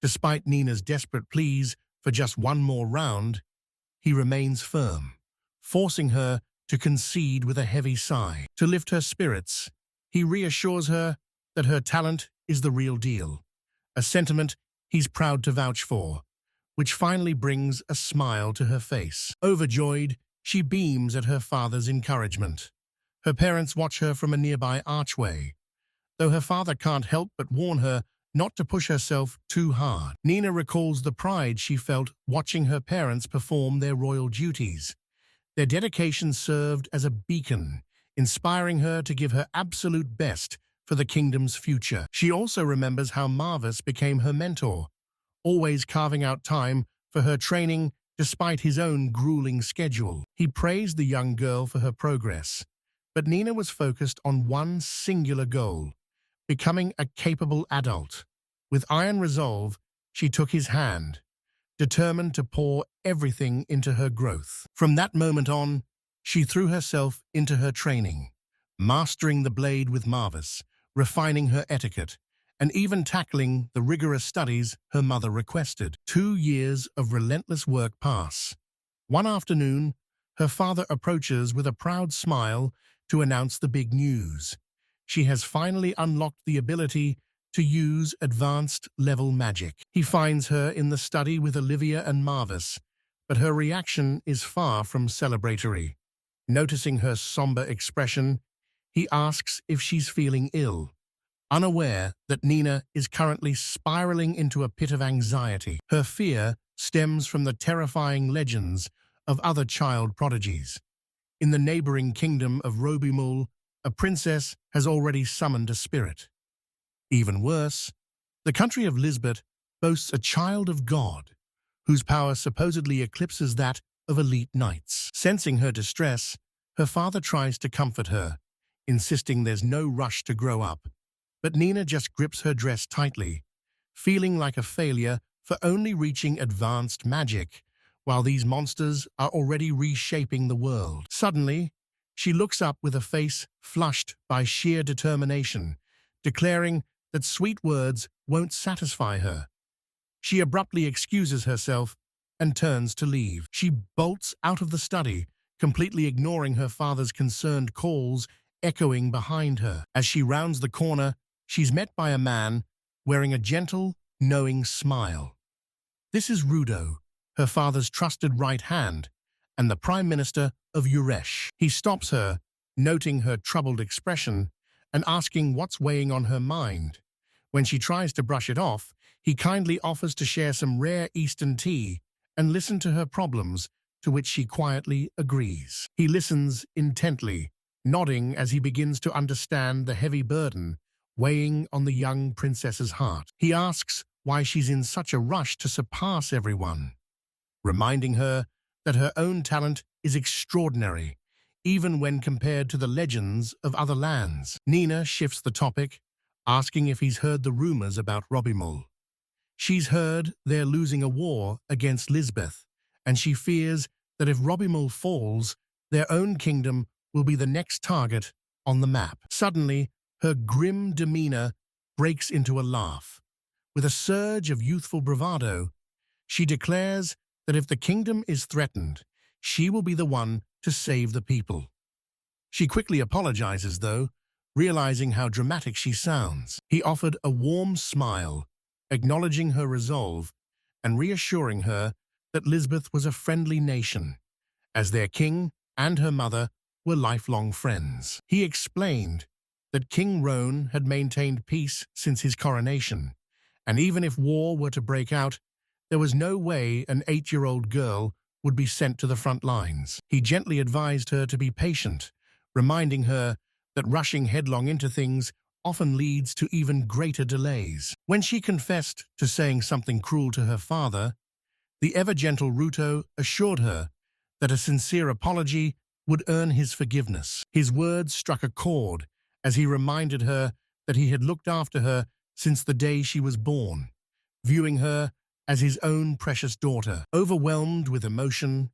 Despite Nina's desperate pleas for just one more round, he remains firm, forcing her to concede with a heavy sigh. To lift her spirits, he reassures her that her talent is the real deal, a sentiment he's proud to vouch for, which finally brings a smile to her face. Overjoyed, she beams at her father's encouragement. Her parents watch her from a nearby archway, though her father can't help but warn her not to push herself too hard. Nina recalls the pride she felt watching her parents perform their royal duties. Their dedication served as a beacon, inspiring her to give her absolute best for the kingdom's future. She also remembers how Marvis became her mentor, always carving out time for her training despite his own grueling schedule. He praised the young girl for her progress, but Nina was focused on one singular goal: becoming a capable adult. With iron resolve, she took his hand, determined to pour everything into her growth. From that moment on, she threw herself into her training, mastering the blade with Marvis, refining her etiquette, and even tackling the rigorous studies her mother requested. 2 years of relentless work pass. One afternoon, her father approaches with a proud smile to announce the big news. She has finally unlocked the ability to use advanced level magic. He finds her in the study with Olivia and Marvis, but her reaction is far from celebratory. Noticing her somber expression, he asks if she's feeling ill, unaware that Nina is currently spiraling into a pit of anxiety. Her fear stems from the terrifying legends of other child prodigies. In the neighboring kingdom of Robimul, a princess has already summoned a spirit. Even worse, the country of Lisbeth boasts a child of God, whose power supposedly eclipses that of elite knights. Sensing her distress, her father tries to comfort her, insisting there's no rush to grow up. But Nina just grips her dress tightly, feeling like a failure for only reaching advanced magic, while these monsters are already reshaping the world. Suddenly, she looks up with a face flushed by sheer determination, declaring that sweet words won't satisfy her. She abruptly excuses herself and turns to leave. She bolts out of the study, completely ignoring her father's concerned calls echoing behind her. As she rounds the corner, she's met by a man wearing a gentle, knowing smile. This is Rudo, her father's trusted right hand, and the Prime Minister of Uresh. He stops her, noting her troubled expression, and asking what's weighing on her mind. When she tries to brush it off, he kindly offers to share some rare Eastern tea and listen to her problems, to which she quietly agrees. He listens intently, nodding as he begins to understand the heavy burden weighing on the young princess's heart. He asks why she's in such a rush to surpass everyone, reminding her that her own talent is extraordinary, even when compared to the legends of other lands. Nina shifts the topic, asking if he's heard the rumors about Robimul. She's heard they're losing a war against Lisbeth, and she fears that if Robimul falls, their own kingdom will be the next target on the map. Suddenly, her grim demeanor breaks into a laugh. With a surge of youthful bravado, she declares that if the kingdom is threatened, she will be the one to save the people. She quickly apologizes, though, realizing how dramatic she sounds. He offered a warm smile, acknowledging her resolve and reassuring her that Lisbeth was a friendly nation, as their king and her mother were lifelong friends. He explained that King Roan had maintained peace since his coronation, and even if war were to break out, there was no way an 8-year-old girl would be sent to the front lines. He gently advised her to be patient, reminding her that rushing headlong into things often leads to even greater delays. When she confessed to saying something cruel to her father, the ever-gentle Ruto assured her that a sincere apology would earn his forgiveness. His words struck a chord as he reminded her that he had looked after her since the day she was born, viewing her as his own precious daughter. Overwhelmed with emotion,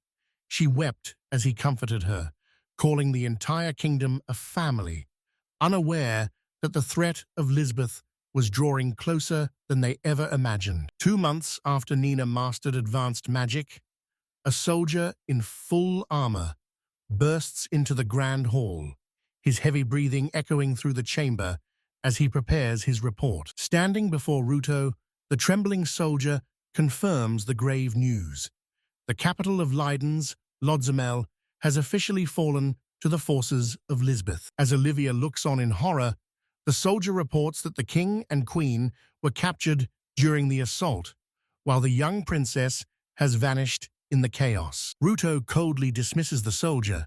she wept as he comforted her, calling the entire kingdom a family, unaware that the threat of Lisbeth was drawing closer than they ever imagined. 2 months after Nina mastered advanced magic, a soldier in full armor bursts into the grand hall, his heavy breathing echoing through the chamber as he prepares his report. Standing before Ruto, the trembling soldier confirms the grave news. The capital of Leiden's, Lodzamel, has officially fallen to the forces of Lisbeth. As Olivia looks on in horror, the soldier reports that the king and queen were captured during the assault, while the young princess has vanished in the chaos. Ruto coldly dismisses the soldier,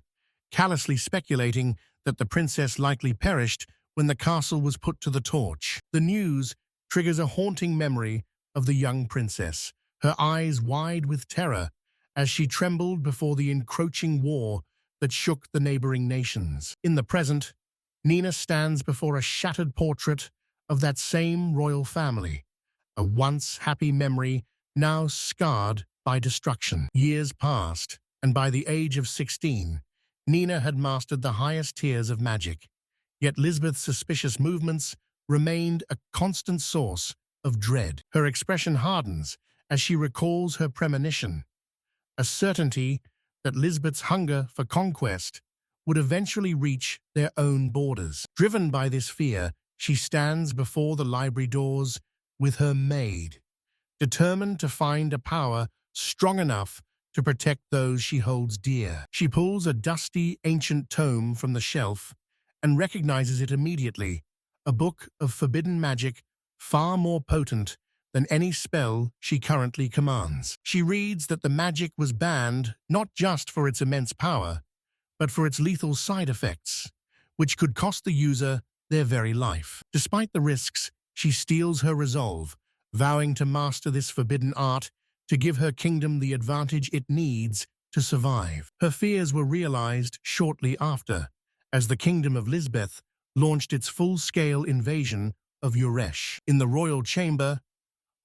callously speculating that the princess likely perished when the castle was put to the torch. The news triggers a haunting memory of the young princess, her eyes wide with terror as she trembled before the encroaching war that shook the neighboring nations. In the present, Nina stands before a shattered portrait of that same royal family, a once happy memory now scarred by destruction. Years passed, and by the age of 16, Nina had mastered the highest tiers of magic, yet Lisbeth's suspicious movements remained a constant source of dread. Her expression hardens as she recalls her premonition, a certainty that Lisbeth's hunger for conquest would eventually reach their own borders. Driven by this fear, she stands before the library doors with her maid, determined to find a power strong enough to protect those she holds dear. She pulls a dusty, ancient tome from the shelf and recognizes it immediately, a book of forbidden magic far more potent than any spell she currently commands. She reads that the magic was banned not just for its immense power, but for its lethal side effects, which could cost the user their very life. Despite the risks, she steels her resolve, vowing to master this forbidden art to give her kingdom the advantage it needs to survive. Her fears were realized shortly after, as the kingdom of Lisbeth launched its full-scale invasion of Uresh. In the royal chamber,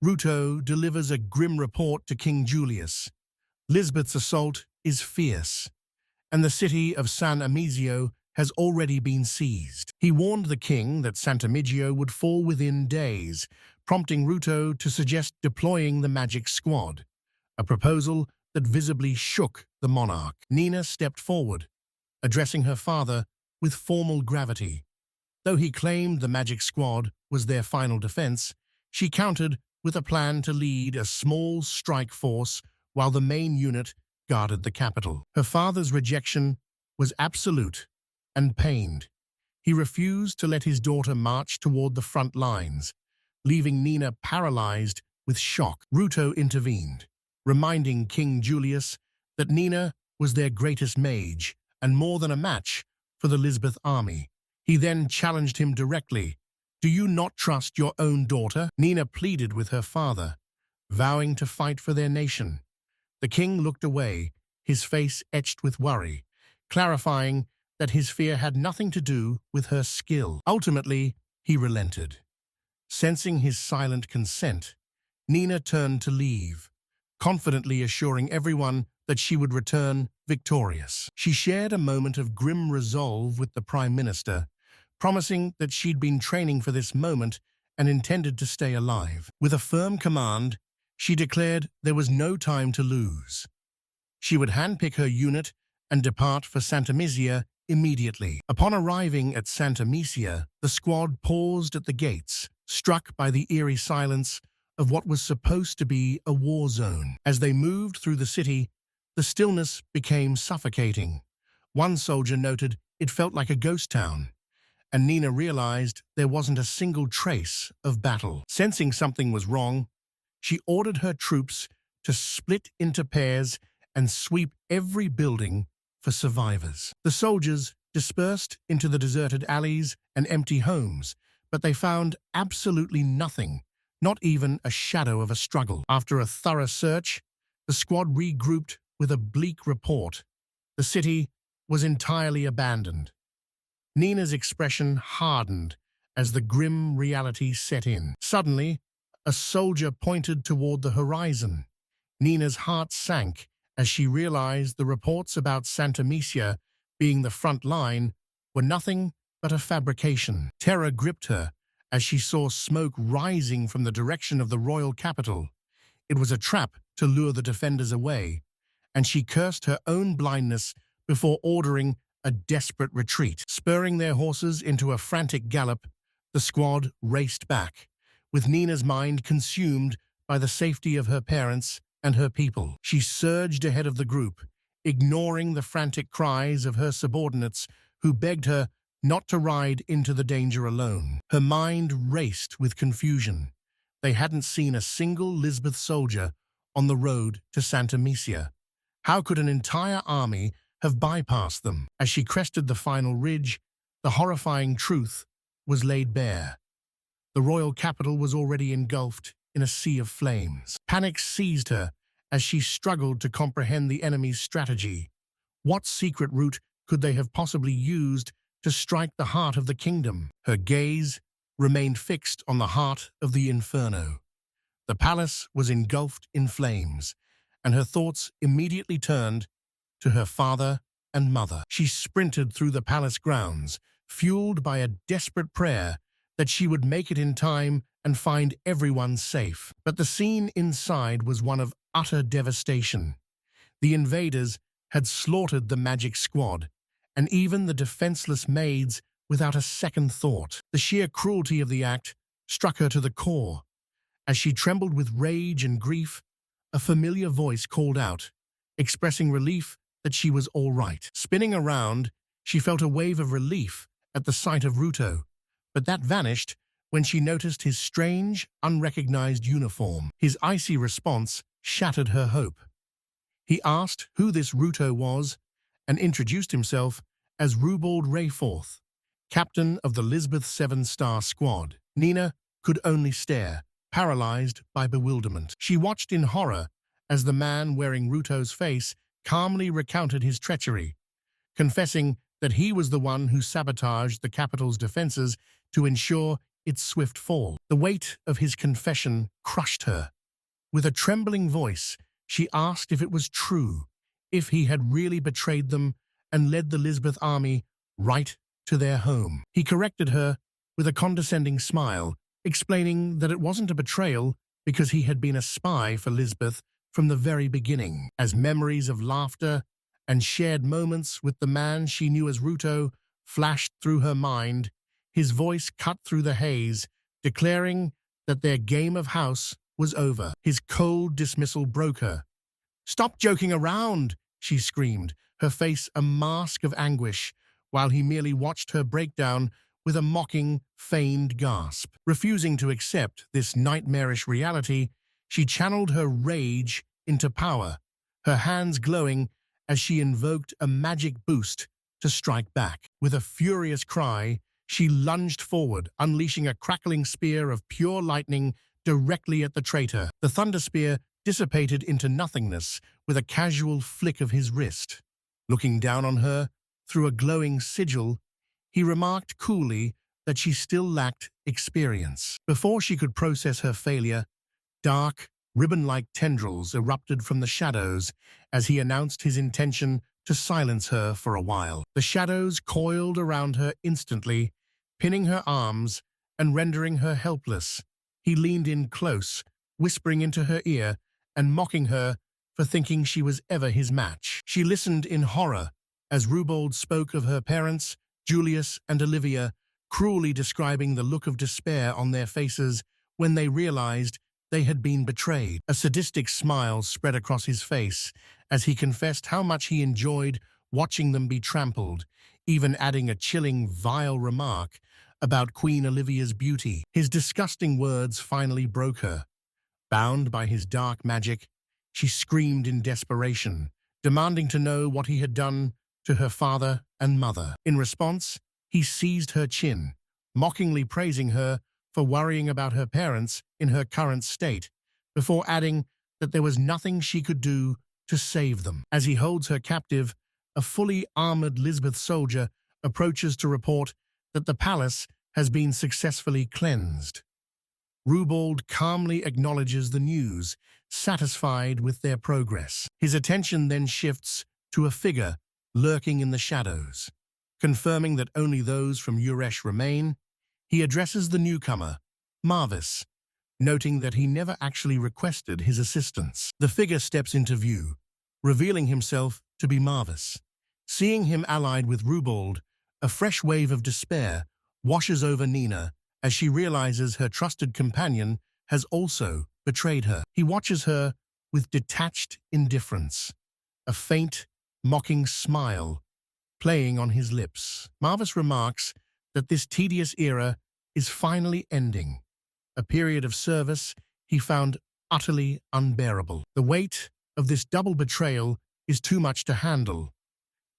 Ruto delivers a grim report to King Julius. Lisbeth's assault is fierce, and the city of San Amizio has already been seized. He warned the king that Sant'Amigio would fall within days, prompting Ruto to suggest deploying the magic squad, a proposal that visibly shook the monarch. Nina stepped forward, addressing her father with formal gravity. Though he claimed the magic squad was their final defense, she countered with a plan to lead a small strike force while the main unit guarded the capital. Her father's rejection was absolute and pained. He refused to let his daughter march toward the front lines, leaving Nina paralyzed with shock. Ruto intervened, reminding King Julius that Nina was their greatest mage and more than a match for the Lisbeth army. He then challenged him directly. "Do you not trust your own daughter?" Nina pleaded with her father, vowing to fight for their nation. The king looked away, his face etched with worry, clarifying that his fear had nothing to do with her skill. Ultimately, he relented. Sensing his silent consent, Nina turned to leave, confidently assuring everyone that she would return victorious. She shared a moment of grim resolve with the Prime Minister, promising that she'd been training for this moment and intended to stay alive. With a firm command, she declared there was no time to lose. She would handpick her unit and depart for Sant'Amizia immediately. Upon arriving at Sant'Amizia, the squad paused at the gates, struck by the eerie silence of what was supposed to be a war zone. As they moved through the city, the stillness became suffocating. One soldier noted it felt like a ghost town, and Nina realized there wasn't a single trace of battle. Sensing something was wrong, she ordered her troops to split into pairs and sweep every building for survivors. The soldiers dispersed into the deserted alleys and empty homes, but they found absolutely nothing, not even a shadow of a struggle. After a thorough search, the squad regrouped with a bleak report. The city was entirely abandoned. Nina's expression hardened as the grim reality set in. Suddenly, a soldier pointed toward the horizon. Nina's heart sank as she realized the reports about Sant'Amicia being the front line were nothing but a fabrication. Terror gripped her as she saw smoke rising from the direction of the royal capital. It was a trap to lure the defenders away, and she cursed her own blindness before ordering a desperate retreat. Spurring their horses into a frantic gallop, the squad raced back, with Nina's mind consumed by the safety of her parents and her people. She surged ahead of the group, ignoring the frantic cries of her subordinates who begged her not to ride into the danger alone. Her mind raced with confusion. They hadn't seen a single Lisbeth soldier on the road to Sant'Amicia. How could an entire army have bypassed them? As she crested the final ridge, the horrifying truth was laid bare. The royal capital was already engulfed in a sea of flames. Panic seized her as she struggled to comprehend the enemy's strategy. What secret route could they have possibly used to strike the heart of the kingdom? Her gaze remained fixed on the heart of the inferno. The palace was engulfed in flames, and her thoughts immediately turned to her father and mother. She sprinted through the palace grounds, fueled by a desperate prayer that she would make it in time and find everyone safe. But the scene inside was one of utter devastation. The invaders had slaughtered the magic squad, and even the defenseless maids without a second thought. The sheer cruelty of the act struck her to the core. As she trembled with rage and grief, a familiar voice called out, expressing relief that she was all right. Spinning around, she felt a wave of relief at the sight of Ruto, but that vanished when she noticed his strange, unrecognized uniform. His icy response shattered her hope. He asked who this Ruto was and introduced himself as Rubald Rayforth, captain of the Lisbeth 7-Star Squad. Nina could only stare, paralyzed by bewilderment. She watched in horror as the man wearing Ruto's face calmly recounted his treachery, confessing that he was the one who sabotaged the capital's defenses to ensure its swift fall. The weight of his confession crushed her. With a trembling voice, she asked if it was true, if he had really betrayed them and led the Lisbeth army right to their home. He corrected her with a condescending smile, explaining that it wasn't a betrayal because he had been a spy for Lisbeth from the very beginning. As memories of laughter and shared moments with the man she knew as Ruto flashed through her mind, his voice cut through the haze, declaring that their game of house was over. His cold dismissal broke her. "Stop joking around," she screamed, her face a mask of anguish, while he merely watched her break down with a mocking, feigned gasp. Refusing to accept this nightmarish reality, she channeled her rage into power, her hands glowing as she invoked a magic boost to strike back. With a furious cry, she lunged forward, unleashing a crackling spear of pure lightning directly at the traitor. The thunder spear dissipated into nothingness with a casual flick of his wrist. Looking down on her through a glowing sigil, he remarked coolly that she still lacked experience. Before she could process her failure, dark, ribbon-like tendrils erupted from the shadows as he announced his intention to silence her for a while. The shadows coiled around her instantly, pinning her arms and rendering her helpless. He leaned in close, whispering into her ear and mocking her for thinking she was ever his match. She listened in horror as Rubald spoke of her parents, Julius and Olivia, cruelly describing the look of despair on their faces when they realized they had been betrayed. A sadistic smile spread across his face as he confessed how much he enjoyed watching them be trampled, even adding a chilling, vile remark about Queen Olivia's beauty. His disgusting words finally broke her. Bound by his dark magic, she screamed in desperation, demanding to know what he had done to her father and mother. In response, he seized her chin, mockingly praising her for worrying about her parents in her current state, before adding that there was nothing she could do to save them. As he holds her captive, a fully armored Lisbeth soldier approaches to report that the palace has been successfully cleansed. Rubald calmly acknowledges the news, satisfied with their progress. His attention then shifts to a figure lurking in the shadows. Confirming that only those from Uresh remain, he addresses the newcomer, Marvis, noting that he never actually requested his assistance. The figure steps into view, revealing himself to be Marvis. Seeing him allied with Rubald, a fresh wave of despair washes over Nina as she realizes her trusted companion has also betrayed her. He watches her with detached indifference, a faint, mocking smile playing on his lips. Marvis remarks that this tedious era is finally ending, a period of service he found utterly unbearable. The weight of this double betrayal is too much to handle.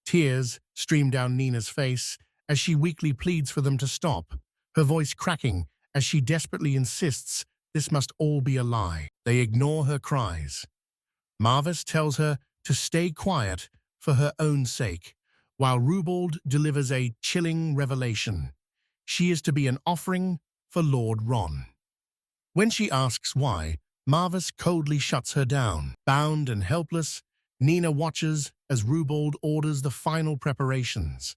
Tears stream down Nina's face as she weakly pleads for them to stop, her voice cracking as she desperately insists this must all be a lie. They ignore her cries. Marvis tells her to stay quiet for her own sake, while Rubald delivers a chilling revelation. She is to be an offering for Lord Ron. When she asks why, Marvis coldly shuts her down. Bound and helpless, Nina watches as Rubald orders the final preparations.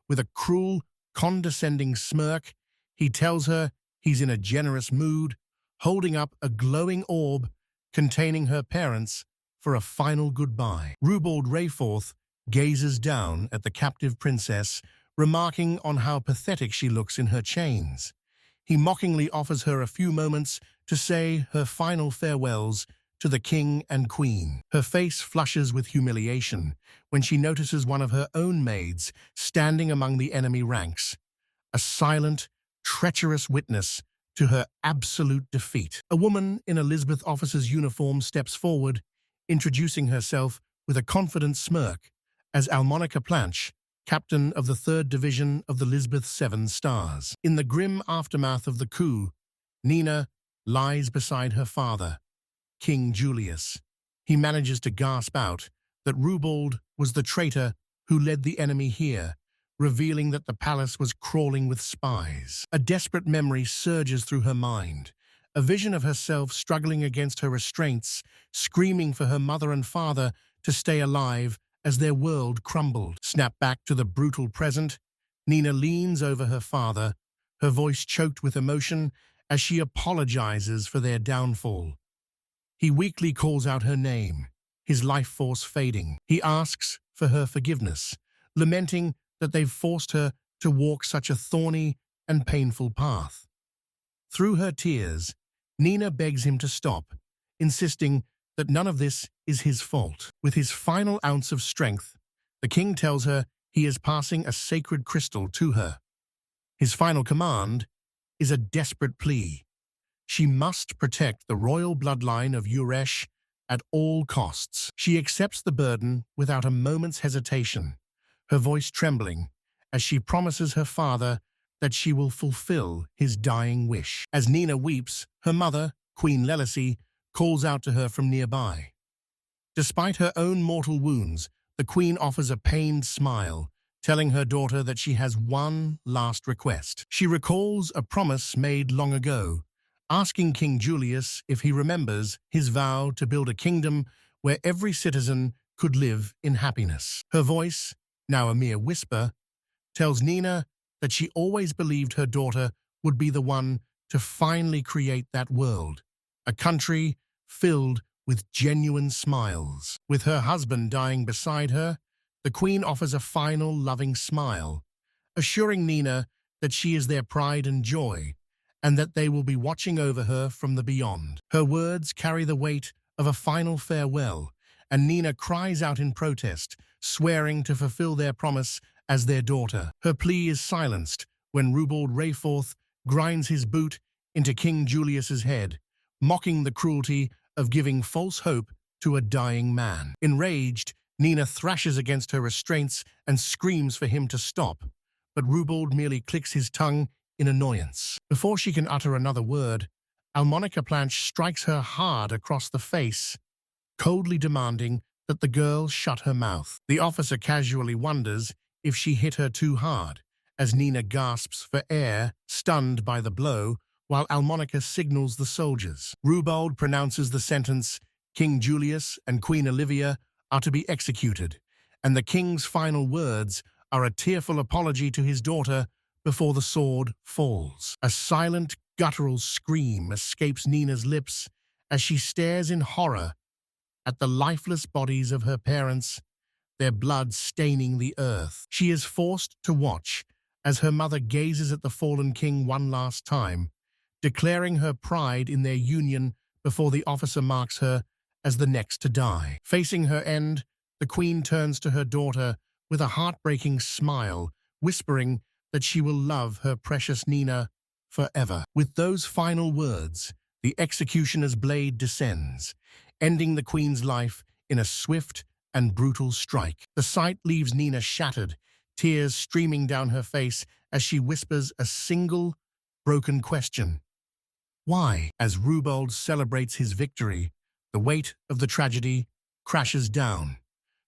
With a cruel, condescending smirk, he tells her he's in a generous mood, holding up a glowing orb containing her parents for a final goodbye. Rubald Rayforth gazes down at the captive princess, remarking on how pathetic she looks in her chains. He mockingly offers her a few moments to say her final farewells to the king and queen. Her face flushes with humiliation when she notices one of her own maids standing among the enemy ranks, a silent, treacherous witness to her absolute defeat. A woman in Elizabeth officer's uniform steps forward, introducing herself with a confident smirk as Almonica Planche, captain of the 3rd Division of the Lisbeth 7 Stars. In the grim aftermath of the coup, Nina lies beside her father, King Julius. He manages to gasp out that Rubald was the traitor who led the enemy here, revealing that the palace was crawling with spies. A desperate memory surges through her mind, a vision of herself struggling against her restraints, screaming for her mother and father to stay alive as their world crumbled. Snap back to the brutal present, Nina leans over her father, her voice choked with emotion as she apologizes for their downfall. He weakly calls out her name, his life force fading. He asks for her forgiveness, lamenting that they've forced her to walk such a thorny and painful path. Through her tears, Nina begs him to stop, insisting that none of this is his fault. With his final ounce of strength, the king tells her he is passing a sacred crystal to her. His final command is a desperate plea. She must protect the royal bloodline of Uresh at all costs. She accepts the burden without a moment's hesitation, her voice trembling as she promises her father that she will fulfill his dying wish. As Nina weeps, her mother, Queen Lelacy, calls out to her from nearby. Despite her own mortal wounds, the queen offers a pained smile, telling her daughter that she has one last request. She recalls a promise made long ago, asking King Julius if he remembers his vow to build a kingdom where every citizen could live in happiness. Her voice, now a mere whisper, tells Nina that she always believed her daughter would be the one to finally create that world, a country filled with genuine smiles. With her husband dying beside her, the queen offers a final loving smile, assuring Nina that she is their pride and joy, and that they will be watching over her from the beyond. Her words carry the weight of a final farewell, and Nina cries out in protest, swearing to fulfill their promise as their daughter. Her plea is silenced when Rubald Rayforth grinds his boot into King Julius's head, mocking the cruelty of giving false hope to a dying man. Enraged, Nina thrashes against her restraints and screams for him to stop, but Rubald merely clicks his tongue in annoyance. Before she can utter another word, Almonica Planche strikes her hard across the face, coldly demanding that the girl shut her mouth. The officer casually wonders if she hit her too hard, as Nina gasps for air, stunned by the blow, while Almonica signals the soldiers. Rubald pronounces the sentence, King Julius and Queen Olivia are to be executed, and the king's final words are a tearful apology to his daughter before the sword falls. A silent, guttural scream escapes Nina's lips as she stares in horror at the lifeless bodies of her parents, their blood staining the earth. She is forced to watch as her mother gazes at the fallen king one last time, declaring her pride in their union before the officer marks her as the next to die. Facing her end, the queen turns to her daughter with a heartbreaking smile, whispering that she will love her precious Nina forever. With those final words, the executioner's blade descends, ending the queen's life in a swift and brutal strike. The sight leaves Nina shattered, tears streaming down her face as she whispers a single, broken question. Why? As Rubald celebrates his victory, the weight of the tragedy crashes down.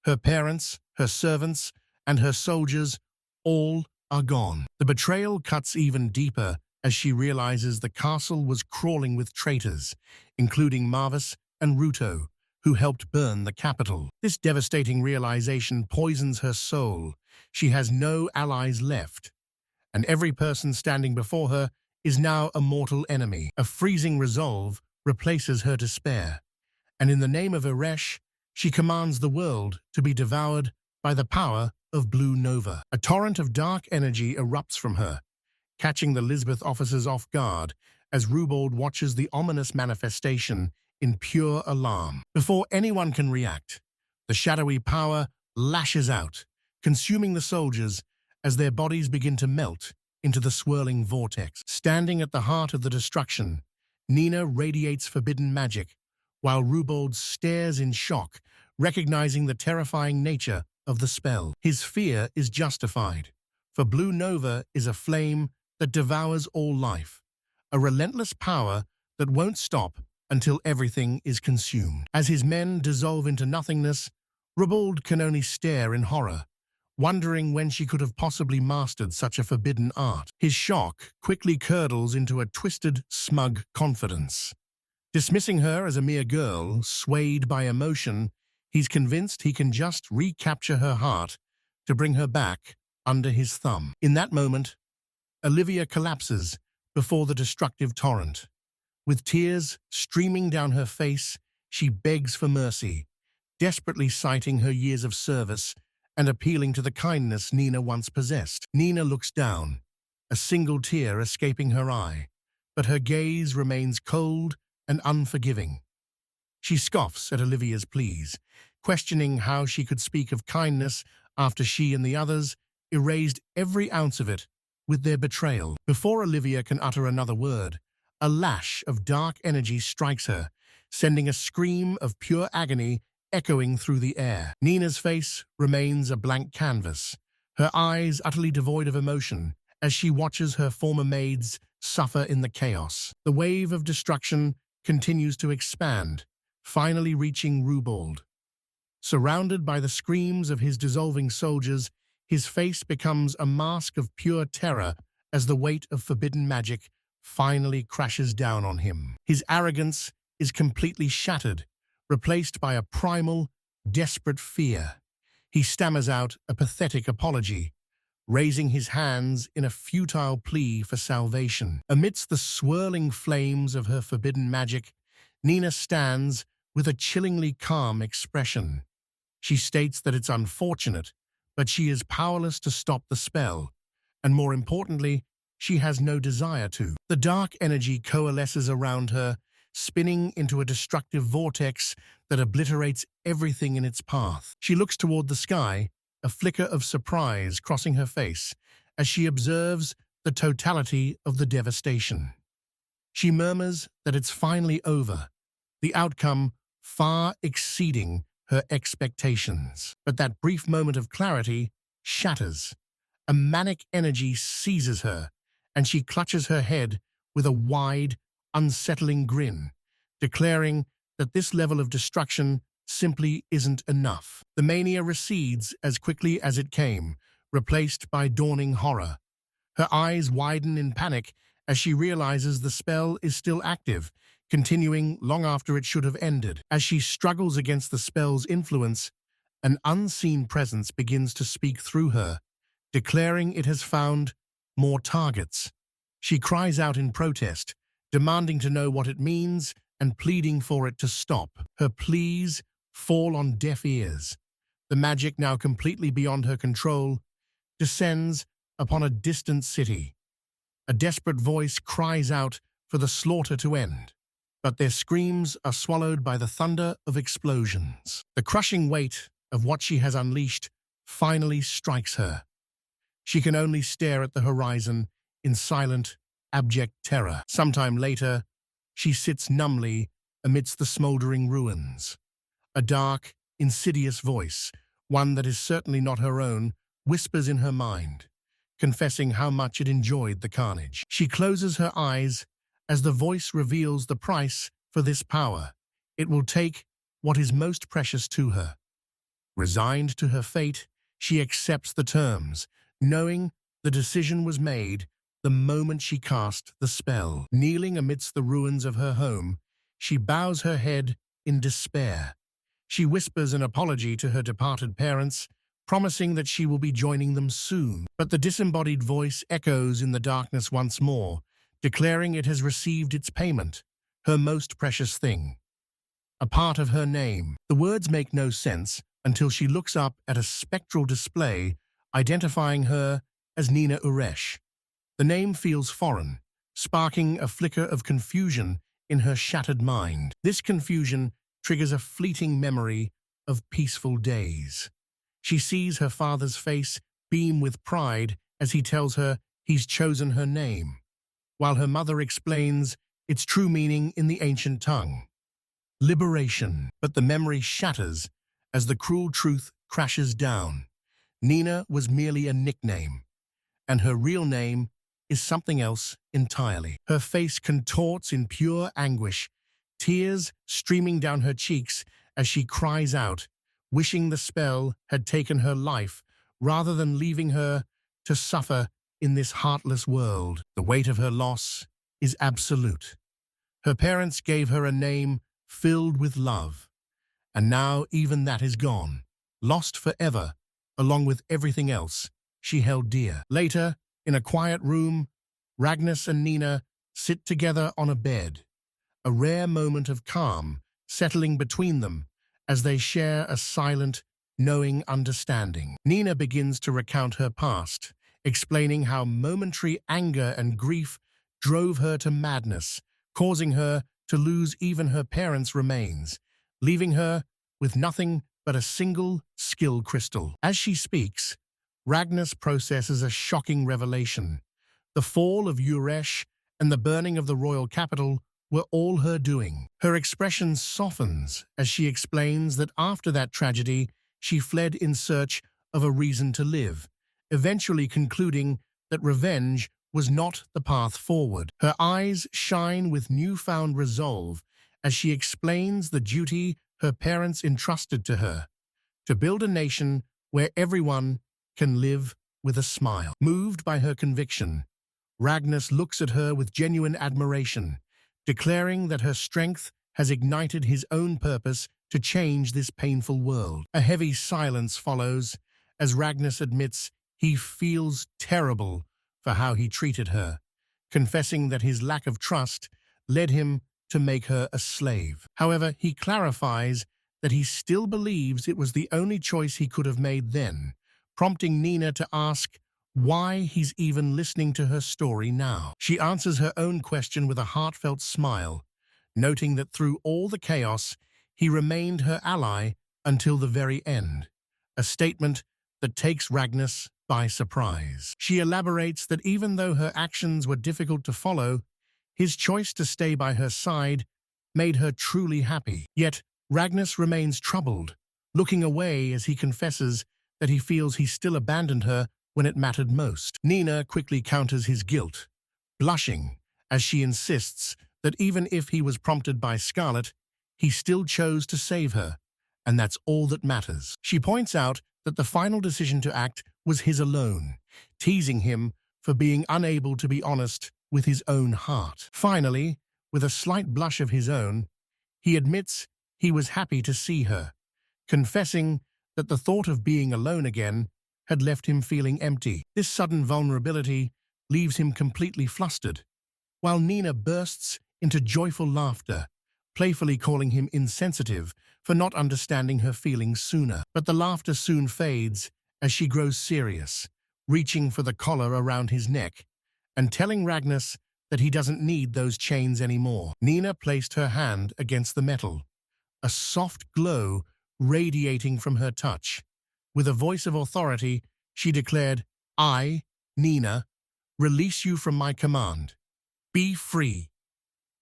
Her parents, her servants, and her soldiers all are gone. The betrayal cuts even deeper as she realizes the castle was crawling with traitors, including Marvis and Ruto, who helped burn the capital. This devastating realization poisons her soul. She has no allies left, and every person standing before her is now a mortal enemy. A freezing resolve replaces her despair, and in the name of Uresh, she commands the world to be devoured by the power of Blue Nova. A torrent of dark energy erupts from her, catching the Lisbeth officers off guard as Rubald watches the ominous manifestation in pure alarm. Before anyone can react, the shadowy power lashes out, consuming the soldiers as their bodies begin to melt into the swirling vortex. Standing at the heart of the destruction, Nina radiates forbidden magic, while Rubold stares in shock, recognizing the terrifying nature of the spell. His fear is justified, for Blue Nova is a flame that devours all life, a relentless power that won't stop until everything is consumed. As his men dissolve into nothingness, Rubold can only stare in horror, wondering when she could have possibly mastered such a forbidden art. His shock quickly curdles into a twisted, smug confidence. Dismissing her as a mere girl, swayed by emotion, he's convinced he can just recapture her heart to bring her back under his thumb. In that moment, Olivia collapses before the destructive torrent. With tears streaming down her face, she begs for mercy, desperately citing her years of service and appealing to the kindness Nina once possessed. Nina looks down, a single tear escaping her eye, but her gaze remains cold and unforgiving. She scoffs at Olivia's pleas, questioning how she could speak of kindness after she and the others erased every ounce of it with their betrayal. Before Olivia can utter another word, a lash of dark energy strikes her, sending a scream of pure agony echoing through the air. Nina's face remains a blank canvas, her eyes utterly devoid of emotion as she watches her former maids suffer in the chaos. The wave of destruction continues to expand, finally reaching Rubold. Surrounded by the screams of his dissolving soldiers, his face becomes a mask of pure terror as the weight of forbidden magic finally crashes down on him. His arrogance is completely shattered, replaced by a primal, desperate fear. He stammers out a pathetic apology, raising his hands in a futile plea for salvation. Amidst the swirling flames of her forbidden magic, Nina stands with a chillingly calm expression. She states that it's unfortunate, but she is powerless to stop the spell, and more importantly, she has no desire to. The dark energy coalesces around her, spinning into a destructive vortex that obliterates everything in its path. She looks toward the sky, a flicker of surprise crossing her face as she observes the totality of the devastation. She murmurs that it's finally over, the outcome far exceeding her expectations. But that brief moment of clarity shatters. A manic energy seizes her, and she clutches her head with a wide, unsettling grin, declaring that this level of destruction simply isn't enough. The mania recedes as quickly as it came, replaced by dawning horror. Her eyes widen in panic as she realizes the spell is still active, continuing long after it should have ended. As she struggles against the spell's influence, an unseen presence begins to speak through her, declaring it has found more targets. She cries out in protest, demanding to know what it means and pleading for it to stop. Her pleas fall on deaf ears. The magic, now completely beyond her control, descends upon a distant city. A desperate voice cries out for the slaughter to end, but their screams are swallowed by the thunder of explosions. The crushing weight of what she has unleashed finally strikes her. She can only stare at the horizon in silent, abject terror. Sometime later, she sits numbly amidst the smoldering ruins. A dark, insidious voice, one that is certainly not her own, whispers in her mind, confessing how much it enjoyed the carnage. She closes her eyes as the voice reveals the price for this power. It will take what is most precious to her. Resigned to her fate, she accepts the terms, knowing the decision was made the moment she cast the spell. Kneeling amidst the ruins of her home, she bows her head in despair. She whispers an apology to her departed parents, promising that she will be joining them soon. But the disembodied voice echoes in the darkness once more, declaring it has received its payment, her most precious thing, a part of her name. The words make no sense until she looks up at a spectral display identifying her as Nina Uresh. The name feels foreign, sparking a flicker of confusion in her shattered mind. This confusion triggers a fleeting memory of peaceful days. She sees her father's face beam with pride as he tells her he's chosen her name, while her mother explains its true meaning in the ancient tongue. Liberation. But the memory shatters as the cruel truth crashes down. Nina was merely a nickname, and her real name is something else entirely. Her face contorts in pure anguish, tears streaming down her cheeks as she cries out, wishing the spell had taken her life rather than leaving her to suffer in this heartless world. The weight of her loss is absolute. Her parents gave her a name filled with love, and now even that is gone, lost forever, along with everything else she held dear. Later, in a quiet room, Ragnas and Nina sit together on a bed, a rare moment of calm settling between them as they share a silent, knowing understanding. Nina begins to recount her past, explaining how momentary anger and grief drove her to madness, causing her to lose even her parents' remains, leaving her with nothing but a single skill crystal. As she speaks, Ragnas processes a shocking revelation. The fall of Uresh and the burning of the royal capital were all her doing. Her expression softens as she explains that after that tragedy, she fled in search of a reason to live, eventually concluding that revenge was not the path forward. Her eyes shine with newfound resolve as she explains the duty her parents entrusted to her, to build a nation where everyone can live with a smile. Moved by her conviction, Ragnas looks at her with genuine admiration, declaring that her strength has ignited his own purpose to change this painful world. A heavy silence follows as Ragnas admits he feels terrible for how he treated her, confessing that his lack of trust led him to make her a slave. However, he clarifies that he still believes it was the only choice he could have made then, prompting Nina to ask why he's even listening to her story now. She answers her own question with a heartfelt smile, noting that through all the chaos, he remained her ally until the very end, a statement that takes Ragnas by surprise. She elaborates that even though her actions were difficult to follow, his choice to stay by her side made her truly happy. Yet, Ragnas remains troubled, looking away as he confesses that he feels he still abandoned her when it mattered most. Nina quickly counters his guilt, blushing as she insists that even if he was prompted by Scarlet, he still chose to save her, and that's all that matters. She points out that the final decision to act was his alone, teasing him for being unable to be honest with his own heart. Finally, with a slight blush of his own, he admits he was happy to see her, confessing that the thought of being alone again had left him feeling empty. This sudden vulnerability leaves him completely flustered, while Nina bursts into joyful laughter, playfully calling him insensitive for not understanding her feelings sooner. But the laughter soon fades as she grows serious, reaching for the collar around his neck and telling Ragnas that he doesn't need those chains anymore. Nina placed her hand against the metal, a soft glow radiating from her touch. With a voice of authority, she declared, "I, Nina, release you from my command. Be free."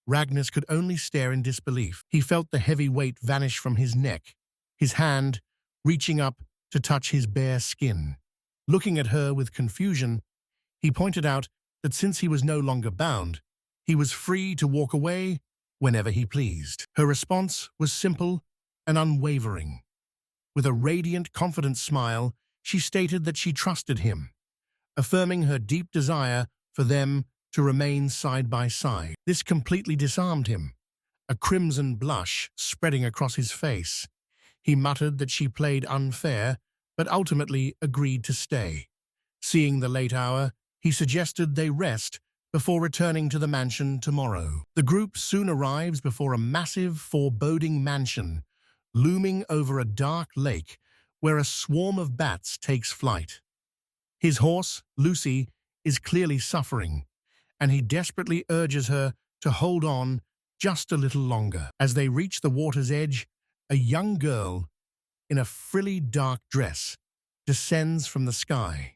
Ragnas could only stare in disbelief. He felt the heavy weight vanish from his neck, his hand reaching up to touch his bare skin. Looking at her with confusion, he pointed out that since he was no longer bound, he was free to walk away whenever he pleased. Her response was simple and unwavering. With a radiant, confident smile, she stated that she trusted him, affirming her deep desire for them to remain side by side. This completely disarmed him, a crimson blush spreading across his face. He muttered that she played unfair, but ultimately agreed to stay. Seeing the late hour, he suggested they rest before returning to the mansion tomorrow. The group soon arrives before a massive, foreboding mansion, looming over a dark lake where a swarm of bats takes flight. His horse, Lucy, is clearly suffering, and he desperately urges her to hold on just a little longer. As they reach the water's edge, a young girl in a frilly dark dress descends from the sky.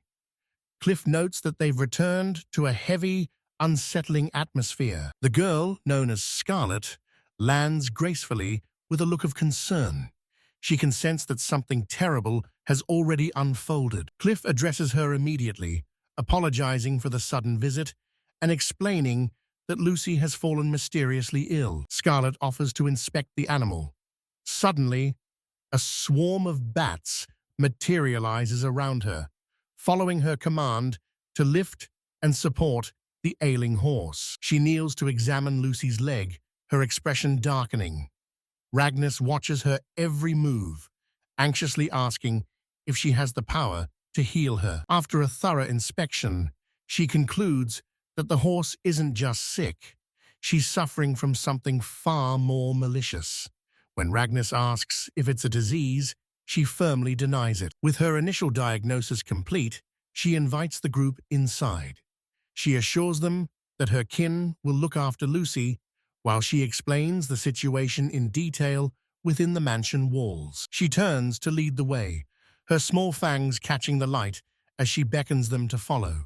Cliff notes that they've returned to a heavy, unsettling atmosphere. The girl, known as Scarlet, lands gracefully with a look of concern. She can sense that something terrible has already unfolded. Cliff addresses her immediately, apologizing for the sudden visit and explaining that Lucy has fallen mysteriously ill. Scarlet offers to inspect the animal. Suddenly, a swarm of bats materializes around her, following her command to lift and support the ailing horse. She kneels to examine Lucy's leg, her expression darkening. Ragnas watches her every move, anxiously asking if she has the power to heal her. After a thorough inspection, she concludes that the horse isn't just sick, she's suffering from something far more malicious. When Ragnas asks if it's a disease, she firmly denies it. With her initial diagnosis complete, she invites the group inside. She assures them that her kin will look after Lucy while she explains the situation in detail within the mansion walls. She turns to lead the way, her small fangs catching the light as she beckons them to follow.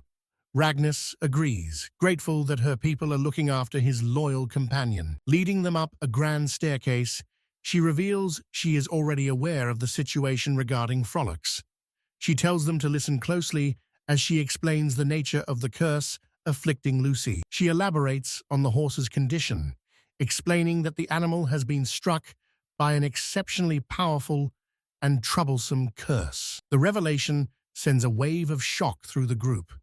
Ragnas agrees, grateful that her people are looking after his loyal companion. Leading them up a grand staircase, she reveals she is already aware of the situation regarding Furlocks. She tells them to listen closely as she explains the nature of the curse afflicting Lucy. She elaborates on the horse's condition, explaining that the animal has been struck by an exceptionally powerful and troublesome curse. The revelation sends a wave of shock through the group.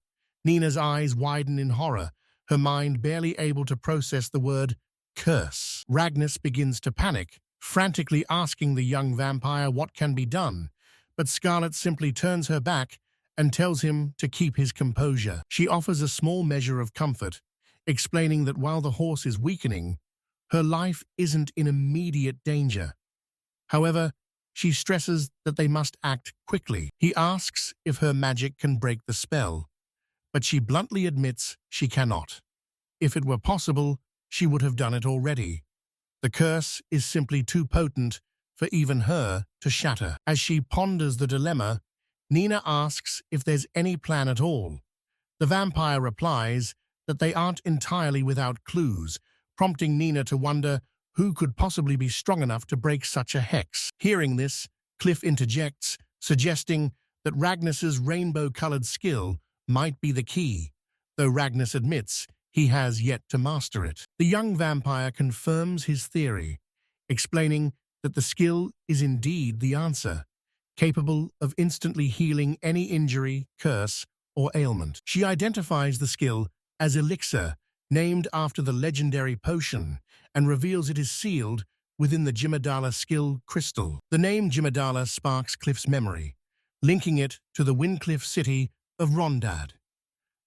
Nina's eyes widen in horror, her mind barely able to process the word curse. Ragnas begins to panic, frantically asking the young vampire what can be done, but Scarlet simply turns her back and tells him to keep his composure. She offers a small measure of comfort, explaining that while the horse is weakening, her life isn't in immediate danger. However, she stresses that they must act quickly. He asks if her magic can break the spell, but she bluntly admits she cannot. If it were possible, she would have done it already. The curse is simply too potent for even her to shatter. As she ponders the dilemma, Nina asks if there's any plan at all. The vampire replies that they aren't entirely without clues, prompting Nina to wonder who could possibly be strong enough to break such a hex. Hearing this, Cliff interjects, suggesting that Ragnas's rainbow-colored skill might be the key, though Ragnas admits he has yet to master it. The young vampire confirms his theory, explaining that the skill is indeed the answer, capable of instantly healing any injury, curse, or ailment. She identifies the skill as Elixir, named after the legendary potion, and reveals it is sealed within the Jimadala skill crystal. The name Jimadala sparks Cliff's memory, linking it to the Windcliff city of Rondad,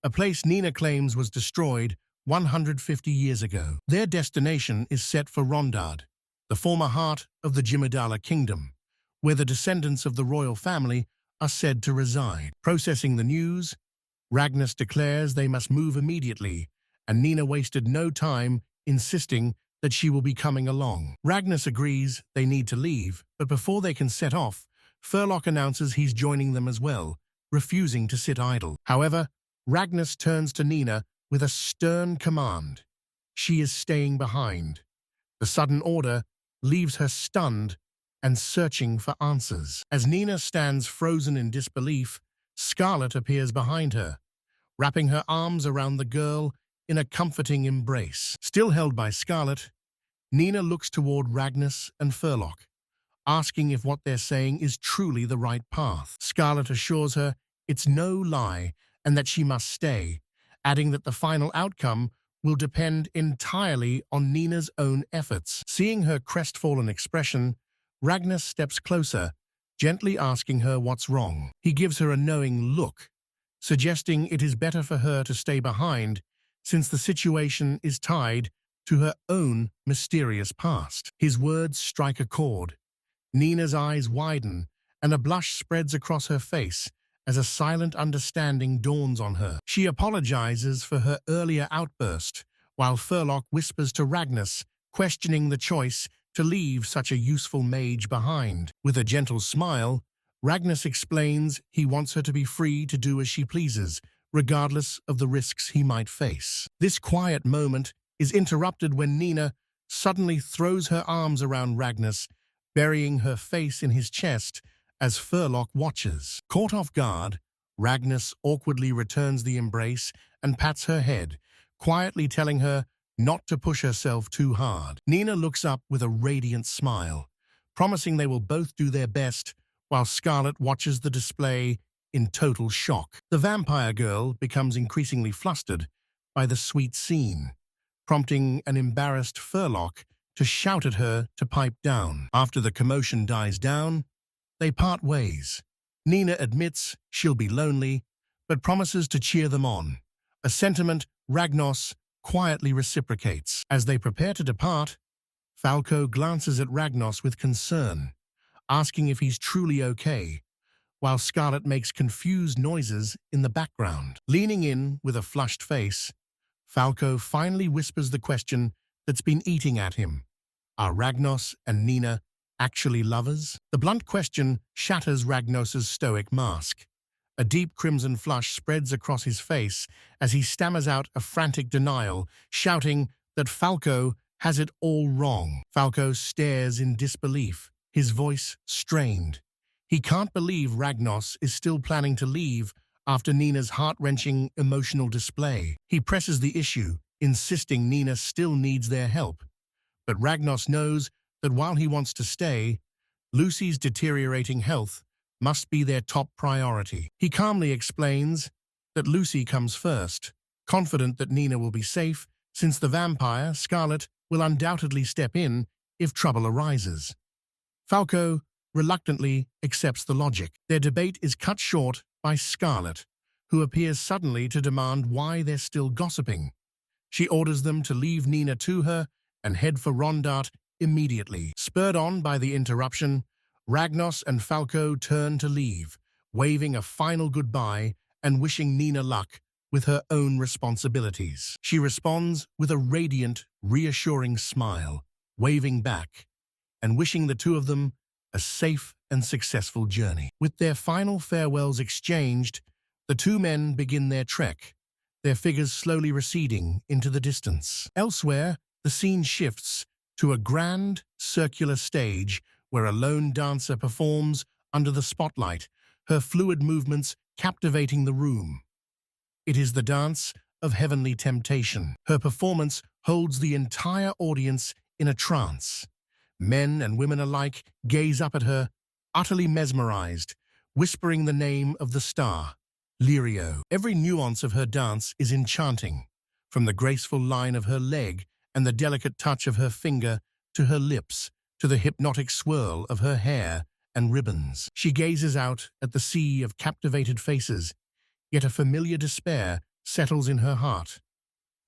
a place Nina claims was destroyed 150 years ago. Their destination is set for Rondad, the former heart of the Jimadala kingdom, where the descendants of the royal family are said to reside. Processing the news, Ragnas declares they must move immediately, and Nina wasted no time insisting that she will be coming along. Ragnas agrees they need to leave, but before they can set off, Furlock announces he's joining them as well, refusing to sit idle. However, Ragnas turns to Nina with a stern command. She is staying behind. The sudden order leaves her stunned and searching for answers. As Nina stands frozen in disbelief, Scarlet appears behind her, wrapping her arms around the girl in a comforting embrace. Still held by Scarlet, Nina looks toward Ragnas and Furlock, asking if what they're saying is truly the right path. Scarlet assures her it's no lie and that she must stay, adding that the final outcome will depend entirely on Nina's own efforts. Seeing her crestfallen expression, Ragnas steps closer, gently asking her what's wrong. He gives her a knowing look, suggesting it is better for her to stay behind since the situation is tied to her own mysterious past. His words strike a chord. Nina's eyes widen, and a blush spreads across her face as a silent understanding dawns on her. She apologizes for her earlier outburst, while Furlock whispers to Ragnas questioning the choice to leave such a useful mage behind. With a gentle smile, Ragnos explains he wants her to be free to do as she pleases, regardless of the risks he might face. This quiet moment is interrupted when Nina suddenly throws her arms around Ragnos, burying her face in his chest as Furlock watches. Caught off guard, Ragnos awkwardly returns the embrace and pats her head, quietly telling her not to push herself too hard. Nina looks up with a radiant smile, promising they will both do their best, while Scarlet watches the display in total shock. The vampire girl becomes increasingly flustered by the sweet scene, prompting an embarrassed Furlock to shout at her to pipe down. After the commotion dies down, they part ways. Nina admits she'll be lonely, but promises to cheer them on, a sentiment Ragnos quietly reciprocates. As they prepare to depart, Falco glances at Ragnos with concern, asking if he's truly okay, while Scarlet makes confused noises in the background. Leaning in with a flushed face, Falco finally whispers the question that's been eating at him. Are Ragnos and Nina actually lovers? The blunt question shatters Ragnos's stoic mask. A deep crimson flush spreads across his face as he stammers out a frantic denial, shouting that Falco has it all wrong. Falco stares in disbelief, his voice strained. He can't believe Ragnos is still planning to leave after Nina's heart-wrenching emotional display. He presses the issue, insisting Nina still needs their help. But Ragnos knows that while he wants to stay, Lucy's deteriorating health must be their top priority. He calmly explains that Lucy comes first, confident that Nina will be safe since the vampire, Scarlet, will undoubtedly step in if trouble arises. Falco reluctantly accepts the logic. Their debate is cut short by Scarlet, who appears suddenly to demand why they're still gossiping. She orders them to leave Nina to her and head for Rondat immediately. Spurred on by the interruption, Ragnos and Falco turn to leave, waving a final goodbye and wishing Nina luck with her own responsibilities. She responds with a radiant, reassuring smile, waving back, and wishing the two of them a safe and successful journey. With their final farewells exchanged, the two men begin their trek, their figures slowly receding into the distance. Elsewhere, the scene shifts to a grand, circular stage where a lone dancer performs under the spotlight, her fluid movements captivating the room. It is the dance of heavenly temptation. Her performance holds the entire audience in a trance. Men and women alike gaze up at her, utterly mesmerized, whispering the name of the star, Luriel. Every nuance of her dance is enchanting, from the graceful line of her leg and the delicate touch of her finger to her lips, to the hypnotic swirl of her hair and ribbons. She gazes out at the sea of captivated faces, yet a familiar despair settles in her heart.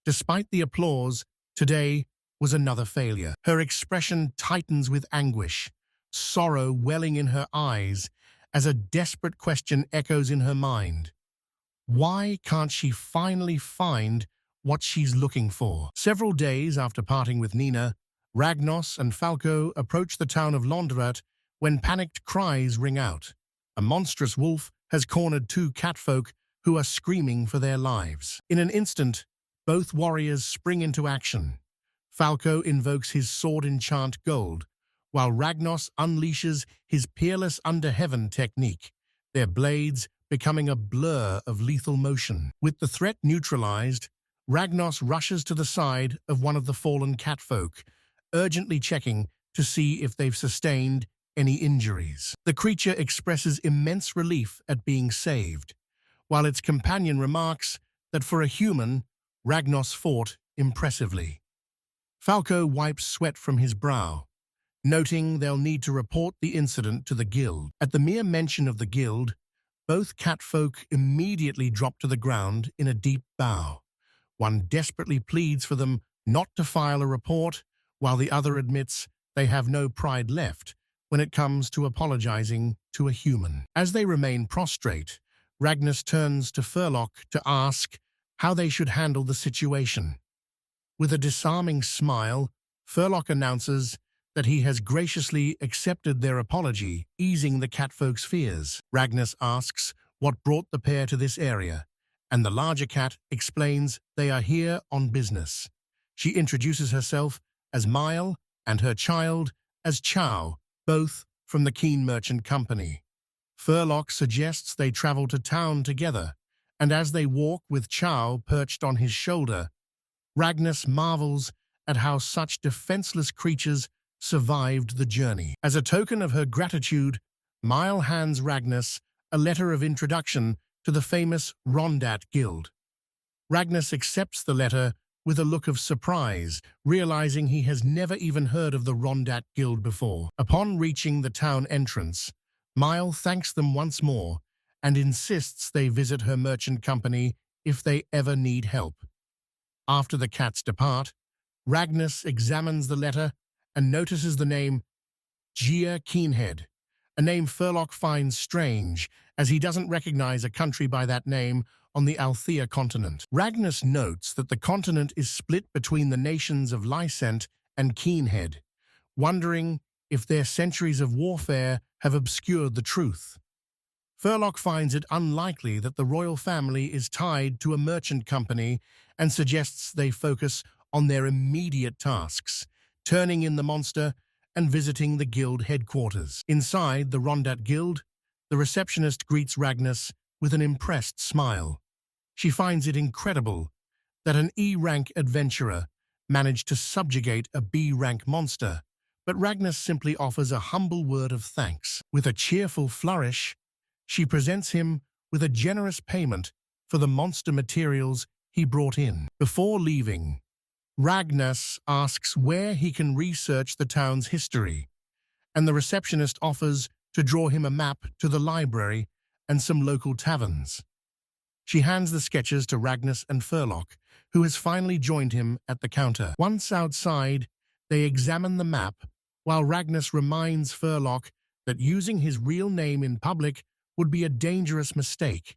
Despite the applause, today was another failure. Her expression tightens with anguish, sorrow welling in her eyes as a desperate question echoes in her mind. Why can't she finally find what she's looking for? Several days after parting with Nina, Ragnos and Falco approach the town of Londrat when panicked cries ring out. A monstrous wolf has cornered two catfolk who are screaming for their lives. In an instant, both warriors spring into action. Falco invokes his sword enchant gold, while Ragnos unleashes his peerless under heaven technique, their blades becoming a blur of lethal motion. With the threat neutralized, Ragnos rushes to the side of one of the fallen catfolk, urgently checking to see if they've sustained any injuries. The creature expresses immense relief at being saved, while its companion remarks that for a human, Ragnos fought impressively. Falco wipes sweat from his brow, noting they'll need to report the incident to the guild. At the mere mention of the guild, both catfolk immediately drop to the ground in a deep bow. One desperately pleads for them not to file a report, while the other admits they have no pride left when it comes to apologizing to a human. As they remain prostrate, Ragnos turns to Furlock to ask how they should handle the situation. With a disarming smile, Furlock announces that he has graciously accepted their apology, easing the catfolk's fears. Ragnas asks what brought the pair to this area, and the larger cat explains they are here on business. She introduces herself as Mile and her child as Chow, both from the Keen Merchant Company. Furlock suggests they travel to town together, and as they walk with Chow perched on his shoulder, Ragnas marvels at how such defenseless creatures survived the journey. As a token of her gratitude, Mile hands Ragnas a letter of introduction to the famous Rondat Guild. Ragnas accepts the letter with a look of surprise, realizing he has never even heard of the Rondat Guild before. Upon reaching the town entrance, Mile thanks them once more and insists they visit her merchant company if they ever need help. After the cats depart, Ragnas examines the letter and notices the name Gia Keenhead, a name Furlock finds strange as he doesn't recognize a country by that name on the Althea continent. Ragnas notes that the continent is split between the nations of Lysent and Keenhead, wondering if their centuries of warfare have obscured the truth. Furlock finds it unlikely that the royal family is tied to a merchant company and suggests they focus on their immediate tasks, turning in the monster and visiting the guild headquarters. Inside the Rondat Guild, the receptionist greets Ragnas with an impressed smile. She finds it incredible that an E-rank adventurer managed to subjugate a B-rank monster, but Ragnas simply offers a humble word of thanks. With a cheerful flourish, she presents him with a generous payment for the monster materials he brought in. Before leaving, Ragnas asks where he can research the town's history, and the receptionist offers to draw him a map to the library and some local taverns. She hands the sketches to Ragnas and Furlock, who has finally joined him at the counter. Once outside, they examine the map, while Ragnas reminds Furlock that using his real name in public would be a dangerous mistake.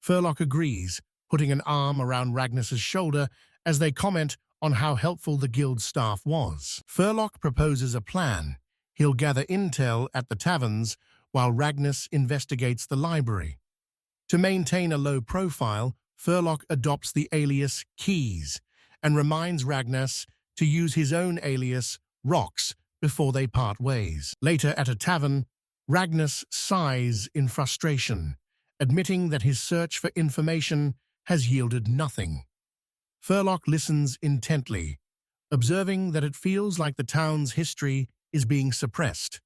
Furlock agrees, putting an arm around Ragnas's shoulder as they comment on how helpful the guild staff was. Furlock proposes a plan. He'll gather intel at the taverns while Ragnas investigates the library. To maintain a low profile, Furlock adopts the alias Keys and reminds Ragnas to use his own alias Rocks before they part ways. Later at a tavern, Ragnas sighs in frustration, admitting that his search for information has yielded nothing. Furlock listens intently, observing that it feels like the town's history is being suppressed,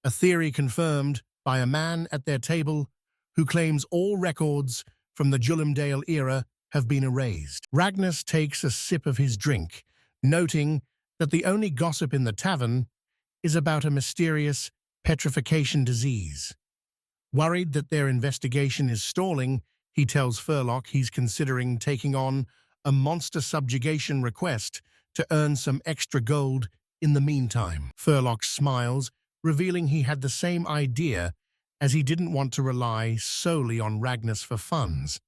a theory confirmed by a man at their table who claims all records from the Julimdale era have been erased. Ragnas takes a sip of his drink, noting that the only gossip in the tavern is about a mysterious petrification disease. Worried that their investigation is stalling, he tells Furlock he's considering taking on a monster subjugation request to earn some extra gold in the meantime. Furlock smiles, revealing he had the same idea as he didn't want to rely solely on Ragnas for funds.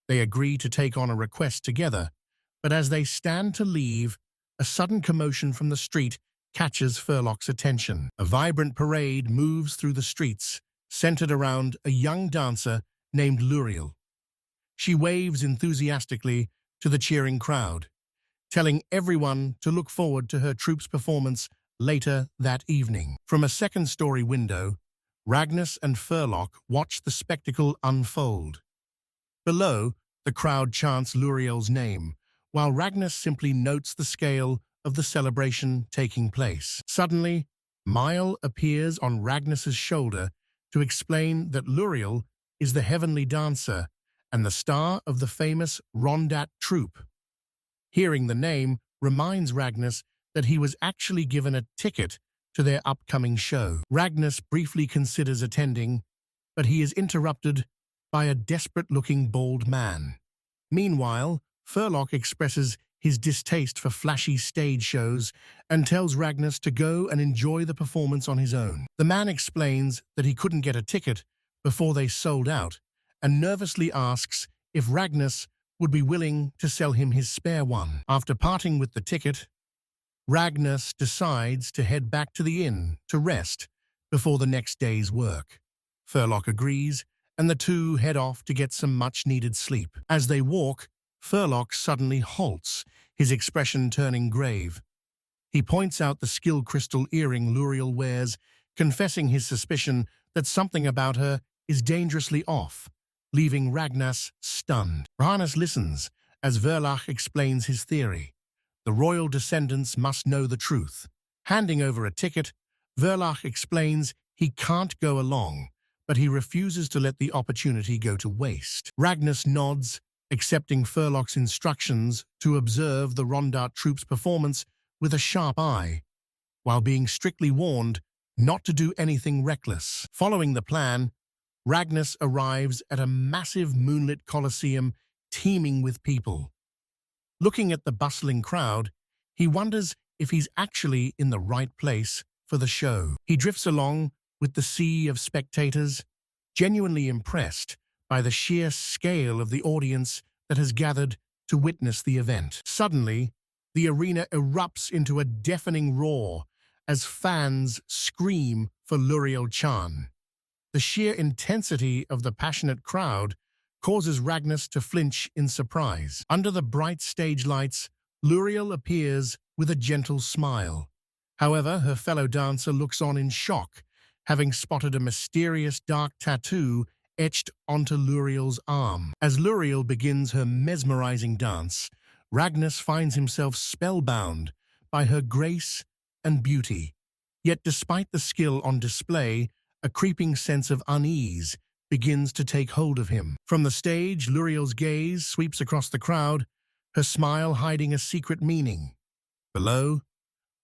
They agree to take on a request together, but as they stand to leave, a sudden commotion from the street catches Furlock's attention. A vibrant parade moves through the streets, centered around a young dancer named Luriel. She waves enthusiastically to the cheering crowd, telling everyone to look forward to her troupe's performance later that evening. From a second-story window, Ragnas and Furlock watch the spectacle unfold. Below, the crowd chants Luriel's name, while Ragnas simply notes the scale of the celebration taking place. Suddenly, Mile appears on Ragnas's shoulder to explain that Luriel is the heavenly dancer and the star of the famous Rondat troupe. Hearing the name reminds Ragnas that he was actually given a ticket to their upcoming show. Ragnas briefly considers attending, but he is interrupted by a desperate-looking bald man. Meanwhile, Furlock expresses his distaste for flashy stage shows and tells Ragnas to go and enjoy the performance on his own. The man explains that he couldn't get a ticket before they sold out and nervously asks if Ragnas would be willing to sell him his spare one. After parting with the ticket, Ragnar decides to head back to the inn to rest before the next day's work. Furlock agrees, and the two head off to get some much-needed sleep. As they walk, Furlock suddenly halts, his expression turning grave. He points out the skill crystal earring Luriel wears, confessing his suspicion that something about her is dangerously off, leaving Ragnar stunned. Ragnar listens as Furlock explains his theory. The royal descendants must know the truth. Handing over a ticket, Furlock explains he can't go along, but he refuses to let the opportunity go to waste. Ragnar nods, accepting Furlock's instructions to observe the Rondat troops' performance with a sharp eye, while being strictly warned not to do anything reckless. Following the plan, Ragnar arrives at a massive moonlit coliseum teeming with people. Looking at the bustling crowd, he wonders if he's actually in the right place for the show. He drifts along with the sea of spectators, genuinely impressed by the sheer scale of the audience that has gathered to witness the event. Suddenly, the arena erupts into a deafening roar as fans scream for Luriel-chan. The sheer intensity of the passionate crowd causes Ragnar to flinch in surprise. Under the bright stage lights, Luriel appears with a gentle smile. However, her fellow dancer looks on in shock, having spotted a mysterious dark tattoo etched onto Luriel's arm. As Luriel begins her mesmerizing dance, Ragnar finds himself spellbound by her grace and beauty. Yet despite the skill on display, a creeping sense of unease begins to take hold of him. From the stage, Luriel's gaze sweeps across the crowd, her smile hiding a secret meaning. Below,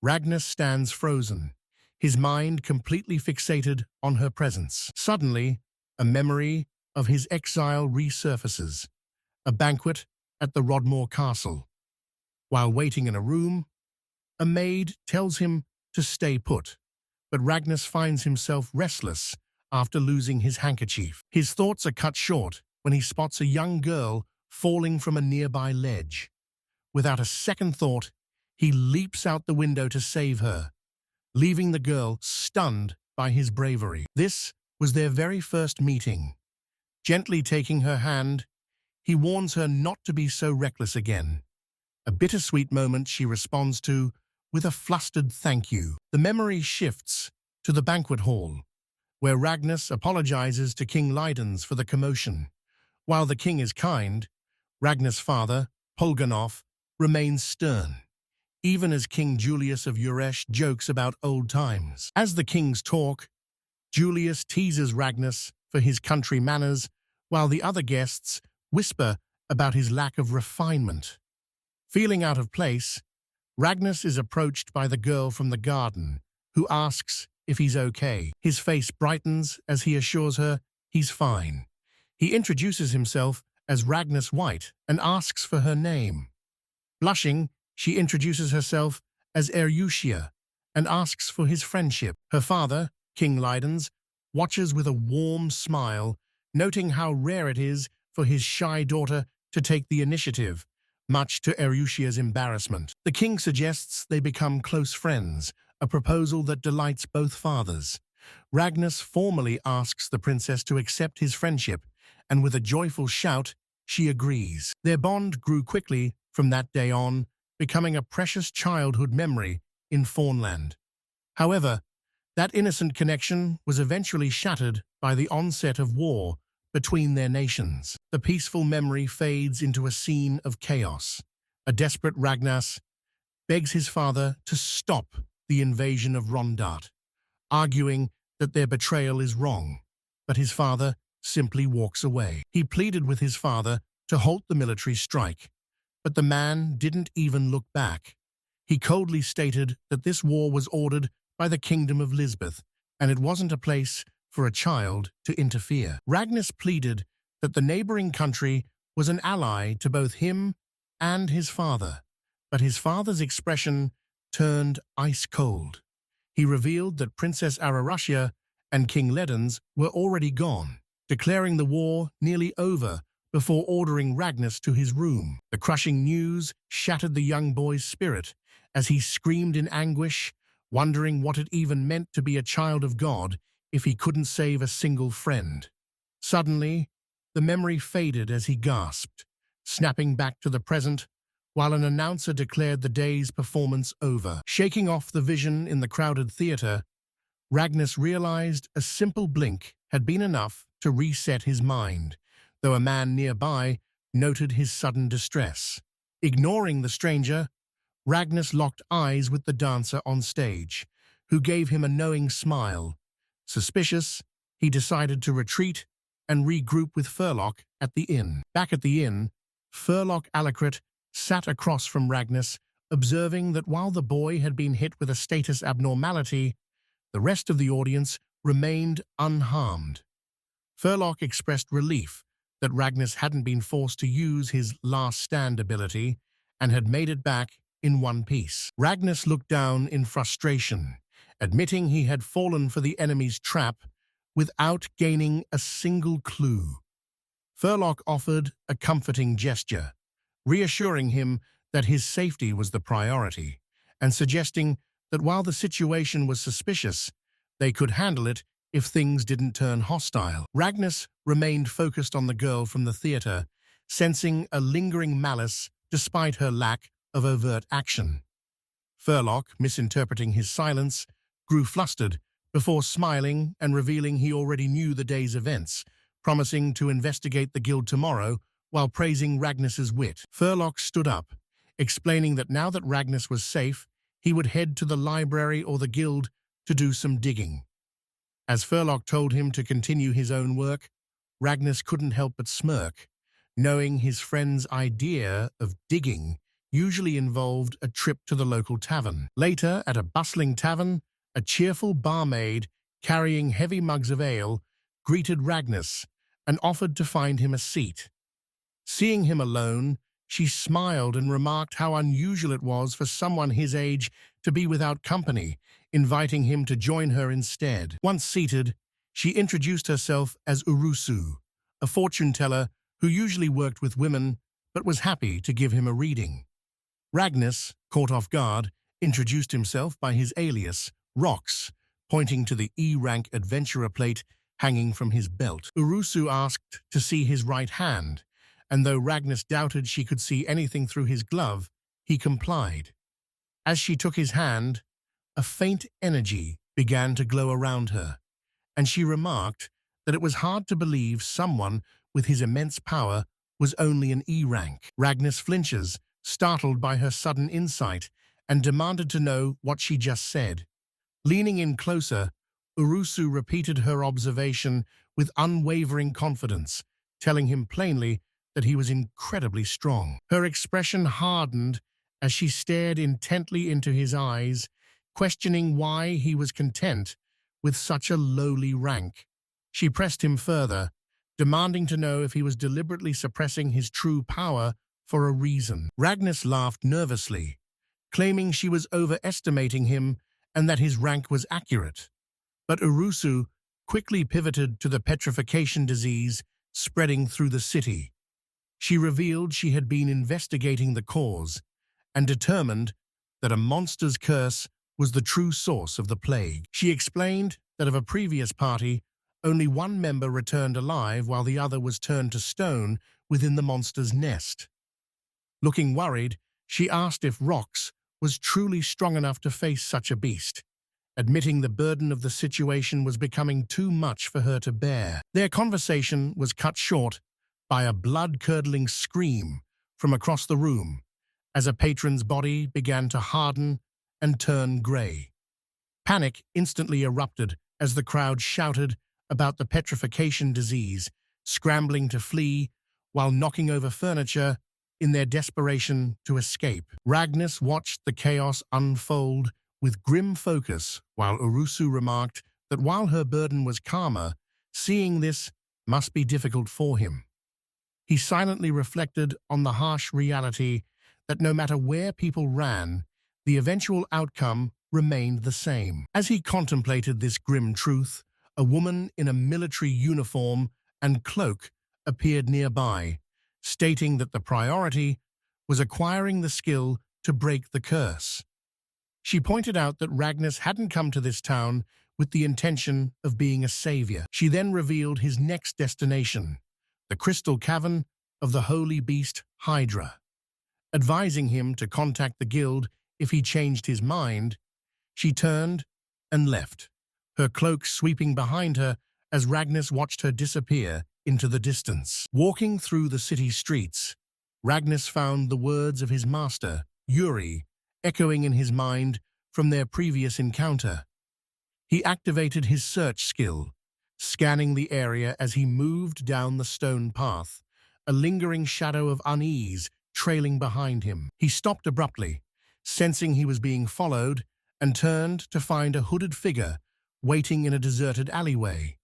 Ragnar stands frozen, his mind completely fixated on her presence. Suddenly, a memory of his exile resurfaces, a banquet at the Rodmore Castle. While waiting in a room, a maid tells him to stay put, but Ragnar finds himself restless after losing his handkerchief. His thoughts are cut short when he spots a young girl falling from a nearby ledge. Without a second thought, he leaps out the window to save her, leaving the girl stunned by his bravery. This was their very first meeting. Gently taking her hand, he warns her not to be so reckless again. A bittersweet moment she responds to with a flustered thank you. The memory shifts to the banquet hall, where Ragnar apologizes to King Lydens for the commotion. While the king is kind, Ragnar's father, Polganov, remains stern, even as King Julius of Uresh jokes about old times. As the kings talk, Julius teases Ragnar for his country manners, while the other guests whisper about his lack of refinement. Feeling out of place, Ragnar is approached by the girl from the garden, who asks if he's okay. His face brightens as he assures her he's fine. He introduces himself as Ragnar White and asks for her name. Blushing, she introduces herself as Erusia and asks for his friendship. Her father, King Lydens, watches with a warm smile, noting how rare it is for his shy daughter to take the initiative, much to Erusia's embarrassment. The king suggests they become close friends, a proposal that delights both fathers. Ragnar formally asks the princess to accept his friendship, and with a joyful shout, she agrees. Their bond grew quickly from that day on, becoming a precious childhood memory in Fawnland. However, that innocent connection was eventually shattered by the onset of war between their nations. The peaceful memory fades into a scene of chaos. A desperate Ragnar begs his father to stop the invasion of Rondat, arguing that their betrayal is wrong, but his father simply walks away. He pleaded with his father to halt the military strike, but the man didn't even look back. He coldly stated that this war was ordered by the Kingdom of Lisbeth, and it wasn't a place for a child to interfere. Ragnar pleaded that the neighboring country was an ally to both him and his father, but his father's expression turned ice-cold. He revealed that Princess Ararusia and King Ledens were already gone, declaring the war nearly over before ordering Ragnas to his room. The crushing news shattered the young boy's spirit as he screamed in anguish, wondering what it even meant to be a child of God if he couldn't save a single friend. Suddenly, the memory faded as he gasped, snapping back to the present, while an announcer declared the day's performance over. Shaking off the vision in the crowded theater, Ragnas realized a simple blink had been enough to reset his mind, though a man nearby noted his sudden distress. Ignoring the stranger, Ragnas locked eyes with the dancer on stage, who gave him a knowing smile. Suspicious, he decided to retreat and regroup with Furlock at the inn. Back at the inn, Furlock Alicrit sat across from Ragnas, observing that while the boy had been hit with a status abnormality, the rest of the audience remained unharmed. Furlock expressed relief that Ragnas hadn't been forced to use his last stand ability and had made it back in one piece. Ragnas looked down in frustration, admitting he had fallen for the enemy's trap without gaining a single clue. Furlock offered a comforting gesture, reassuring him that his safety was the priority, and suggesting that while the situation was suspicious, they could handle it if things didn't turn hostile. Ragnas remained focused on the girl from the theater, sensing a lingering malice despite her lack of overt action. Furlock, misinterpreting his silence, grew flustered before smiling and revealing he already knew the day's events, promising to investigate the guild tomorrow while praising Ragnas's wit. Furlock stood up, explaining that now that Ragnas was safe, he would head to the library or the guild to do some digging. As Furlock told him to continue his own work, Ragnas couldn't help but smirk, knowing his friend's idea of digging usually involved a trip to the local tavern. Later, at a bustling tavern, a cheerful barmaid carrying heavy mugs of ale greeted Ragnas and offered to find him a seat. Seeing him alone, she smiled and remarked how unusual it was for someone his age to be without company, inviting him to join her instead. Once seated, she introduced herself as Urusu, a fortune-teller who usually worked with women but was happy to give him a reading. Ragnas, caught off guard, introduced himself by his alias, Rox, pointing to the E-rank adventurer plate hanging from his belt. Urusu asked to see his right hand, and though Ragnas doubted she could see anything through his glove, he complied. As she took his hand, a faint energy began to glow around her, and she remarked that it was hard to believe someone with his immense power was only an E-rank. Ragnas flinches, startled by her sudden insight, and demanded to know what she just said. Leaning in closer, Urusu repeated her observation with unwavering confidence, telling him plainly that he was incredibly strong. Her expression hardened as she stared intently into his eyes, questioning why he was content with such a lowly rank. She pressed him further, demanding to know if he was deliberately suppressing his true power for a reason. Ragnas laughed nervously, claiming she was overestimating him and that his rank was accurate. But Urusu quickly pivoted to the petrification disease spreading through the city. She revealed she had been investigating the cause and determined that a monster's curse was the true source of the plague. She explained that of a previous party, only one member returned alive while the other was turned to stone within the monster's nest. Looking worried, she asked if Rox was truly strong enough to face such a beast, admitting the burden of the situation was becoming too much for her to bear. Their conversation was cut short by a blood-curdling scream from across the room as a patron's body began to harden and turn grey. Panic instantly erupted as the crowd shouted about the petrification disease, scrambling to flee while knocking over furniture in their desperation to escape. Ragnas watched the chaos unfold with grim focus, while Urusu remarked that while her burden was calmer, seeing this must be difficult for him. He silently reflected on the harsh reality that no matter where people ran, the eventual outcome remained the same. As he contemplated this grim truth, a woman in a military uniform and cloak appeared nearby, stating that the priority was acquiring the skill to break the curse. She pointed out that Ragnus hadn't come to this town with the intention of being a savior. She then revealed his next destination, the crystal cavern of the holy beast Hydra. Advising him to contact the guild if he changed his mind, she turned and left, her cloak sweeping behind her as Ragnus watched her disappear into the distance. Walking through the city streets, Ragnus found the words of his master, Yuri, echoing in his mind from their previous encounter. He activated his search skill, scanning the area as he moved down the stone path, a lingering shadow of unease trailing behind him. He stopped abruptly, sensing he was being followed, and turned to find a hooded figure waiting in a deserted alleyway.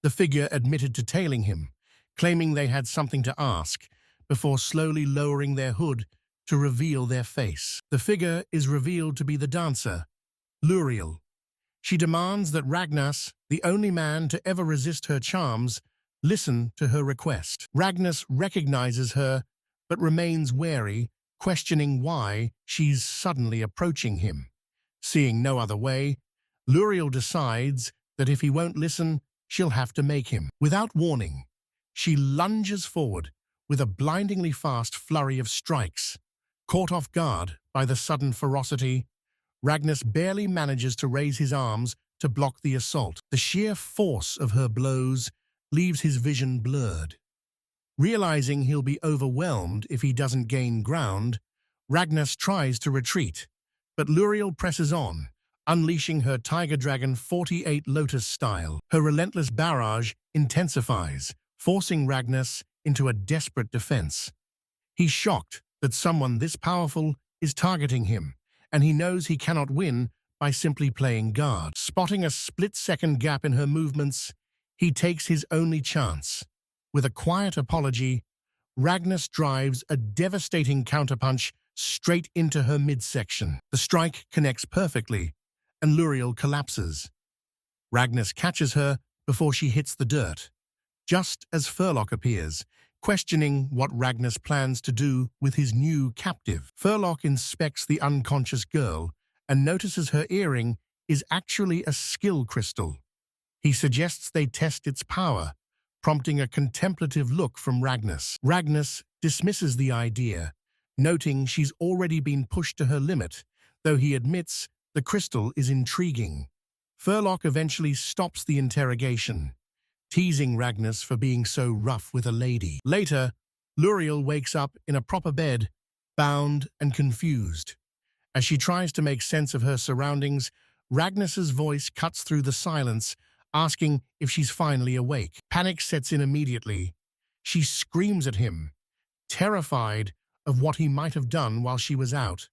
The figure admitted to tailing him, claiming they had something to ask, before slowly lowering their hood to reveal their face. The figure is revealed to be the dancer, Luriel. She demands that Ragnus, the only man to ever resist her charms, listen to her request. Ragnus recognizes her, but remains wary, questioning why she's suddenly approaching him. Seeing no other way, Luriel decides that if he won't listen, she'll have to make him. Without warning, she lunges forward with a blindingly fast flurry of strikes. Caught off guard by the sudden ferocity, Ragnus barely manages to raise his arms to block the assault. The sheer force of her blows leaves his vision blurred. Realizing he'll be overwhelmed if he doesn't gain ground, Ragnus tries to retreat, but Luriel presses on, unleashing her Tiger Dragon 48 Lotus style. Her relentless barrage intensifies, forcing Ragnus into a desperate defense. He's shocked that someone this powerful is targeting him, and he knows he cannot win by simply playing guard. Spotting a split-second gap in her movements, he takes his only chance. With a quiet apology, Ragnus drives a devastating counterpunch straight into her midsection. The strike connects perfectly, and Luriel collapses. Ragnus catches her before she hits the dirt, just as Furlock appears, questioning what Ragnus plans to do with his new captive. Furlock inspects the unconscious girl and notices her earring is actually a skill crystal. He suggests they test its power, prompting a contemplative look from Ragnus. Ragnus dismisses the idea, noting she's already been pushed to her limit, though he admits the crystal is intriguing. Furlock eventually stops the interrogation, teasing Ragnus for being so rough with a lady. Later, Luriel wakes up in a proper bed, bound and confused. As she tries to make sense of her surroundings, Ragnus's voice cuts through the silence, asking if she's finally awake. Panic sets in immediately. She screams at him, terrified of what he might have done while she was out.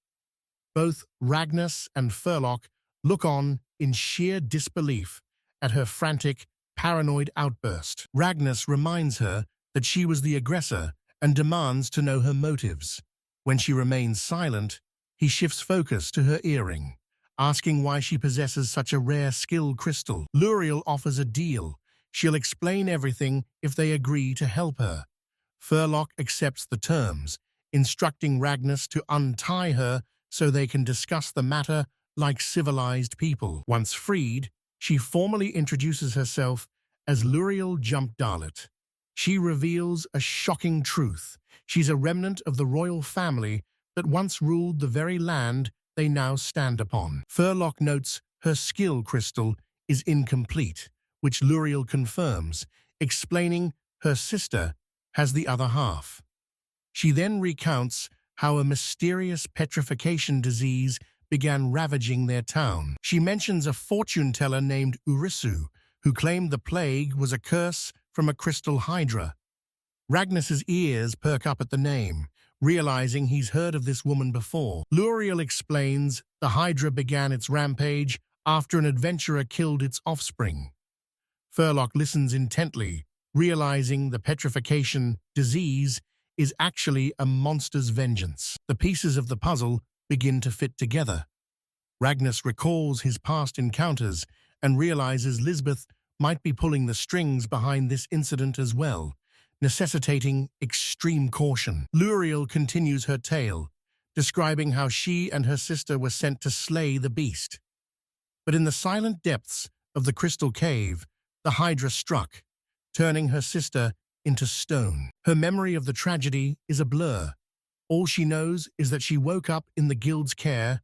Both Ragnus and Furlock look on in sheer disbelief at her frantic, paranoid outburst. Ragnus reminds her that she was the aggressor and demands to know her motives. When she remains silent, he shifts focus to her earring, asking why she possesses such a rare skill crystal. Luriel offers a deal. She'll explain everything if they agree to help her. Furlock accepts the terms, instructing Ragnus to untie her so they can discuss the matter like civilized people. Once freed, she formally introduces herself as Luriel Jumpdalet. She reveals a shocking truth. She's a remnant of the royal family that once ruled the very land they now stand upon. Furlock notes her skill crystal is incomplete, which Luriel confirms, explaining her sister has the other half. She then recounts how a mysterious petrification disease began ravaging their town. She mentions a fortune teller named Urisu, who claimed the plague was a curse from a crystal hydra. Ragnus's ears perk up at the name, realizing he's heard of this woman before. Luriel explains the hydra began its rampage after an adventurer killed its offspring. Furlock listens intently, realizing the petrification disease is actually a monster's vengeance. The pieces of the puzzle begin to fit together. Ragnus recalls his past encounters and realizes Lisbeth might be pulling the strings behind this incident as well, necessitating extreme caution. Luriel continues her tale, describing how she and her sister were sent to slay the beast. But in the silent depths of the crystal cave, the hydra struck, turning her sister into stone. Her memory of the tragedy is a blur. All she knows is that she woke up in the guild's care,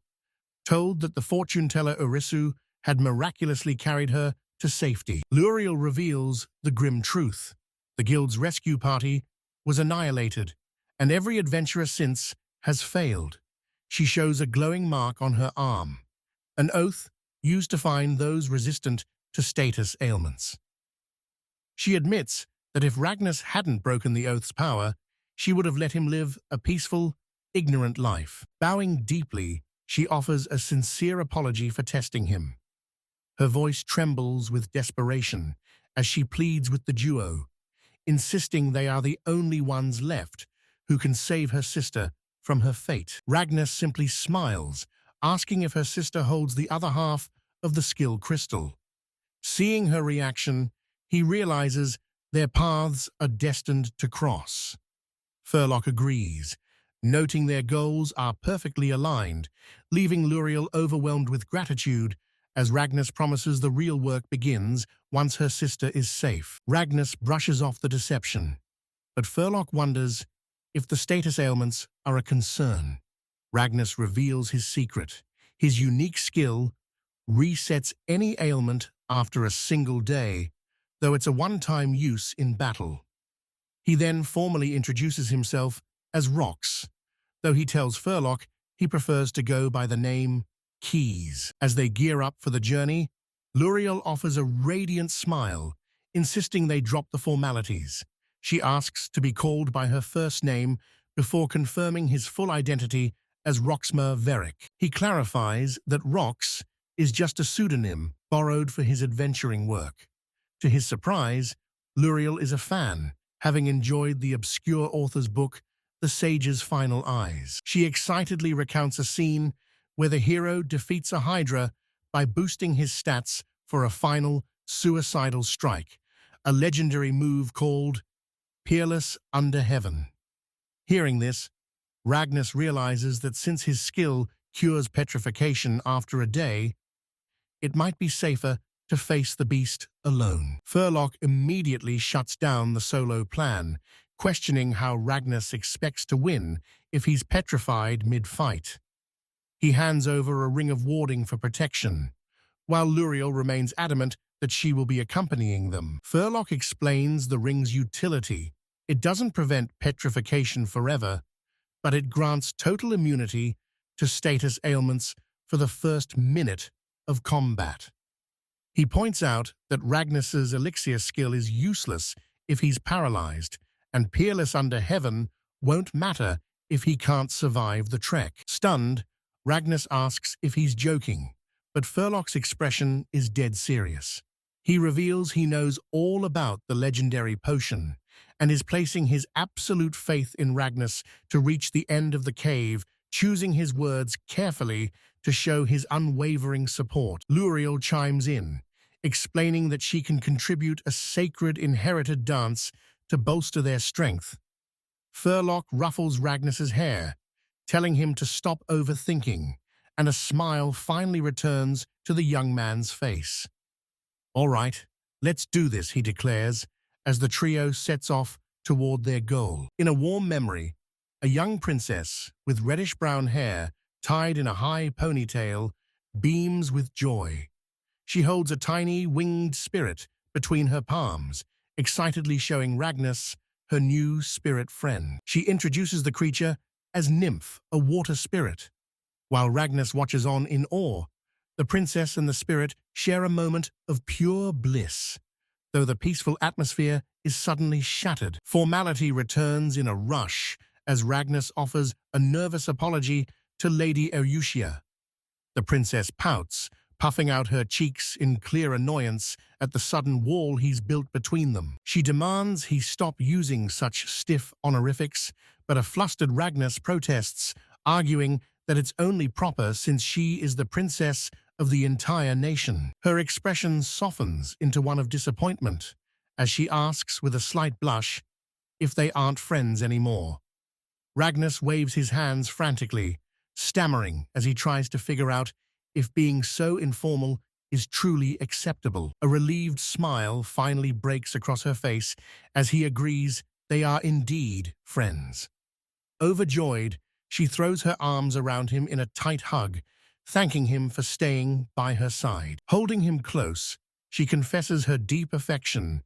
told that the fortune-teller Urisu had miraculously carried her to safety. Luriel reveals the grim truth. The guild's rescue party was annihilated, and every adventurer since has failed. She shows a glowing mark on her arm, an oath used to find those resistant to status ailments. She admits that if Ragnus hadn't broken the oath's power, she would have let him live a peaceful, ignorant life. Bowing deeply, she offers a sincere apology for testing him. Her voice trembles with desperation as she pleads with the duo, insisting they are the only ones left who can save her sister from her fate. Ragnus simply smiles, asking if her sister holds the other half of the skill crystal. Seeing her reaction, he realizes their paths are destined to cross. Furlock agrees, noting their goals are perfectly aligned, leaving Luriel overwhelmed with gratitude as Ragnus promises the real work begins once her sister is safe. Ragnus brushes off the deception, but Furlock wonders if the status ailments are a concern. Ragnus reveals his secret. His unique skill resets any ailment after a single day, though it's a one-time use in battle. He then formally introduces himself as Rox, though he tells Furlock he prefers to go by the name Keys. As they gear up for the journey, Luriel offers a radiant smile, insisting they drop the formalities. She asks to be called by her first name before confirming his full identity as Roxmer Verrick. He clarifies that Rox is just a pseudonym borrowed for his adventuring work. To his surprise, Luriel is a fan, having enjoyed the obscure author's book, The Sage's Final Eyes. She excitedly recounts a scene where the hero defeats a hydra by boosting his stats for a final suicidal strike, a legendary move called Peerless Under Heaven. Hearing this, Ragnus realizes that since his skill cures petrification after a day, it might be safer to face the beast alone. Furlock immediately shuts down the solo plan, questioning how Ragnus expects to win if he's petrified mid-fight. He hands over a ring of warding for protection, while Luriel remains adamant that she will be accompanying them. Furlock explains the ring's utility. It doesn't prevent petrification forever, but it grants total immunity to status ailments for the first minute of combat. He points out that Ragnus's elixir skill is useless if he's paralyzed, and Peerless Under Heaven won't matter if he can't survive the trek. Stunned, Ragnus asks if he's joking, but Furlock's expression is dead serious. He reveals he knows all about the legendary potion and is placing his absolute faith in Ragnus to reach the end of the cave, choosing his words carefully to show his unwavering support. Luriel chimes in, explaining that she can contribute a sacred inherited dance to bolster their strength. Furlock ruffles Ragnus's hair, telling him to stop overthinking, and a smile finally returns to the young man's face. "All right, let's do this," he declares, as the trio sets off toward their goal. In a warm memory, a young princess with reddish-brown hair tied in a high ponytail beams with joy. She holds a tiny winged spirit between her palms, excitedly showing Ragnus her new spirit friend. She introduces the creature as Nymph, a water spirit. While Ragnus watches on in awe, the princess and the spirit share a moment of pure bliss, though the peaceful atmosphere is suddenly shattered. Formality returns in a rush as Ragnus offers a nervous apology to Lady Eutia. The princess pouts, puffing out her cheeks in clear annoyance at the sudden wall he's built between them. She demands he stop using such stiff honorifics, but a flustered Ragnus protests, arguing that it's only proper since she is the princess of the entire nation. Her expression softens into one of disappointment as she asks with a slight blush, if they aren't friends anymore. Ragnas waves his hands frantically, stammering as he tries to figure out if being so informal is truly acceptable. A relieved smile finally breaks across her face as he agrees they are indeed friends. Overjoyed, she throws her arms around him in a tight hug, thanking him for staying by her side. Holding him close, she confesses her deep affection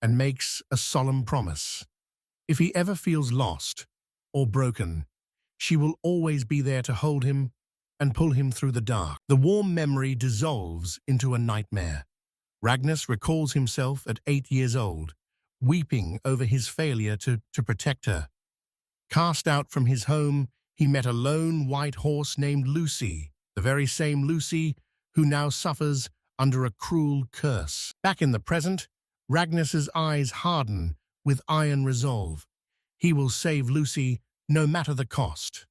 and makes a solemn promise. If he ever feels lost or broken, she will always be there to hold him and pull him through the dark. The warm memory dissolves into a nightmare. Ragnas recalls himself at 8 years old, weeping over his failure to protect her. Cast out from his home, he met a lone white horse named Lucy, the very same Lucy who now suffers under a cruel curse. Back in the present, Ragnas's eyes harden with iron resolve. He will save Lucy no matter the cost.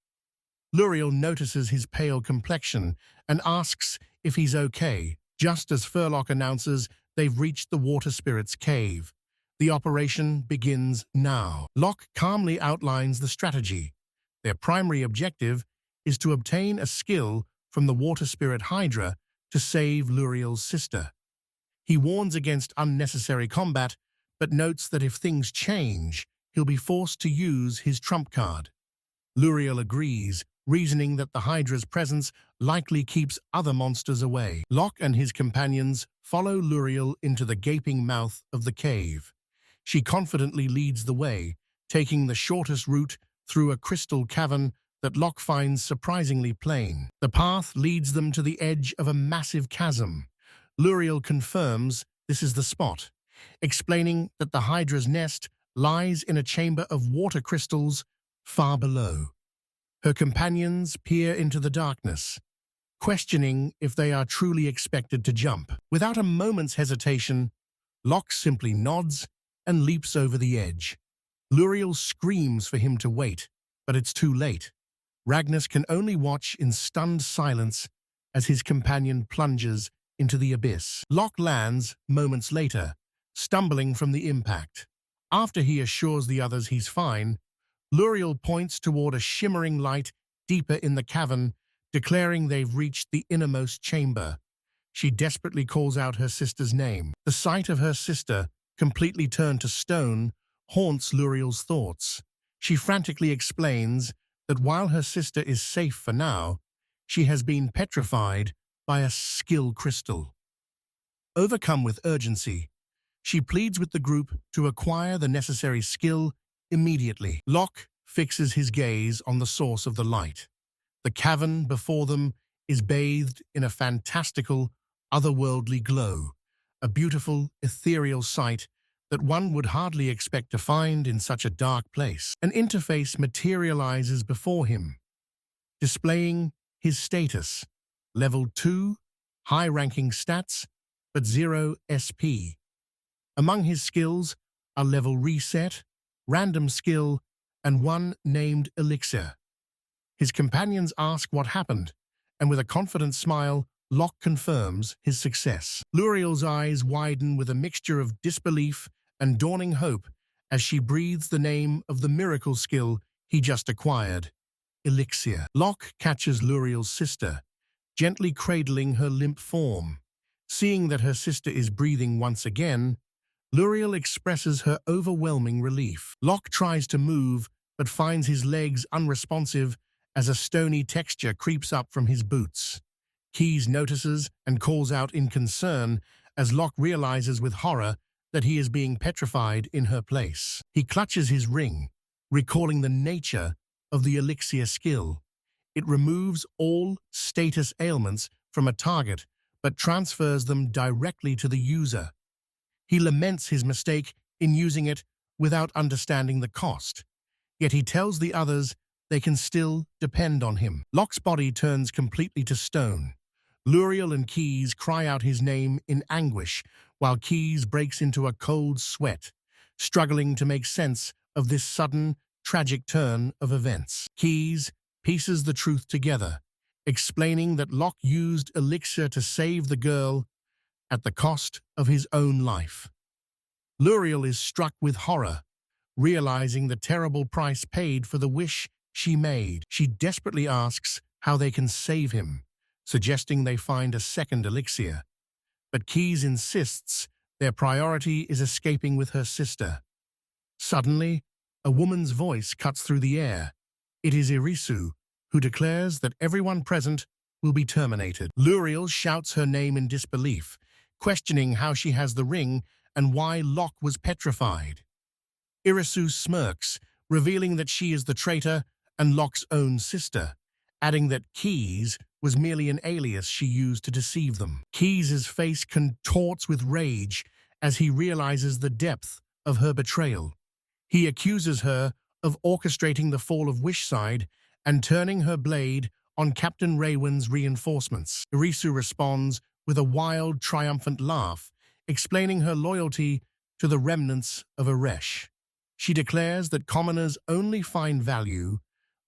Luriel notices his pale complexion and asks if he's okay, just as Furlock announces they've reached the water spirit's cave. The operation begins now. Locke calmly outlines the strategy. Their primary objective is to obtain a skill from the water spirit hydra to save Luriel's sister. He warns against unnecessary combat, but notes that if things change, he'll be forced to use his trump card. Luriel agrees, reasoning that the hydra's presence likely keeps other monsters away. Locke and his companions follow Luriel into the gaping mouth of the cave. She confidently leads the way, taking the shortest route through a crystal cavern that Locke finds surprisingly plain. The path leads them to the edge of a massive chasm. Luriel confirms this is the spot, explaining that the hydra's nest lies in a chamber of water crystals far below. Her companions peer into the darkness, questioning if they are truly expected to jump. Without a moment's hesitation, Locke simply nods and leaps over the edge. Luriel screams for him to wait, but it's too late. Ragnas can only watch in stunned silence as his companion plunges into the abyss. Locke lands moments later, stumbling from the impact. After he assures the others he's fine, Luriel points toward a shimmering light deeper in the cavern, declaring they've reached the innermost chamber. She desperately calls out her sister's name. The sight of her sister, completely turned to stone, haunts Luriel's thoughts. She frantically explains that while her sister is safe for now, she has been petrified by a skill crystal. Overcome with urgency, she pleads with the group to acquire the necessary skill immediately. Locke fixes his gaze on the source of the light. The cavern before them is bathed in a fantastical, otherworldly glow, a beautiful, ethereal sight that one would hardly expect to find in such a dark place. An interface materializes before him, displaying his status, level 2, high-ranking stats, but 0 SP. Among his skills are level reset, random skill, and one named elixir. His companions ask what happened, and with a confident smile, Locke confirms his success. Luriel's eyes widen with a mixture of disbelief and dawning hope as she breathes the name of the miracle skill he just acquired, elixir. Locke catches Luriel's sister, gently cradling her limp form. Seeing that her sister is breathing once again, Luriel expresses her overwhelming relief. Locke tries to move, but finds his legs unresponsive as a stony texture creeps up from his boots. Keyes notices and calls out in concern as Locke realizes with horror that he is being petrified in her place. He clutches his ring, recalling the nature of the elixir skill. It removes all status ailments from a target, but transfers them directly to the user. He laments his mistake in using it without understanding the cost, yet he tells the others they can still depend on him. Locke's body turns completely to stone. Luriel and Keyes cry out his name in anguish, while Keyes breaks into a cold sweat, struggling to make sense of this sudden, tragic turn of events. Keyes pieces the truth together, explaining that Locke used elixir to save the girl at the cost of his own life. Luriel is struck with horror, realizing the terrible price paid for the wish she made. She desperately asks how they can save him, suggesting they find a second elixir. But Keys insists their priority is escaping with her sister. Suddenly, a woman's voice cuts through the air. It is Irisu, who declares that everyone present will be terminated. Luriel shouts her name in disbelief, questioning how she has the ring and why Locke was petrified. Irisu smirks, revealing that she is the traitor and Locke's own sister, adding that Keys was merely an alias she used to deceive them. Keys's face contorts with rage as he realizes the depth of her betrayal. He accuses her of orchestrating the fall of Wishside and turning her blade on Captain Raywin's reinforcements. Irisu responds with a wild, triumphant laugh, explaining her loyalty to the remnants of Aresh. She declares that commoners only find value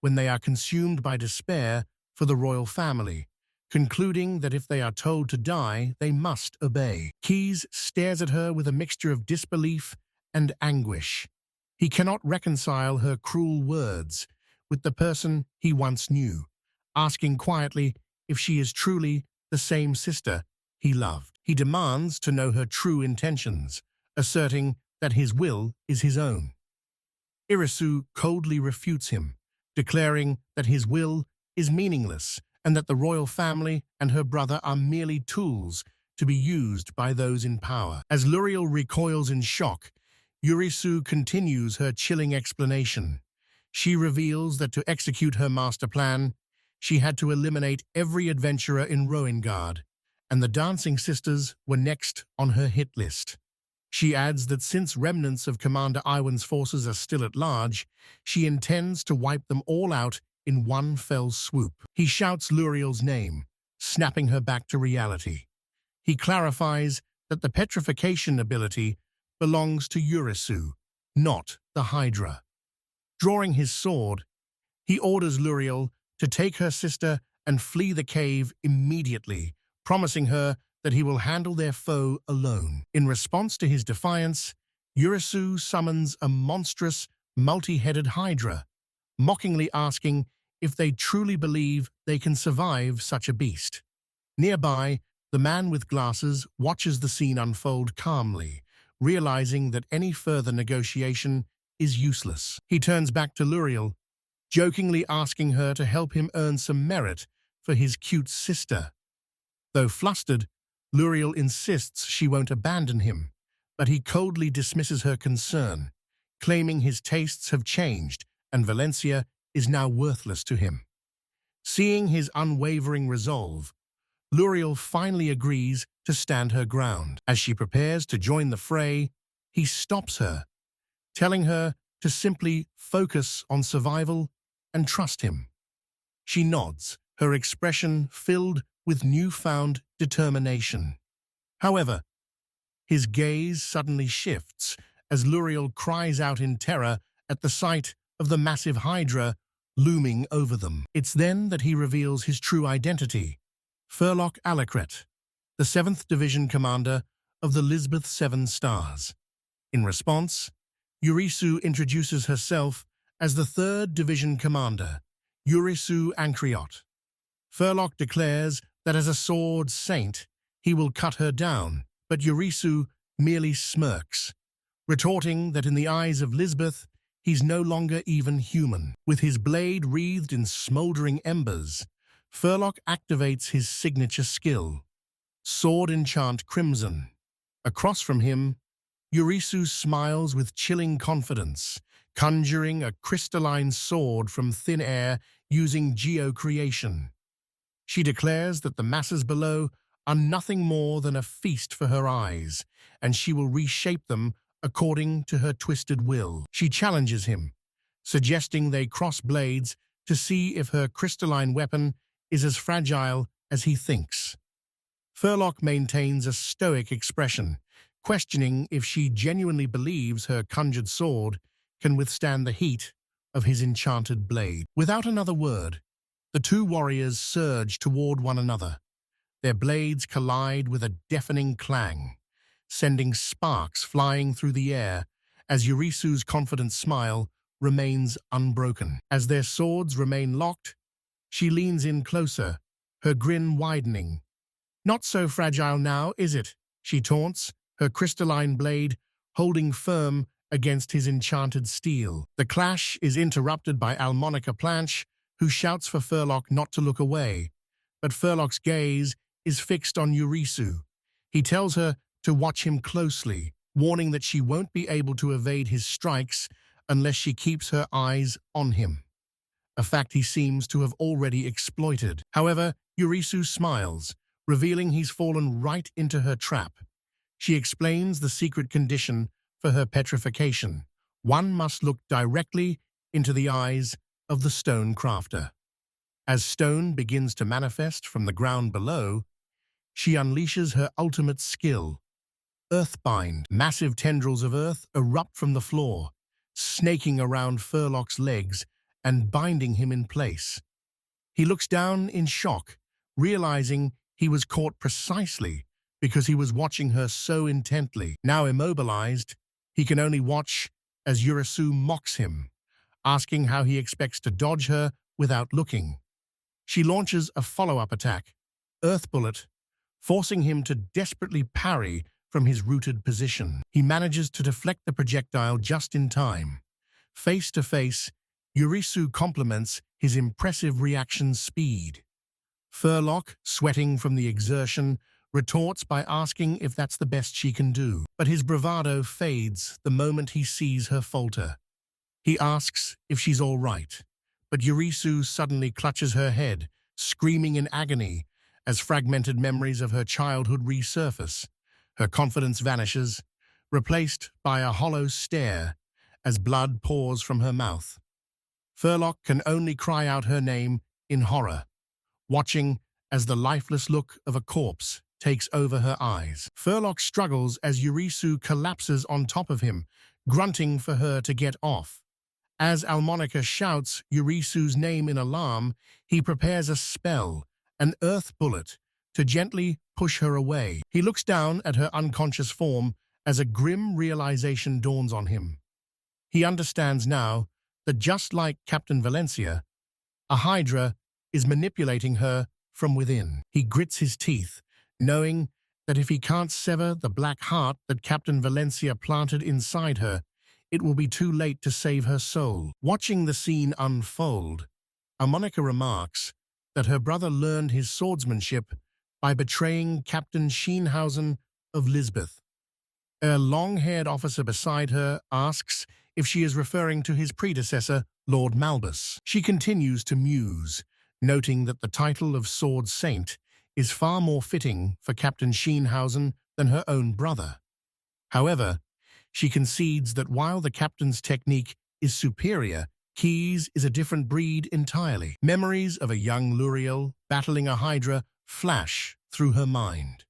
when they are consumed by despair for the royal family, concluding that if they are told to die, they must obey. Keys stares at her with a mixture of disbelief and anguish. He cannot reconcile her cruel words with the person he once knew, asking quietly if she is truly the same sister he loved. He demands to know her true intentions, asserting that his will is his own. Irisu coldly refutes him, declaring that his will is meaningless and that the royal family and her brother are merely tools to be used by those in power. As Luriel recoils in shock, Irisu continues her chilling explanation. She reveals that to execute her master plan, she had to eliminate every adventurer in Roengard, and the Dancing Sisters were next on her hit list. She adds that since remnants of Commander Iwan's forces are still at large, she intends to wipe them all out in one fell swoop. He shouts Luriel's name, snapping her back to reality. He clarifies that the petrification ability belongs to Irisu, not the Hydra. Drawing his sword, he orders Luriel to take her sister and flee the cave immediately, promising her that he will handle their foe alone. In response to his defiance, Irisu summons a monstrous, multi-headed hydra, mockingly asking if they truly believe they can survive such a beast. Nearby, the man with glasses watches the scene unfold calmly, realizing that any further negotiation is useless. He turns back to Luriel, jokingly asking her to help him earn some merit for his cute sister. Though flustered, Luriel insists she won't abandon him, but he coldly dismisses her concern, claiming his tastes have changed and Valencia is now worthless to him. Seeing his unwavering resolve, Luriel finally agrees to stand her ground. As she prepares to join the fray, he stops her, telling her to simply focus on survival and trust him. She nods, her expression filled with newfound determination. However, his gaze suddenly shifts as Luriel cries out in terror at the sight of the massive hydra looming over them. It's then that he reveals his true identity, Furlock Alecret, the 7th Division commander of the Lisbeth Seven Stars. In response, Irisu introduces herself as the 3rd Division commander, Irisu Ankriot. Furlock declares that as a sword saint, he will cut her down, but Irisu merely smirks, retorting that in the eyes of Lisbeth, he's no longer even human. With his blade wreathed in smoldering embers, Furlock activates his signature skill, Sword Enchant Crimson. Across from him, Irisu smiles with chilling confidence, conjuring a crystalline sword from thin air using geocreation. She declares that the masses below are nothing more than a feast for her eyes, and she will reshape them according to her twisted will. She challenges him, suggesting they cross blades to see if her crystalline weapon is as fragile as he thinks. Furlock maintains a stoic expression, questioning if she genuinely believes her conjured sword can withstand the heat of his enchanted blade. Without another word, the two warriors surge toward one another. Their blades collide with a deafening clang, sending sparks flying through the air as Yurisu's confident smile remains unbroken. As their swords remain locked, she leans in closer, her grin widening. "Not so fragile now, is it?" she taunts, her crystalline blade holding firm against his enchanted steel. The clash is interrupted by Almonica Planche, who shouts for Furlock not to look away. But Furlock's gaze is fixed on Yurisu. He tells her to watch him closely, warning that she won't be able to evade his strikes unless she keeps her eyes on him, a fact he seems to have already exploited. However, Yurisu smiles, revealing he's fallen right into her trap. She explains the secret condition for her petrification. One must look directly into the eyes of the stone crafter. As stone begins to manifest from the ground below, she unleashes her ultimate skill, Earthbind. Massive tendrils of earth erupt from the floor, snaking around Furlock's legs and binding him in place. He looks down in shock, realizing he was caught precisely because he was watching her so intently. Now immobilized, he can only watch as Yurisu mocks him, asking how he expects to dodge her without looking. She launches a follow-up attack, Earth Bullet, forcing him to desperately parry from his rooted position. He manages to deflect the projectile just in time. Face to face, Yurisu compliments his impressive reaction speed. Furlock, sweating from the exertion, retorts by asking if that's the best she can do. But his bravado fades the moment he sees her falter. He asks if she's all right, but Yurisu suddenly clutches her head, screaming in agony as fragmented memories of her childhood resurface. Her confidence vanishes, replaced by a hollow stare as blood pours from her mouth. Furlock can only cry out her name in horror, watching as the lifeless look of a corpse takes over her eyes. Furlock struggles as Yurisu collapses on top of him, grunting for her to get off. As Almonica shouts Yurisu's name in alarm, he prepares a spell, an earth bullet, to gently push her away. He looks down at her unconscious form as a grim realization dawns on him. He understands now that just like Captain Valencia, a hydra is manipulating her from within. He grits his teeth, knowing that if he can't sever the black heart that Captain Valencia planted inside her, it will be too late to save her soul. Watching the scene unfold, Almonica remarks that her brother learned his swordsmanship by betraying Captain Sheenhausen of Lisbeth. A long-haired officer beside her asks if she is referring to his predecessor, Lord Malbus. She continues to muse, noting that the title of Sword Saint is far more fitting for Captain Sheenhausen than her own brother. However, she concedes that while the captain's technique is superior, Keyes is a different breed entirely. Memories of a young Luriel battling a hydra flash through her mind.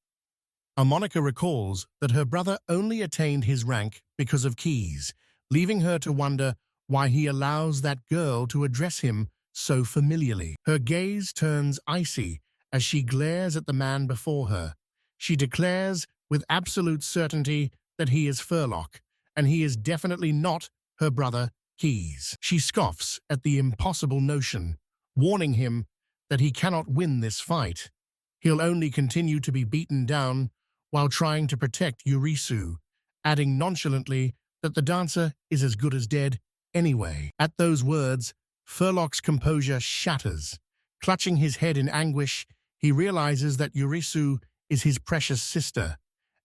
Almonica recalls that her brother only attained his rank because of Keyes, leaving her to wonder why he allows that girl to address him so familiarly. Her gaze turns icy as she glares at the man before her. She declares with absolute certainty that he is Furlock, and he is definitely not her brother Keyes. She scoffs at the impossible notion, warning him that he cannot win this fight. He'll only continue to be beaten down while trying to protect Yurisu, adding nonchalantly that the dancer is as good as dead anyway. At those words, Furlock's composure shatters. Clutching his head in anguish, he realizes that Yurisu is his precious sister,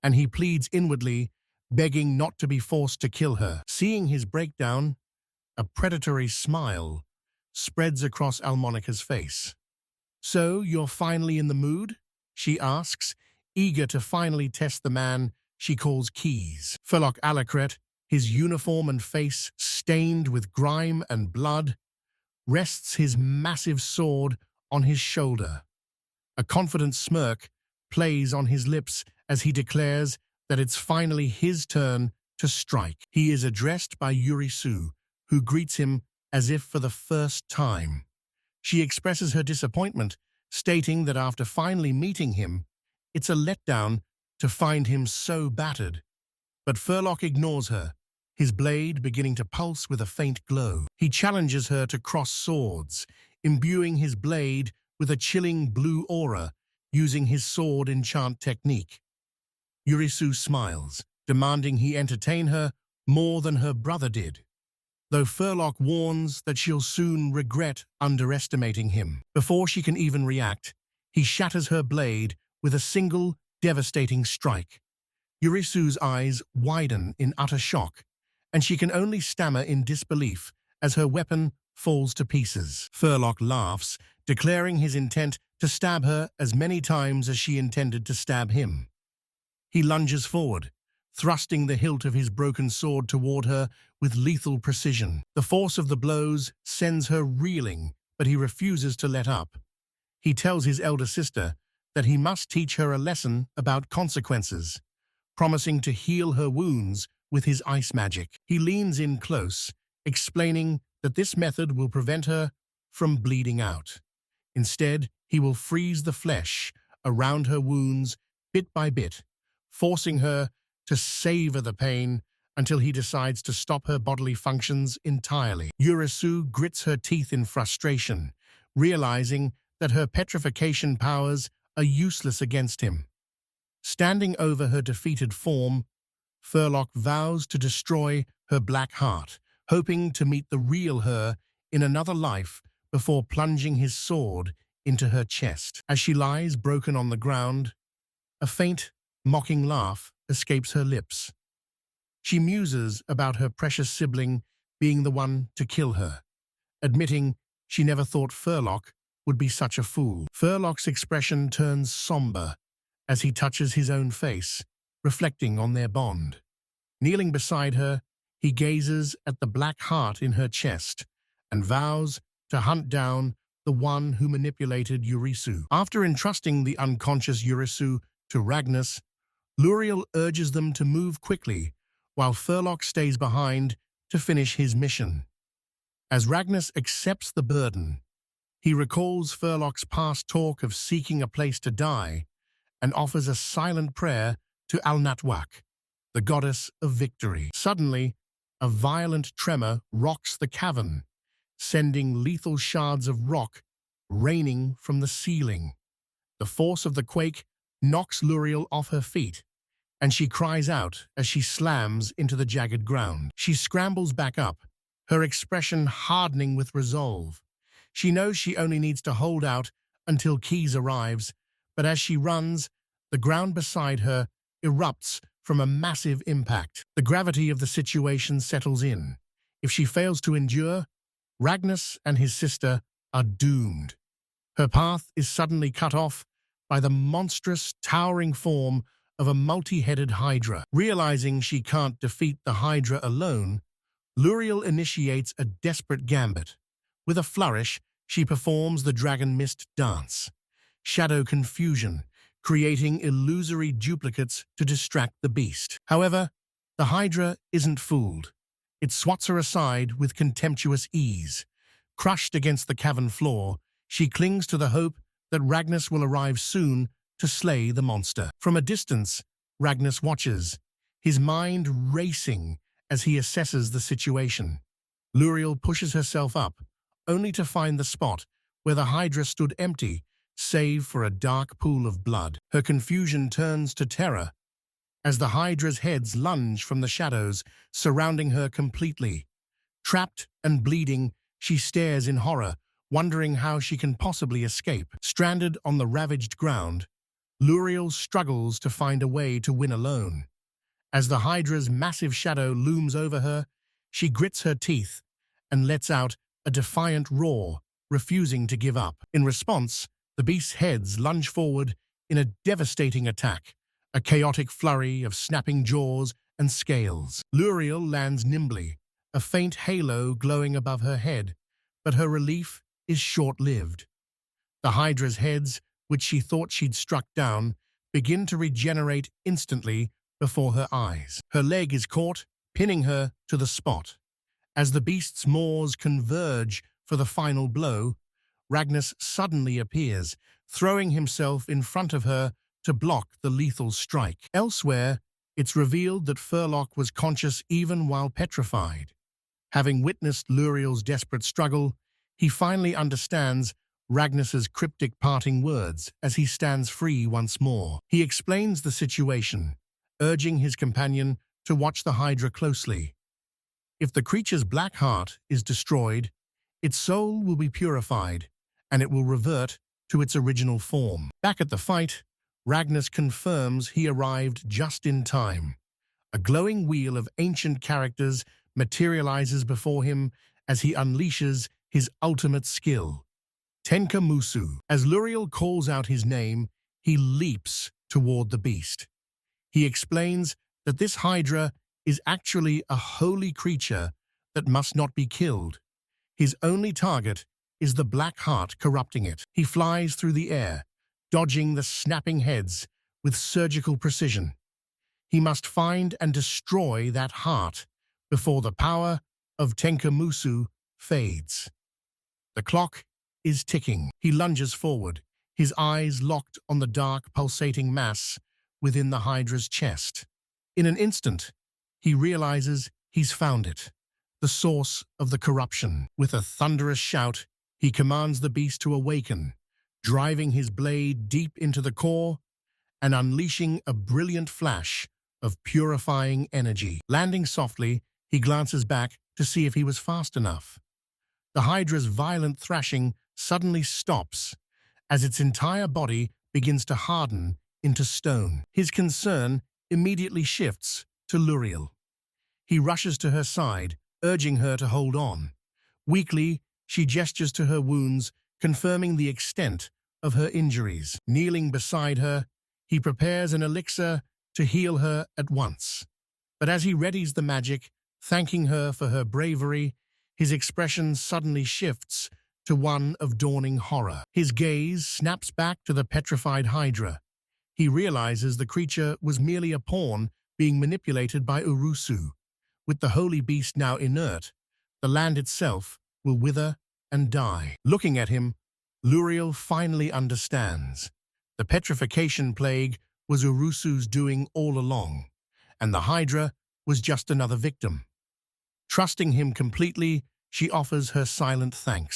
and he pleads inwardly, begging not to be forced to kill her. Seeing his breakdown, a predatory smile spreads across Almonica's face. "So, you're finally in the mood?" she asks, eager to finally test the man she calls Keyes. Furlock Alacret, his uniform and face stained with grime and blood, rests his massive sword on his shoulder. A confident smirk plays on his lips as he declares that it's finally his turn to strike. He is addressed by Yurisu, who greets him as if for the first time. She expresses her disappointment, stating that after finally meeting him, it's a letdown to find him so battered. But Furlock ignores her, his blade beginning to pulse with a faint glow. He challenges her to cross swords, imbuing his blade with a chilling blue aura, using his sword enchant technique. Urisu smiles, demanding he entertain her more than her brother did, though Furlock warns that she'll soon regret underestimating him. Before she can even react, he shatters her blade with a single, devastating strike. Urisu's eyes widen in utter shock, and she can only stammer in disbelief as her weapon falls to pieces. Furlock laughs, declaring his intent to stab her as many times as she intended to stab him. He lunges forward, thrusting the hilt of his broken sword toward her with lethal precision. The force of the blows sends her reeling, but he refuses to let up. He tells his elder sister that he must teach her a lesson about consequences, promising to heal her wounds with his ice magic. He leans in close, explaining that this method will prevent her from bleeding out. Instead, he will freeze the flesh around her wounds bit by bit, forcing her to savor the pain until he decides to stop her bodily functions entirely. Urisu grits her teeth in frustration, realizing that her petrification powers are useless against him. Standing over her defeated form, Furlock vows to destroy her black heart, hoping to meet the real her in another life before plunging his sword into her chest. As she lies broken on the ground, a faint, mocking laugh escapes her lips. She muses about her precious sibling being the one to kill her, admitting she never thought Furlock would be such a fool. Furlock's expression turns somber as he touches his own face, reflecting on their bond. Kneeling beside her, he gazes at the black heart in her chest and vows to hunt down the one who manipulated Urisu. After entrusting the unconscious Urisu to Ragnus, Luriel urges them to move quickly, while Furlock stays behind to finish his mission. As Ragnus accepts the burden, he recalls Furlock's past talk of seeking a place to die and offers a silent prayer to Alnatwak, the goddess of victory. Suddenly, a violent tremor rocks the cavern, sending lethal shards of rock raining from the ceiling. The force of the quake knocks Luriel off her feet, and she cries out as she slams into the jagged ground. She scrambles back up, her expression hardening with resolve. She knows she only needs to hold out until Keys arrives, but as she runs, the ground beside her erupts from a massive impact. The gravity of the situation settles in. If she fails to endure, Ragnus and his sister are doomed. Her path is suddenly cut off by the monstrous, towering form of a multi-headed hydra. Realizing she can't defeat the hydra alone, Luriel initiates a desperate gambit. With a flourish, she performs the dragon mist dance, shadow confusion, creating illusory duplicates to distract the beast. However, the hydra isn't fooled. It swats her aside with contemptuous ease. Crushed against the cavern floor, she clings to the hope that Ragnus will arrive soon to slay the monster. From a distance, Ragnus watches, his mind racing as he assesses the situation. Luriel pushes herself up, only to find the spot where the hydra stood empty, save for a dark pool of blood. Her confusion turns to terror as the hydra's heads lunge from the shadows, surrounding her completely. Trapped and bleeding, she stares in horror, wondering how she can possibly escape. Stranded on the ravaged ground, Luriel struggles to find a way to win alone. As the hydra's massive shadow looms over her, she grits her teeth and lets out a defiant roar, refusing to give up. In response, the beast's heads lunge forward in a devastating attack, a chaotic flurry of snapping jaws and scales. Luriel lands nimbly, a faint halo glowing above her head, but her relief is short-lived. The hydra's heads, which she thought she'd struck down, begin to regenerate instantly before her eyes. Her leg is caught, pinning her to the spot. As the beast's maws converge for the final blow, Ragnus suddenly appears, throwing himself in front of her to block the lethal strike. Elsewhere, It's revealed that Furlock was conscious even while petrified. Having witnessed Luriel's desperate struggle, he finally understands Ragnus's cryptic parting words as he stands free once more. He explains the situation, urging his companion to watch the hydra closely. If the creature's black heart is destroyed, its soul will be purified, and it will revert to its original form. Back at the fight, Ragnus confirms he arrived just in time. A glowing wheel of ancient characters materializes before him as he unleashes his ultimate skill, Tenka Musu. As Luriel calls out his name, he leaps toward the beast. He explains that this hydra is actually a holy creature that must not be killed. His only target is the black heart corrupting it. He flies through the air, dodging the snapping heads with surgical precision. He must find and destroy that heart before the power of Tenka Musu fades. The clock is ticking. He lunges forward, his eyes locked on the dark, pulsating mass within the hydra's chest. In an instant, he realizes he's found it, the source of the corruption. With a thunderous shout, he commands the beast to awaken, driving his blade deep into the core and unleashing a brilliant flash of purifying energy. Landing softly, he glances back to see if he was fast enough. The hydra's violent thrashing suddenly stops as its entire body begins to harden into stone. His concern immediately shifts to Luriel. He rushes to her side, urging her to hold on. Weakly, she gestures to her wounds, confirming the extent of her injuries. Kneeling beside her, he prepares an elixir to heal her at once. But as he readies the magic, thanking her for her bravery, his expression suddenly shifts to one of dawning horror. His gaze snaps back to the petrified hydra. He realizes the creature was merely a pawn being manipulated by Urusu. With the holy beast now inert, the land itself will wither and die. Looking at him, Luriel finally understands. The petrification plague was Urusu's doing all along, and the hydra was just another victim. Trusting him completely, she offers her silent thanks.